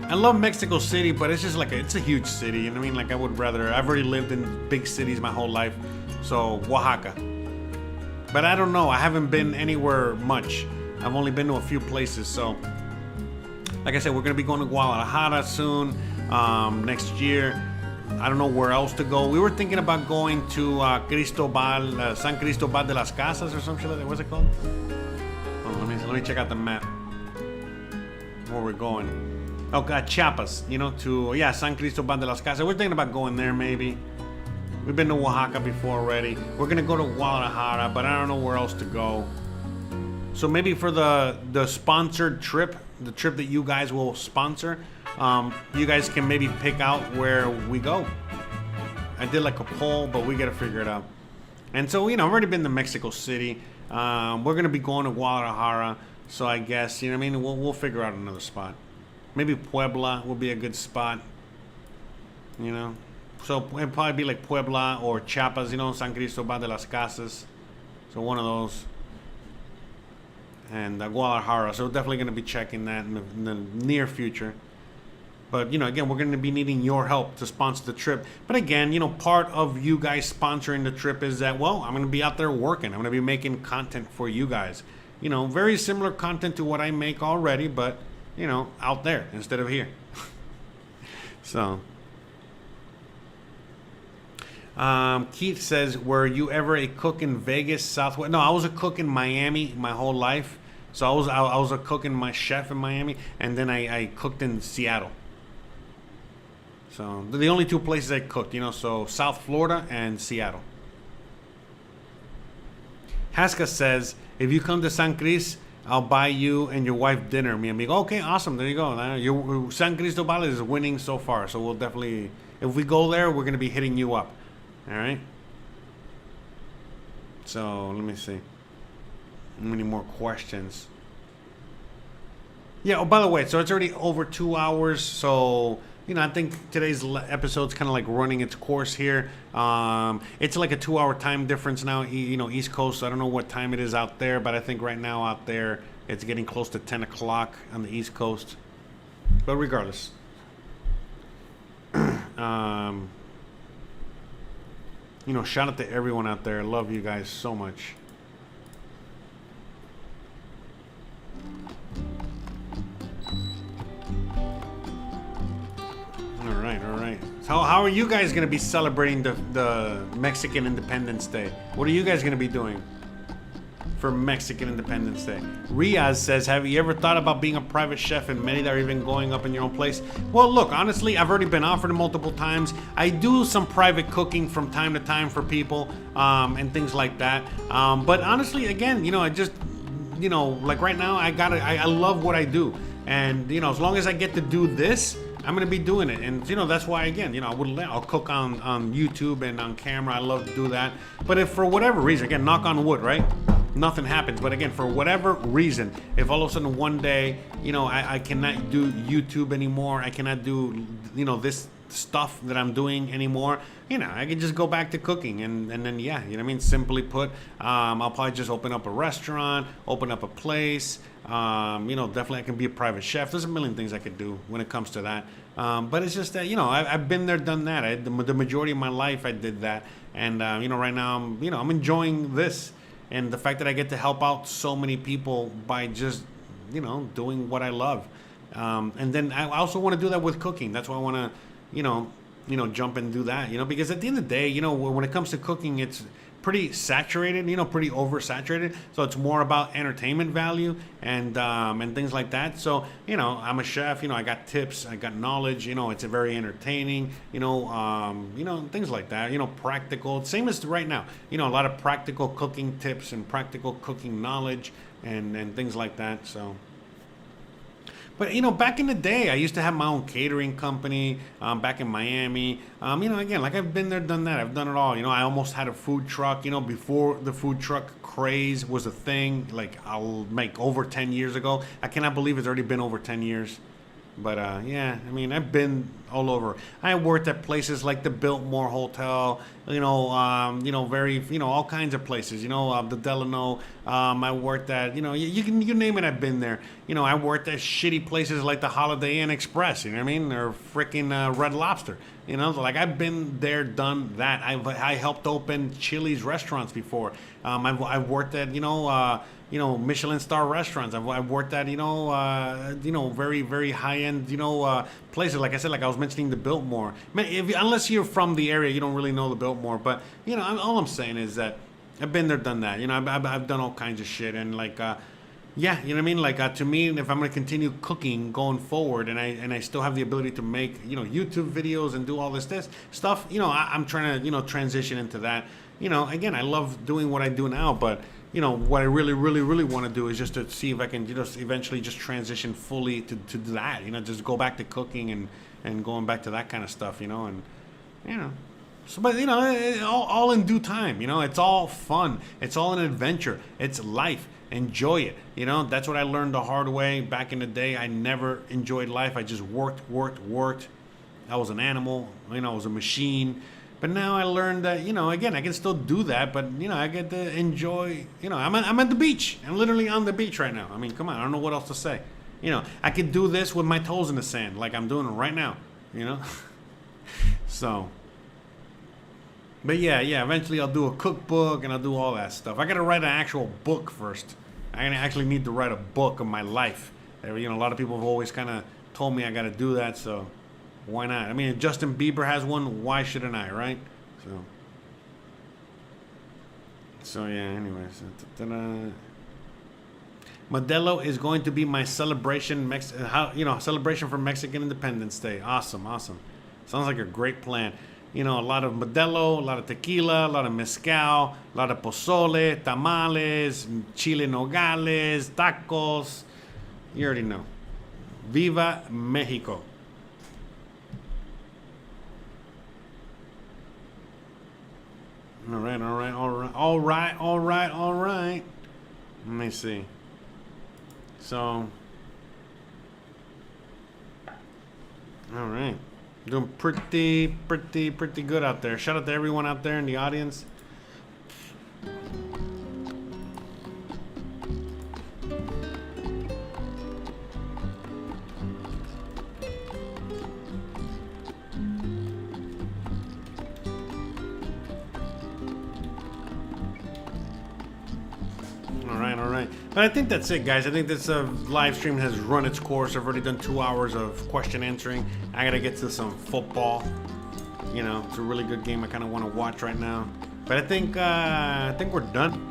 I love Mexico City, but it's just like it's a huge city. You know what I mean? Like I've already lived in big cities my whole life. So Oaxaca. But I don't know. I haven't been anywhere much. I've only been to a few places. So, like I said, we're going to be going to Guadalajara soon, next year. I don't know where else to go. We were thinking about going to San Cristobal de las Casas or some shit like that. What's it called? Oh, let me check out the map. Where we're going. Oh, God, Chiapas. You know, to, San Cristobal de las Casas. We're thinking about going there maybe. We've been to Oaxaca before already. We're gonna go to Guadalajara, but I don't know where else to go. So maybe for the sponsored trip, the trip that you guys will sponsor, you guys can maybe pick out where we go. I did like a poll, but we gotta figure it out. And so, you know, I've already been to Mexico City. We're gonna be going to Guadalajara, so I guess, you know what I mean, we'll figure out another spot. Maybe Puebla will be a good spot. You know. So it'd probably be like Puebla or Chiapas, you know, San Cristobal de las Casas. So one of those. and Guadalajara. So we're definitely going to be checking that in the near future. But, you know, again, we're going to be needing your help to sponsor the trip. But again, you know, part of you guys sponsoring the trip is that, well, I'm going to be out there working. I'm going to be making content for you guys. You know, very similar content to what I make already, but, you know, out there instead of here. So, Keith says, were you ever a cook in Vegas, Southwest? No, I was a cook in Miami my whole life. So I was a cook and my chef in Miami, and then I cooked in Seattle. So the only two places I cooked, you know, so South Florida and Seattle. Haska says, if you come to San Cris, I'll buy you and your wife dinner, mi amigo. Okay, awesome. There you go. Your San Cristobal is winning so far. So we'll definitely, if we go there, we're going to be hitting you up. All right. So let me see. Many more questions. Yeah. Oh, by the way, so it's already over 2 hours. So, you know, I think today's episode's kind of like running its course here. It's like a 2-hour time difference now, you know, East Coast. I don't know what time it is out there, but I think right now out there it's getting close to 10 o'clock on the East Coast. But regardless. You know, shout out to everyone out there. I love you guys so much. All right. So how are you guys going to be celebrating the Mexican Independence Day? What are you guys going to be doing for Mexican Independence Day? Riaz says, have you ever thought about being a private chef in Merida or even going up in your own place? Well, look, honestly, I've already been offered it multiple times. I do some private cooking from time to time for people and things like that. But honestly, again, you know, I just, you know, like right now, I love what I do. And, you know, as long as I get to do this, I'm going to be doing it. And, you know, that's why, again, you know, I'll cook on YouTube and on camera. I love to do that. But if for whatever reason, again, knock on wood, right? Nothing happens. But again, for whatever reason, if all of a sudden one day, you know, I cannot do YouTube anymore, I cannot do, you know, this stuff that I'm doing anymore, you know, I can just go back to cooking. And then, yeah, you know what I mean? Simply put, I'll probably just open up a restaurant, open up a place. You know, definitely I can be a private chef. There's a million things I could do when it comes to that. But it's just that, you know, I've been there, done that. The majority of my life I did that. And, you know, right now, I'm enjoying this. And the fact that I get to help out so many people by just, you know, doing what I love. And then I also want to do that with cooking. That's why I want to, you know, jump and do that, you know, because at the end of the day, you know, when it comes to cooking, it's pretty saturated, you know, pretty oversaturated. So it's more about entertainment value and things like that. So, you know, I'm a chef, you know, I got tips, I got knowledge, you know, it's a very entertaining, you know, things like that, you know, practical, same as right now, you know, a lot of practical cooking tips and practical cooking knowledge and things like that. So, but, you know, back in the day, I used to have my own catering company back in Miami. You know, again, like I've been there, done that. I've done it all. You know, I almost had a food truck, you know, before the food truck craze was a thing, like I'll make over 10 years ago. I cannot believe it's already been over 10 years. But, yeah, I mean, I've been all over. I worked at places like the Biltmore Hotel, you know, very, you know, all kinds of places, you know, the Delano. I worked at, you know, you name it, I've been there. You know, I worked at shitty places like the Holiday Inn Express, you know what I mean? Or freaking Red Lobster, you know, so like I've been there, done that. I helped open Chili's restaurants before. I've worked at, you know, Michelin star restaurants. I've worked at, you know, very, very high end, you know, places. Like I said, like I was mentioning the Biltmore. Man, unless you're from the area, you don't really know the Biltmore. But, you know, all I'm saying is that I've been there, done that. You know, I've done all kinds of shit. And like, yeah, you know what I mean? Like, to me, if I'm going to continue cooking going forward and I still have the ability to make, you know, YouTube videos and do all this stuff, you know, I'm trying to, you know, transition into that. You know, again, I love doing what I do now, but, you know, what I really, really, really want to do is just to see if I can, you know, eventually just transition fully to that, you know, just go back to cooking and going back to that kind of stuff, you know, and, you know. So, but, you know, all in due time, you know, it's all fun. It's all an adventure. It's life. Enjoy it. You know, that's what I learned the hard way back in the day. I never enjoyed life. I just worked. I was an animal, you know, I was a machine. But now I learned that, again, I can still do that, but, I get to enjoy, I'm at the beach. I'm literally on the beach right now. I mean, come on, I don't know what else to say. I could do this with my toes in the sand like I'm doing right now, So, but yeah, eventually I'll do a cookbook and I'll do all that stuff. I got to write an actual book first. I actually need to write a book of my life. A lot of people have always kind of told me I got to do that, so why not? I mean, if Justin Bieber has one, why shouldn't I, right? So yeah, anyways. Modelo is going to be my celebration, celebration for Mexican Independence Day. Awesome. Sounds like a great plan. A lot of Modelo, a lot of tequila, a lot of mezcal, a lot of pozole, tamales, chile nogales, tacos. You already know. Viva Mexico. All right. Let me see. So, all right. Doing pretty good out there. Shout out to everyone out there in the audience. All right. But I think that's it, guys. I think this live stream has run its course. I've already done 2 hours of question answering. I gotta get to some football. It's a really good game I kind of want to watch right now. But I think we're done.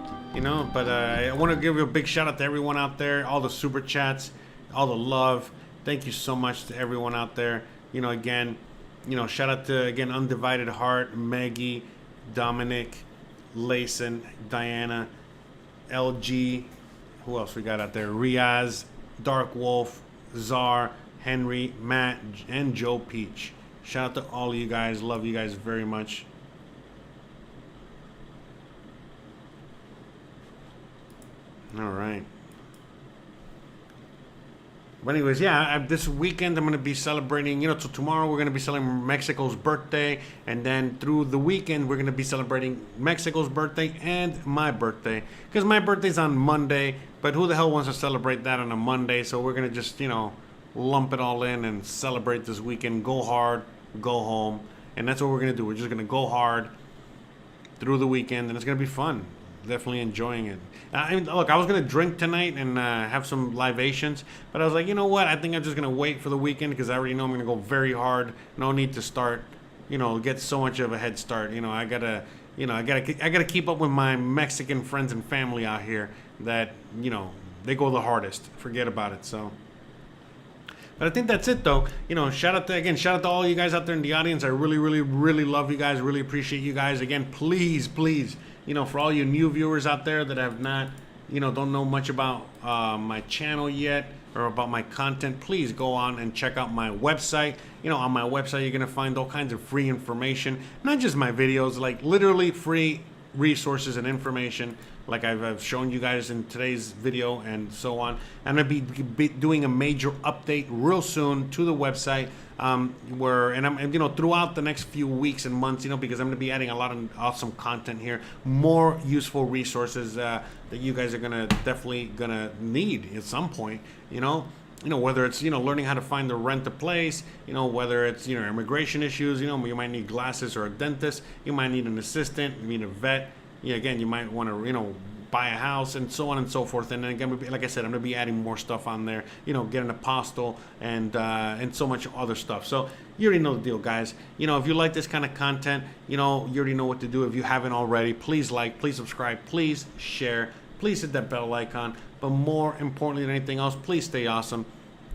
But I want to give you a big shout out to everyone out there, all the super chats, all the love. Thank you so much to everyone out there. Again, shout out to Undivided Heart, Maggie, Dominic, Layson, Diana, LG, who else we got out there? Riaz, Dark Wolf, Czar, Henry, Matt, and Joe Peach. Shout out to all of you guys. Love you guys very much. All right. But anyways, yeah, this weekend I'm going to be celebrating, so tomorrow we're going to be celebrating Mexico's birthday, and then through the weekend we're going to be celebrating Mexico's birthday and my birthday, because my birthday's on Monday, but who the hell wants to celebrate that on a Monday? So we're going to just, lump it all in and celebrate this weekend, go hard, go home, and that's what we're going to do. We're just going to go hard through the weekend, and it's going to be fun. Definitely enjoying it. Look, I was going to drink tonight and have some libations, but I was like, you know what? I think I'm just going to wait for the weekend because I already know I'm going to go very hard. No need to start, get so much of a head start. I got to keep up with my Mexican friends and family out here that, they go the hardest. Forget about it. So, but I think that's it, though. Shout out to all you guys out there in the audience. I really, really, really love you guys. Really appreciate you guys. Again, please, for all you new viewers out there that have not, don't know much about my channel yet or about my content, please go on and check out my website. On my website, you're going to find all kinds of free information, not just my videos, like literally free resources and information like I've shown you guys in today's video and so on. I'm going to be doing a major update real soon to the website I'm throughout the next few weeks and months, because I'm going to be adding a lot of awesome content here, more useful resources that you guys are definitely gonna need at some point, whether it's, learning how to find or rent a place, whether it's, immigration issues, you might need glasses or a dentist, you might need an assistant, you need a vet. Again, you might want to, buy a house and so on and so forth. And then again, like I said, I'm going to be adding more stuff on there, get an apostle and so much other stuff. So you already know the deal, guys. If you like this kind of content, you already know what to do. If you haven't already, please like, please subscribe, please share, please hit that bell icon. But more importantly than anything else, please stay awesome.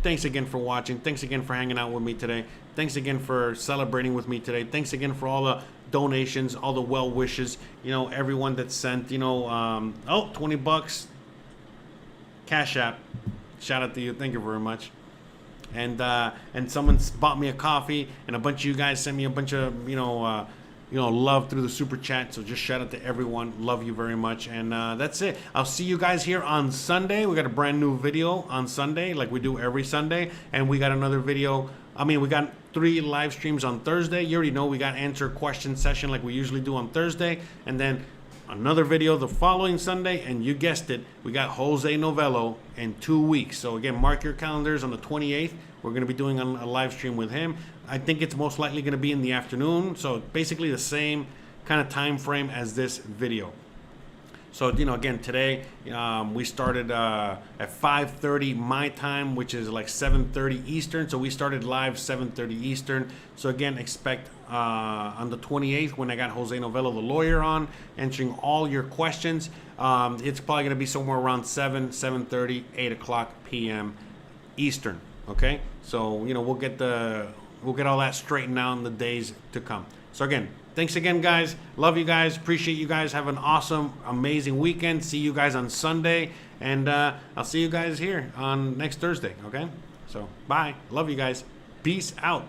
Thanks again for watching. Thanks again for hanging out with me today. Thanks again for celebrating with me today. Thanks again for all the donations, all the well wishes, everyone that sent, $20 Cash App. Shout out to you. Thank you very much. And someone bought me a coffee, and a bunch of you guys sent me a bunch of, love through the super chat. So just shout out to everyone. Love you very much. And that's it. I'll see you guys here on Sunday. We got a brand new video on Sunday, like we do every Sunday. And we got another video. We got 3 live streams on Thursday. You already know we got answer question session like we usually do on Thursday, and then another video the following Sunday, and you guessed it, we got Jose Novelo in 2 weeks. So again, mark your calendars on the 28th. We're going to be doing a live stream with him. I think it's most likely going to be in the afternoon, so basically the same kind of time frame as this video. So, you know, again, today we started at 5:30 my time, which is like 7:30 Eastern. So we started live 7:30 Eastern. So again, expect on the 28th when I got Jose Novelo, the lawyer, on answering all your questions. It's probably going to be somewhere around 7:30, 8 o'clock p.m. Eastern. Okay, so you know we'll get all that straightened out in the days to come. So again, thanks again, guys. Love you guys. Appreciate you guys. Have an awesome, amazing weekend. See you guys on Sunday, and I'll see you guys here on next Thursday. Okay, so bye. Love you guys. Peace out.